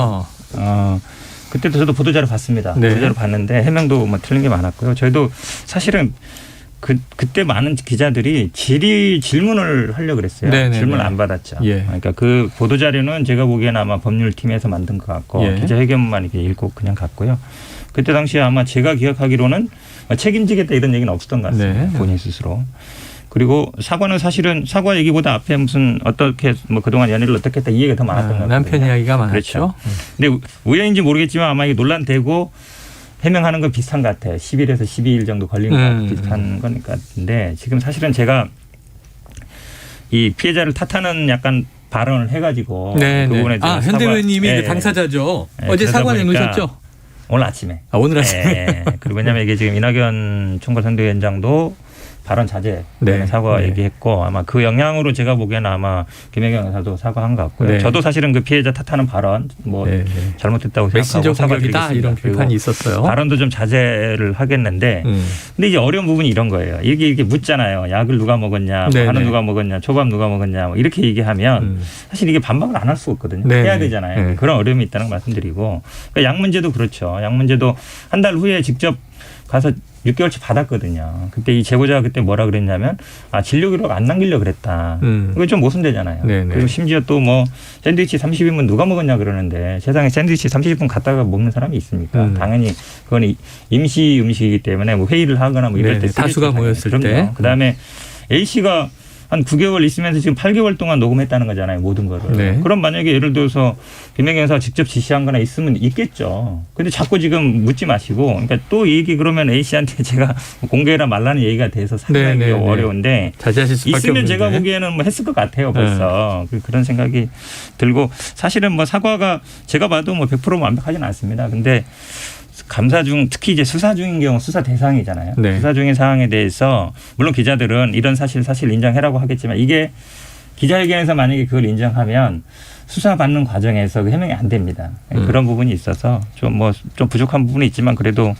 Speaker 18: 그때도 저도 보도자료 봤습니다.
Speaker 2: 네.
Speaker 18: 보도자료 봤는데 해명도 뭐 틀린 게 많았고요. 저희도 사실은 그때 많은 기자들이 질문을 하려고 그랬어요.
Speaker 2: 네네네.
Speaker 18: 질문을 안 받았죠.
Speaker 2: 예.
Speaker 18: 그러니까 그 보도자료는 제가 보기에는 아마 법률팀에서 만든 것 같고
Speaker 2: 예.
Speaker 18: 기자회견만 이렇게 읽고 그냥 갔고요. 그때 당시에 아마 제가 기억하기로는 책임지겠다 이런 얘기는 없었던 것 같습니다.
Speaker 2: 네.
Speaker 18: 본인 스스로. 그리고 사과는 사실은 사과 얘기보다 앞에 무슨 어떻게 뭐 그동안 연애를 어떻게 했다 이 얘기가 더 많았던 것 같아요.
Speaker 2: 남편 이야기가 많았죠.
Speaker 18: 그렇죠. 근데 우연인지 모르겠지만 아마 이게 논란되고 해명하는 건 비슷한 것 같아요. 10일에서 12일 정도 걸린 것 같아요. 비슷한 거니까 같은데 지금 사실은 제가 이 피해자를 탓하는 약간 발언을 해가지고
Speaker 2: 네,
Speaker 18: 그 부분에 대해서
Speaker 2: 현 대변인님이 당사자죠. 어제 사과 내놓으셨죠?
Speaker 18: 오늘 아침에.
Speaker 2: 오늘 아침에.
Speaker 18: 그리고 왜냐하면 이게 지금 이낙연 총괄선대위원장도 발언 자제 사과 얘기했고 아마 그 영향으로 제가 보기에는 아마 김혜경 여사도 사과한 것 같고요.
Speaker 2: 네.
Speaker 18: 저도 사실은 그 피해자 탓하는 발언 뭐 잘못됐다고
Speaker 2: 메신저
Speaker 18: 생각하고
Speaker 2: 공격이다
Speaker 18: 사과드리겠습니다.
Speaker 2: 이런 비판이 있었어요.
Speaker 18: 발언도 좀 자제를 하겠는데 근데 이제 어려운 부분이 이런 거예요. 이게 묻잖아요. 약을 누가 먹었냐, 뭐 한우 누가 먹었냐, 초밥 누가 먹었냐 뭐 이렇게 얘기하면 사실 이게 반박을 안 할 수가 없거든요. 해야 되잖아요. 그런 어려움이 있다는 걸 말씀드리고 그러니까 약 문제도 그렇죠. 약 문제도 한 달 후에 직접 가서 6개월치 받았거든요. 그때 이 제보자가 그때 뭐라 그랬냐면 진료 기록 안 남기려고 그랬다. 이거 좀 모순되잖아요. 그리고 심지어 또 뭐 샌드위치 30인분 누가 먹었냐 그러는데 세상에 샌드위치 30분 갖다가 먹는 사람이 있습니까? 당연히 그건 임시 음식이기 때문에 뭐 회의를 하거나 뭐 이럴 때
Speaker 2: 다수가 모였을 때.
Speaker 18: 그다음에 A씨가 한 9개월 있으면서 지금 8개월 동안 녹음했다는 거잖아요. 모든 거를. 그럼 만약에 예를 들어서 김혜경 여사가 직접 지시한 거나 있으면 있겠죠. 근데 자꾸 지금 묻지 마시고 그러니까 또 얘기 그러면 A씨한테 제가 공개해라 말라는 얘기가 돼서 상당히 어려운데
Speaker 2: 자제하실 수밖에
Speaker 18: 있으면
Speaker 2: 없는데.
Speaker 18: 제가 보기에는 뭐 했을 것 같아요. 벌써. 그런 생각이 들고 사실은 뭐 사과가 제가 봐도 뭐 100% 완벽하지는 않습니다. 근데 감사 중 특히 이제 수사 중인 경우 수사 대상이잖아요. 수사 중인 사항에 대해서 물론 기자들은 이런 사실 인정해라고 하겠지만 이게 기자회견에서 만약에 그걸 인정하면 수사받는 과정에서 그 해명이 안 됩니다. 그런 부분이 있어서 좀 부족한 부분이 있지만 그래도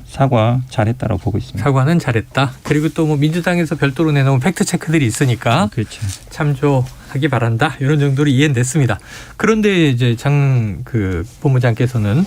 Speaker 18: 사과 잘했다라고 보고 있습니다.
Speaker 2: 사과는 잘했다. 그리고 또 뭐 민주당에서 별도로 내놓은 팩트 체크들이 있으니까 참조하기 바란다. 이런 정도로 이해는 됐습니다. 그런데 이제 본부장께서는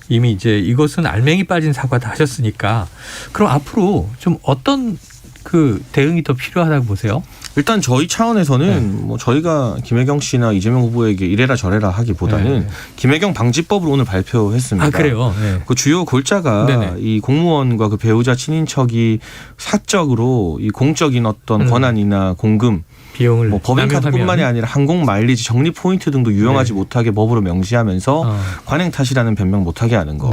Speaker 2: 이미 이제 이것은 알맹이 빠진 사과다 하셨으니까 그럼 앞으로 좀 어떤 그 대응이 더 필요하다고 보세요?
Speaker 17: 일단 저희 차원에서는 뭐 저희가 김혜경 씨나 이재명 후보에게 이래라 저래라 하기보다는 김혜경 방지법을 오늘 발표했습니다.
Speaker 2: 그래요?
Speaker 17: 그 주요 골자가 이 공무원과 그 배우자 친인척이 사적으로 이 공적인 어떤 권한이나 공금
Speaker 2: 비용을
Speaker 17: 뭐 법인카드뿐만이 아니라 항공 마일리지 적립 포인트 등도 유용하지 못하게 법으로 명시하면서 관행 탓이라는 변명 못하게 하는 거.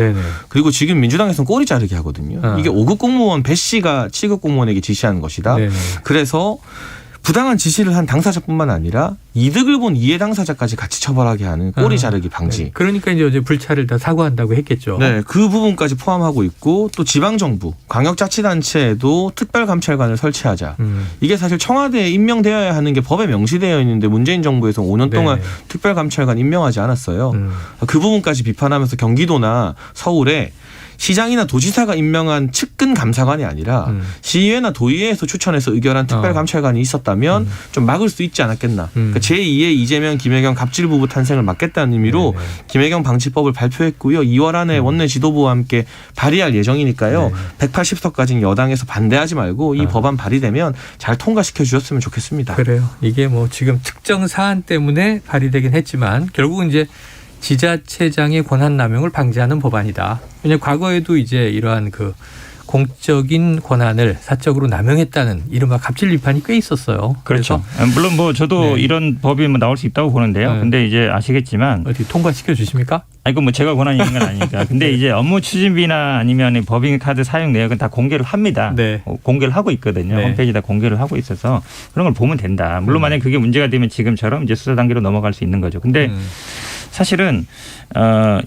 Speaker 17: 그리고 지금 민주당에서는 꼬리 자르기 하거든요. 이게 5급 공무원 배 씨가 7급 공무원에게 지시하는 것이다. 그래서 부당한 지시를 한 당사자뿐만 아니라 이득을 본 이해 당사자까지 같이 처벌하게 하는 꼬리 자르기 방지.
Speaker 2: 그러니까 이제 어제 불찰을 다 사과한다고 했겠죠.
Speaker 17: 그 부분까지 포함하고 있고 또 지방정부, 광역자치단체에도 특별감찰관을 설치하자. 이게 사실 청와대에 임명되어야 하는 게 법에 명시되어 있는데 문재인 정부에서 5년 동안 특별감찰관 임명하지 않았어요. 그 부분까지 비판하면서 경기도나 서울에 시장이나 도지사가 임명한 측근 감사관이 아니라 시의회나 도의회에서 추천해서 의결한 특별감찰관이 있었다면 좀 막을 수 있지 않았겠나. 그러니까 제2의 이재명, 김혜경 갑질 부부 탄생을 막겠다는 의미로 김혜경 방지법을 발표했고요. 2월 안에 원내 지도부와 함께 발의할 예정이니까요. 180석까지는 여당에서 반대하지 말고 이 법안 발의되면 잘 통과시켜 주셨으면 좋겠습니다.
Speaker 2: 그래요. 이게 뭐 지금 특정 사안 때문에 발의되긴 했지만 결국은 이제 지자체장의 권한 남용을 방지하는 법안이다. 왜냐하면 과거에도 이제 이러한 그 공적인 권한을 사적으로 남용했다는 이른바 갑질 비판이 꽤 있었어요.
Speaker 18: 그렇죠. 물론 뭐 저도 이런 법이 뭐 나올 수 있다고 보는데요. 근데 이제 아시겠지만
Speaker 2: 어떻게 통과시켜 주십니까?
Speaker 18: 아니, 뭐 제가 권한이 있는 건 아니니까. 근데 이제 업무 추진비나 아니면 법인카드 사용 내역은 다 공개를 합니다. 공개를 하고 있거든요. 홈페이지에다 공개를 하고 있어서 그런 걸 보면 된다. 물론 만약에 그게 문제가 되면 지금처럼 이제 수사 단계로 넘어갈 수 있는 거죠. 근데 사실은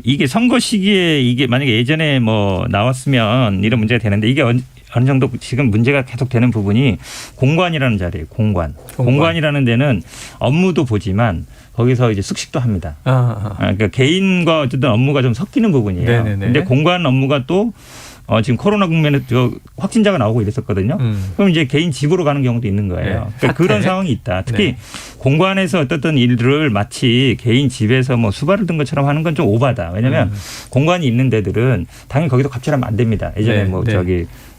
Speaker 18: 이게 선거 시기에 이게 만약에 예전에 뭐 나왔으면 이런 문제가 되는데 이게 어느 정도 지금 문제가 계속 되는 부분이 공관이라는 자리예요. 공관이라는 데는 업무도 보지만 거기서 이제 숙식도 합니다. 그러니까 개인과 어쨌든 업무가 좀 섞이는 부분이에요.
Speaker 2: 네네네.
Speaker 18: 근데 공관 업무가 또 지금 코로나 국면에 확진자가 나오고 이랬었거든요. 그럼 이제 개인 집으로 가는 경우도 있는 거예요. 그러니까 그런 상황이 있다. 특히 공관에서 어떤 일을 마치 개인 집에서 뭐 수발을 든 것처럼 하는 건 좀 오바다. 왜냐하면 공관이 있는 데들은 당연히 거기도 갑질하면 안 됩니다. 예전에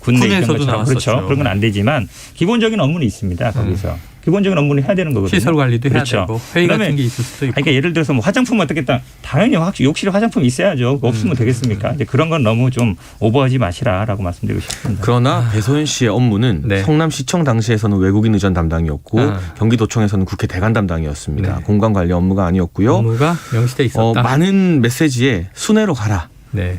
Speaker 18: 군내 있던 것처럼 그렇죠. 그런 건 안 되지만 기본적인 업무는 있습니다. 거기서. 기본적인 업무는 해야 되는 거거든요.
Speaker 2: 시설 관리도
Speaker 18: 그렇죠.
Speaker 2: 해야 되고 회의 같은 게 있을 수도 있고.
Speaker 18: 그러니까 예를 들어서 뭐 화장품 어떻겠다. 당연히 욕실에 화장품 있어야죠. 없으면 되겠습니까? 이제 그런 건 너무 좀 오버하지 마시라라고 말씀드리고 싶습니다.
Speaker 17: 그러나 배소연 씨의 업무는 성남시청 당시에서는 외국인 의전 담당이었고 경기도청에서는 국회 대관 담당이었습니다. 공간 관리 업무가 아니었고요.
Speaker 2: 업무가 명시돼 있었다.
Speaker 17: 많은 메시지에 순회로 가라.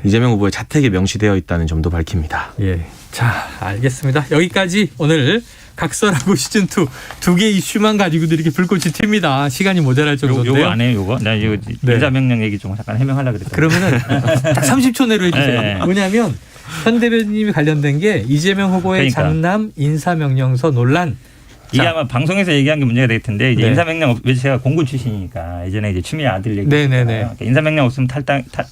Speaker 17: 이재명 후보의 자택에 명시되어 있다는 점도 밝힙니다.
Speaker 2: 예. 자, 알겠습니다. 여기까지 오늘 각설하고 시즌2 두 개 이슈만 가지고도 이렇게 불꽃이 튑니다. 시간이 모자랄 정도인데요.
Speaker 18: 요거 안 해요, 요거? 나 이거 인사명령 얘기 좀 잠깐 해명하려고 그랬어요.
Speaker 2: 그러면은 딱 30초 내로 해주세요. 뭐냐면 현 대변인님이 관련된 게 이재명 후보의 장남 인사명령서 논란.
Speaker 18: 이게 아마 방송에서 얘기한 게 문제가 될 텐데 이제 인사명령 제가 공군 출신이니까 예전에 이제 추미애 아들 얘기. 그러니까 인사명령 없으면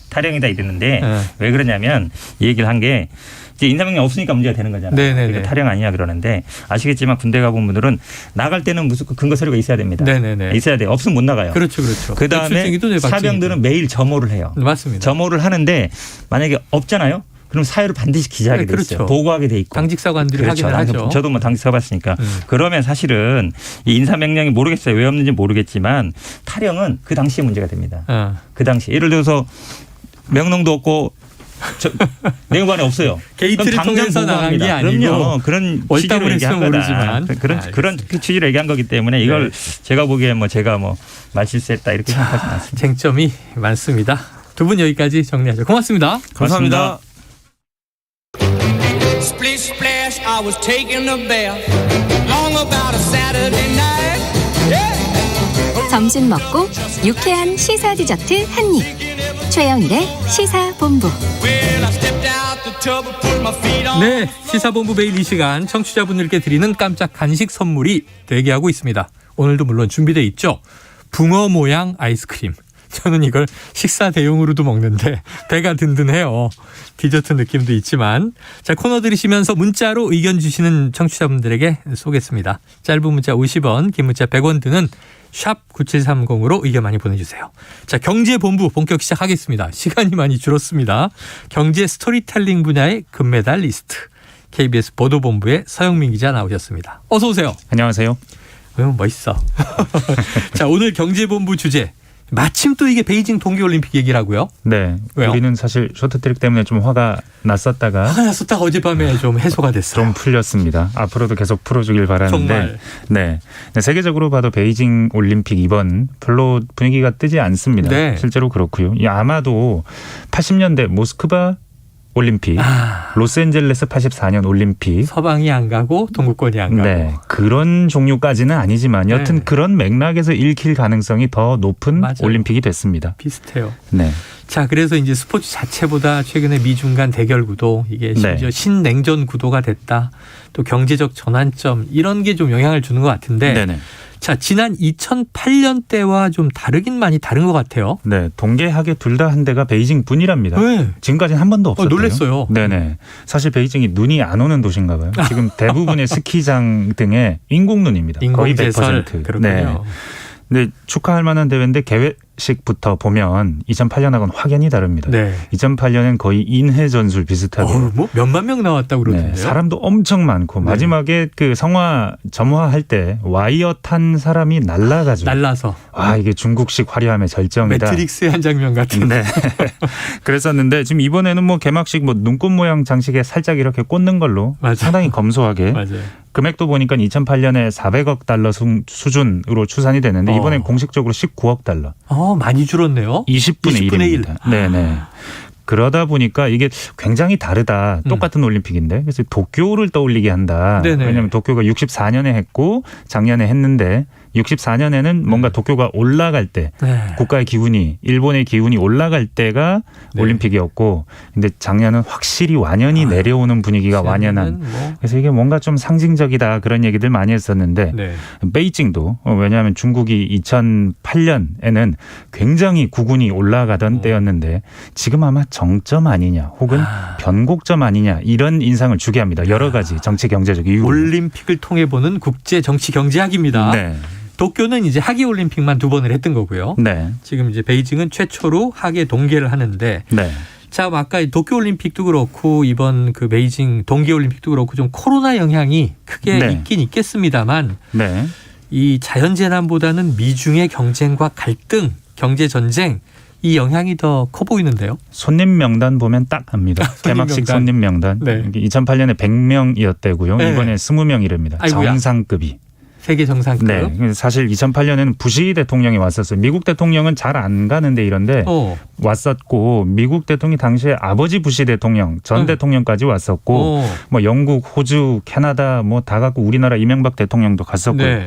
Speaker 18: 탈영이다 이랬는데 왜 그러냐면 이 얘기를 한 게 이제 인사명령 없으니까 문제가 되는 거잖아요. 그러니까 탈영 아니냐 그러는데 아시겠지만 군대 가본 분들은 나갈 때는 무슨 근거 서류가 있어야 됩니다. 있어야 돼요. 없으면 못 나가요.
Speaker 2: 그렇죠.
Speaker 18: 그다음에 사병들은 매일 점호를 해요.
Speaker 2: 맞습니다.
Speaker 18: 점호를 하는데 만약에 없잖아요. 그럼 사유를 반드시 기재하게 돼 있어요. 보고하게 돼 있고.
Speaker 2: 당직사관들이 확인을 하죠.
Speaker 18: 저도 뭐 당직 써봤으니까. 그러면 사실은 이 인사명령이 모르겠어요. 왜 없는지 모르겠지만 탈영은 그 당시에 문제가 됩니다. 그 당시. 예를 들어서 명령도 없고 내용반에 없어요.
Speaker 2: 게이트를 통해서 나간 게 아니고.
Speaker 18: 그럼요. 그런 취지로 얘기한 거다. 모르지만. 그런 취지로 얘기한 거기 때문에 이걸 제가 보기에 제가 말실수했다 이렇게 생각하지 않습니다.
Speaker 2: 쟁점이 많습니다. 두 분 여기까지 정리하죠. 고맙습니다.
Speaker 18: 감사합니다.
Speaker 4: Splish splash, I was taking a bath. Long about a Saturday night. Yeah.
Speaker 5: 점심 먹고 유쾌한 시사 디저트 한 입. 최영일의 시사본부.
Speaker 2: 네, 시사본부 매일 이 시간 청취자분들께 드리는 깜짝 간식 선물이 대기하고 있습니다. 오늘도 물론 준비되어 있죠. 붕어 모양 아이스크림. 저는 이걸 식사 대용으로도 먹는데 배가 든든해요. 디저트 느낌도 있지만. 자, 코너 들으시면서 문자로 의견 주시는 청취자분들에게 쏘겠습니다. 짧은 문자 50원, 긴 문자 100원 드는 샵 9730으로 의견 많이 보내주세요. 자, 경제본부 본격 시작하겠습니다. 시간이 많이 줄었습니다. 경제 스토리텔링 분야의 금메달리스트 KBS 보도본부의 서영민 기자 나오셨습니다. 어서 오세요.
Speaker 7: 안녕하세요.
Speaker 2: 멋있어. 자, 오늘 경제본부 주제. 마침 또 이게 베이징 동계올림픽 얘기를 하고요.
Speaker 7: 네.
Speaker 2: 왜요?
Speaker 7: 우리는 사실 쇼트트랙 때문에 좀 화가 났었다가
Speaker 2: 어젯밤에 좀 해소가 됐어요.
Speaker 7: 좀 풀렸습니다. 앞으로도 계속 풀어주길 바라는데.
Speaker 2: 정말.
Speaker 7: 네. 세계적으로 봐도 베이징 올림픽 이번 별로 분위기가 뜨지 않습니다. 실제로 그렇고요. 아마도 80년대 모스크바 올림픽, 로스앤젤레스 84년 올림픽.
Speaker 2: 서방이 안 가고 동구권이 안 가고.
Speaker 7: 네, 그런 종류까지는 아니지만 여튼 그런 맥락에서 읽힐 가능성이 더 높은 올림픽이 됐습니다.
Speaker 2: 비슷해요.
Speaker 7: 네.
Speaker 2: 자, 그래서 이제 스포츠 자체보다 최근에 미중 간 대결 구도, 이게 심지어 신냉전 구도가 됐다. 또 경제적 전환점 이런 게 좀 영향을 주는 것 같은데.
Speaker 7: 네네.
Speaker 2: 자, 지난 2008년 때와 좀 다르긴 많이 다른 것 같아요.
Speaker 7: 네, 동계하계 둘 다 한 데가 베이징뿐이랍니다. 지금까지는 한 번도 없었대요.
Speaker 2: 놀랐어요.
Speaker 7: 네네. 사실 베이징이 눈이 안 오는 도시인가 봐요. 지금 대부분의 스키장 등에 인공눈입니다. 거의 100%.
Speaker 2: 그렇군요.
Speaker 7: 네. 근데 축하할 만한 대회인데 개회식부터 보면 2008년하고는 확연히 다릅니다. 2008년엔 거의 인해 전술 비슷하게.
Speaker 2: 몇만 명 나왔다고 그러던데요.
Speaker 7: 사람도 엄청 많고 마지막에 그 성화 점화할 때 와이어 탄 사람이 날라서. 이게 중국식 화려함의 절정이다.
Speaker 2: 매트릭스의 한 장면 같은.
Speaker 7: 네. 그랬었는데 지금 이번에는 개막식 눈꽃 모양 장식에 살짝 이렇게 꽂는 걸로 상당히 검소하게. 금액도 보니까 2008년에 400억 달러 수준으로 추산이 됐는데 이번엔 공식적으로 19억 달러.
Speaker 2: 많이 줄었네요.
Speaker 7: 20분의 1입니다. 네네. 그러다 보니까 이게 굉장히 다르다. 똑같은 올림픽인데. 그래서 도쿄를 떠올리게 한다. 왜냐하면 도쿄가 64년에 했고 작년에 했는데 64년에는 뭔가 도쿄가 올라갈 때 국가의 기운이 일본의 기운이 올라갈 때가 올림픽이었고 근데 작년은 확실히 완연히 내려오는 분위기가 완연한 그래서 이게 뭔가 좀 상징적이다 그런 얘기들 많이 했었는데 베이징도 왜냐하면 중국이 2008년에는 굉장히 구군이 올라가던 때였는데 지금 아마 정점 아니냐 혹은 변곡점 아니냐 이런 인상을 주게 합니다. 여러 가지 정치 경제적 이유.
Speaker 2: 올림픽을 통해 보는 국제 정치 경제학입니다.
Speaker 7: 네.
Speaker 2: 도쿄는 이제 하계 올림픽만 2번을 했던 거고요.
Speaker 7: 네.
Speaker 2: 지금 이제 베이징은 최초로 하계 동계를 하는데
Speaker 7: 네.
Speaker 2: 자, 아까 도쿄 올림픽도 그렇고 이번 그 베이징 동계 올림픽도 그렇고 좀 코로나 영향이 크게 있긴 있겠습니다만 이 자연재난보다는 미중의 경쟁과 갈등, 경제 전쟁 이 영향이 더 커 보이는데요.
Speaker 7: 손님 명단 보면 딱 압니다. 개막식 손님 명단. 2008년에 100명이었대고요. 이번에 20명이랍니다.
Speaker 2: 아이고야.
Speaker 7: 정상급이.
Speaker 2: 세계 정상급.
Speaker 7: 네. 사실 2008년에는 부시 대통령이 왔었어요. 미국 대통령은 잘 안 가는데 이런데 왔었고 미국 대통령이 당시에 아버지 부시 대통령 전 대통령까지 왔었고 뭐 영국, 호주, 캐나다 뭐 다 갖고 우리나라 이명박 대통령도 갔었고요.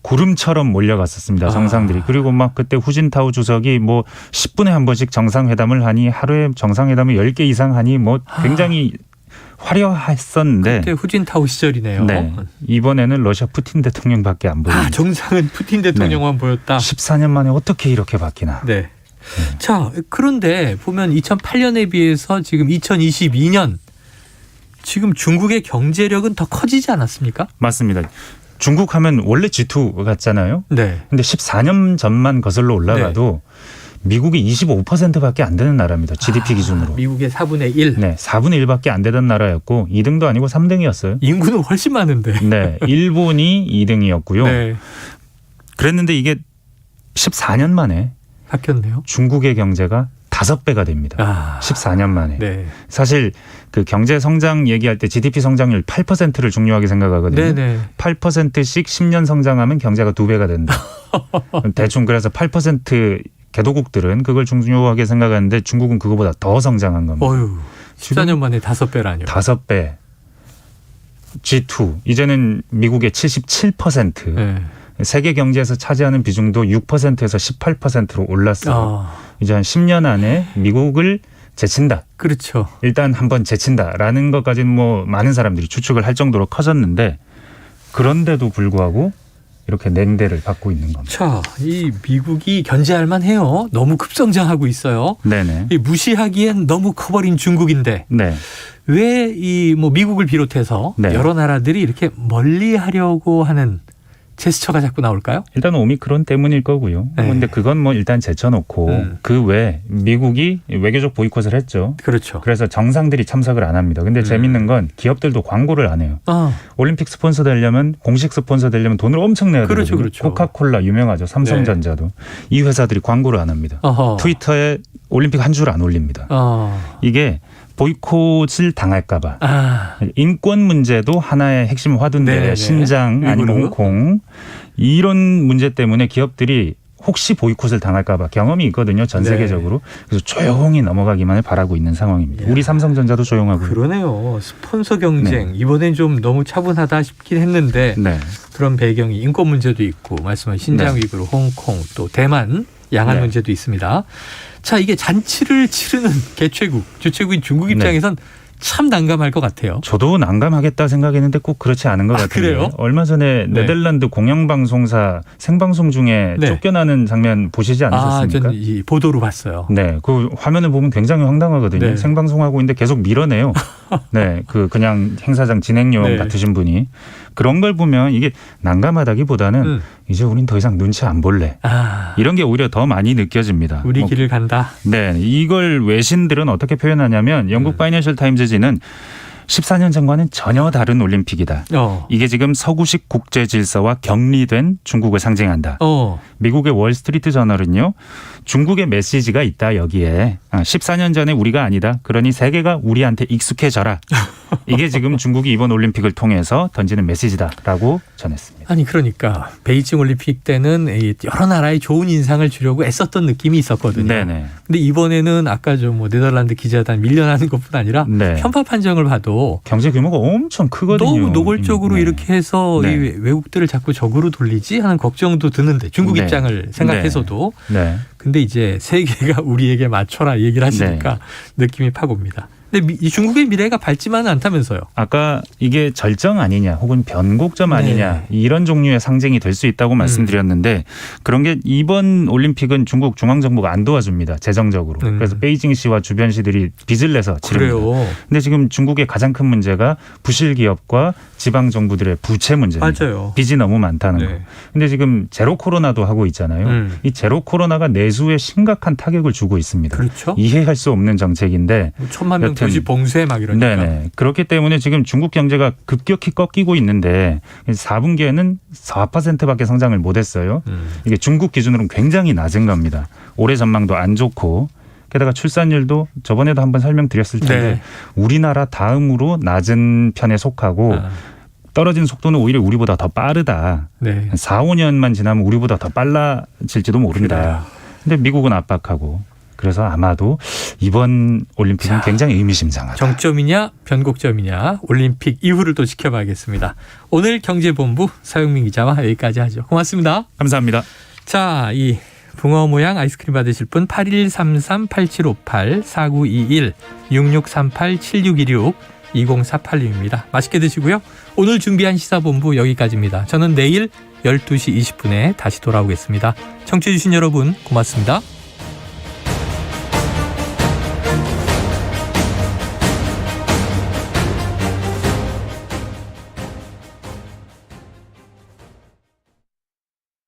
Speaker 7: 구름처럼 몰려갔었습니다. 정상들이. 그리고 막 그때 후진타오 주석이 뭐 10분에 한 번씩 정상회담을 하니 하루에 정상회담을 10개 이상 하니 뭐 굉장히 화려했었는데.
Speaker 2: 그때 후진타오 시절이네요.
Speaker 7: 네. 이번에는 러시아 푸틴 대통령밖에 안 보입니다.
Speaker 2: 정상은 푸틴 대통령만 보였다.
Speaker 7: 14년 만에 어떻게 이렇게 바뀌나.
Speaker 2: 네. 자, 그런데 보면 2008년에 비해서 지금 2022년 지금 중국의 경제력은 더 커지지 않았습니까?
Speaker 7: 맞습니다. 중국 하면 원래 G2 같잖아요.
Speaker 2: 네.
Speaker 7: 근데 14년 전만 거슬러 올라가도 미국이 25%밖에 안 되는 나라입니다. GDP 기준으로.
Speaker 2: 미국의 4분의 1.
Speaker 7: 네, 4분의 1밖에 안 되던 나라였고 2등도 아니고 3등이었어요.
Speaker 2: 인구는 훨씬 많은데.
Speaker 7: 네, 일본이 2등이었고요. 그랬는데 이게 14년 만에
Speaker 2: 바뀌었네요.
Speaker 7: 중국의 경제가 5배가 됩니다. 14년 만에.
Speaker 2: 네.
Speaker 7: 사실 그 경제 성장 얘기할 때 GDP 성장률 8%를 중요하게 생각하거든요. 8%씩 10년 성장하면 경제가 2배가 된다. 대충 그래서 8% 개도국들은 그걸 중요하게 생각하는데 중국은 그거보다 더 성장한 겁니다.
Speaker 2: 14년 만에 5배라뇨.
Speaker 7: 5배. G2 이제는 미국의 77%. 세계 경제에서 차지하는 비중도 6%에서 18%로 올랐어요. 이제 한 10년 안에 미국을 제친다.
Speaker 2: 그렇죠.
Speaker 7: 일단 한번 제친다라는 것까지는 뭐 많은 사람들이 추측을 할 정도로 커졌는데 그런데도 불구하고 이렇게 냉대를 받고 있는 겁니다.
Speaker 2: 자, 이 미국이 견제할 만해요. 너무 급성장하고 있어요.
Speaker 7: 네네.
Speaker 2: 이 무시하기엔 너무 커버린 중국인데 왜 이 뭐 미국을 비롯해서 여러 나라들이 이렇게 멀리하려고 하는 제스처가 자꾸 나올까요?
Speaker 7: 일단 오미크론 때문일 거고요. 그런데 그건 뭐 일단 제쳐놓고 그 외에 미국이 외교적 보이콧을 했죠.
Speaker 2: 그렇죠.
Speaker 7: 그래서 정상들이 참석을 안 합니다. 근데 재밌는 건 기업들도 광고를 안 해요. 올림픽 스폰서 되려면 공식 스폰서 되려면 돈을 엄청 내야 되거든요.
Speaker 2: 그렇죠.
Speaker 7: 코카콜라 유명하죠. 삼성전자도. 이 회사들이 광고를 안 합니다. 트위터에 올림픽 한 줄 안 올립니다. 이게 보이콧을 당할까 봐. 인권 문제도 하나의 핵심 화두인데 신장 아니면 홍콩 이런 문제 때문에 기업들이 혹시 보이콧을 당할까 봐 경험이 있거든요. 전 세계적으로. 그래서 조용히 넘어가기만을 바라고 있는 상황입니다. 우리 삼성전자도 조용하고요.
Speaker 2: 그러네요. 스폰서 경쟁. 이번엔 좀 너무 차분하다 싶긴 했는데 그런 배경이 인권 문제도 있고 말씀하신 신장 위구르, 홍콩 또 대만 양안 문제도 있습니다. 자, 이게 잔치를 치르는 개최국, 주최국인 중국 입장에선 참 난감할 것 같아요.
Speaker 7: 저도 난감하겠다 생각했는데 꼭 그렇지 않은 것 같아요.
Speaker 2: 그래요?
Speaker 7: 얼마 전에 네덜란드 공영방송사 생방송 중에 쫓겨나는 장면 보시지 않으셨습니까?
Speaker 2: 저는 이 보도로 봤어요.
Speaker 7: 네, 그 화면을 보면 굉장히 황당하거든요. 생방송하고 있는데 계속 밀어내요. 그냥 행사장 진행용 같으신 분이. 그런 걸 보면 이게 난감하다기보다는 이제 우린 더 이상 눈치 안 볼래. 이런 게 오히려 더 많이 느껴집니다.
Speaker 2: 우리 길을 간다.
Speaker 7: 네, 이걸 외신들은 어떻게 표현하냐면 영국 파이낸셜 타임즈지는 14년 전과는 전혀 다른 올림픽이다. 이게 지금 서구식 국제 질서와 격리된 중국을 상징한다. 미국의 월스트리트 저널은요. 중국의 메시지가 있다 여기에. 14년 전에 우리가 아니다. 그러니 세계가 우리한테 익숙해져라. 이게 지금 중국이 이번 올림픽을 통해서 던지는 메시지다라고 전했습니다.
Speaker 2: 아니 그러니까 베이징 올림픽 때는 여러 나라에 좋은 인상을 주려고 애썼던 느낌이 있었거든요. 네네. 근데 이번에는 아까 좀 뭐 네덜란드 기자단 밀려나는 것뿐 아니라 편파 판정을 봐도
Speaker 7: 경제 규모가 엄청 크거든요.
Speaker 2: 너무 노골적으로 이렇게 해서 이 외국들을 자꾸 적으로 돌리지 하는 걱정도 드는데 중국 입장을 생각해서도. 근데 이제 세계가 우리에게 맞춰라 얘기를 하시니까 느낌이 파고 옵니다. 근데 이 중국의 미래가 밝지만은 않다면서요.
Speaker 7: 아까 이게 절정 아니냐 혹은 변곡점 아니냐 이런 종류의 상징이 될 수 있다고 말씀드렸는데 그런 게 이번 올림픽은 중국 중앙정부가 안 도와줍니다. 재정적으로. 그래서 베이징시와 주변시들이 빚을 내서 치릅니다. 근데 지금 중국의 가장 큰 문제가 부실 기업과 지방 정부들의 부채 문제입니다.
Speaker 2: 맞아요.
Speaker 7: 빚이 너무 많다는 거. 근데 지금 제로 코로나도 하고 있잖아요. 이 제로 코로나가 내수에 심각한 타격을 주고 있습니다.
Speaker 2: 그렇죠.
Speaker 7: 이해할 수 없는 정책인데
Speaker 2: 1,000만 명 도시 봉쇄 막 이러니까.
Speaker 7: 네네. 그렇기 때문에 지금 중국 경제가 급격히 꺾이고 있는데 4분기에는 4%밖에 성장을 못했어요. 이게 중국 기준으로는 굉장히 낮은 겁니다. 올해 전망도 안 좋고 게다가 출산율도 저번에도 한번 설명드렸을 텐데 우리나라 다음으로 낮은 편에 속하고 떨어지는 속도는 오히려 우리보다 더 빠르다. 4, 5년만 지나면 우리보다 더 빨라질지도 모른다. 근데 미국은 압박하고 그래서 아마도 이번 올림픽은 굉장히 의미심장하다.
Speaker 2: 정점이냐 변곡점이냐 올림픽 이후를 또 지켜봐야겠습니다. 오늘 경제본부 서영민 기자와 여기까지 하죠. 고맙습니다.
Speaker 7: 감사합니다.
Speaker 2: 자, 이 붕어 모양 아이스크림 받으실 분 8133-8758 4921 6638-7626 2048님입니다. 맛있게 드시고요. 오늘 준비한 시사본부 여기까지입니다. 저는 내일 12시 20분에 다시 돌아오겠습니다. 청취해 주신 여러분 고맙습니다.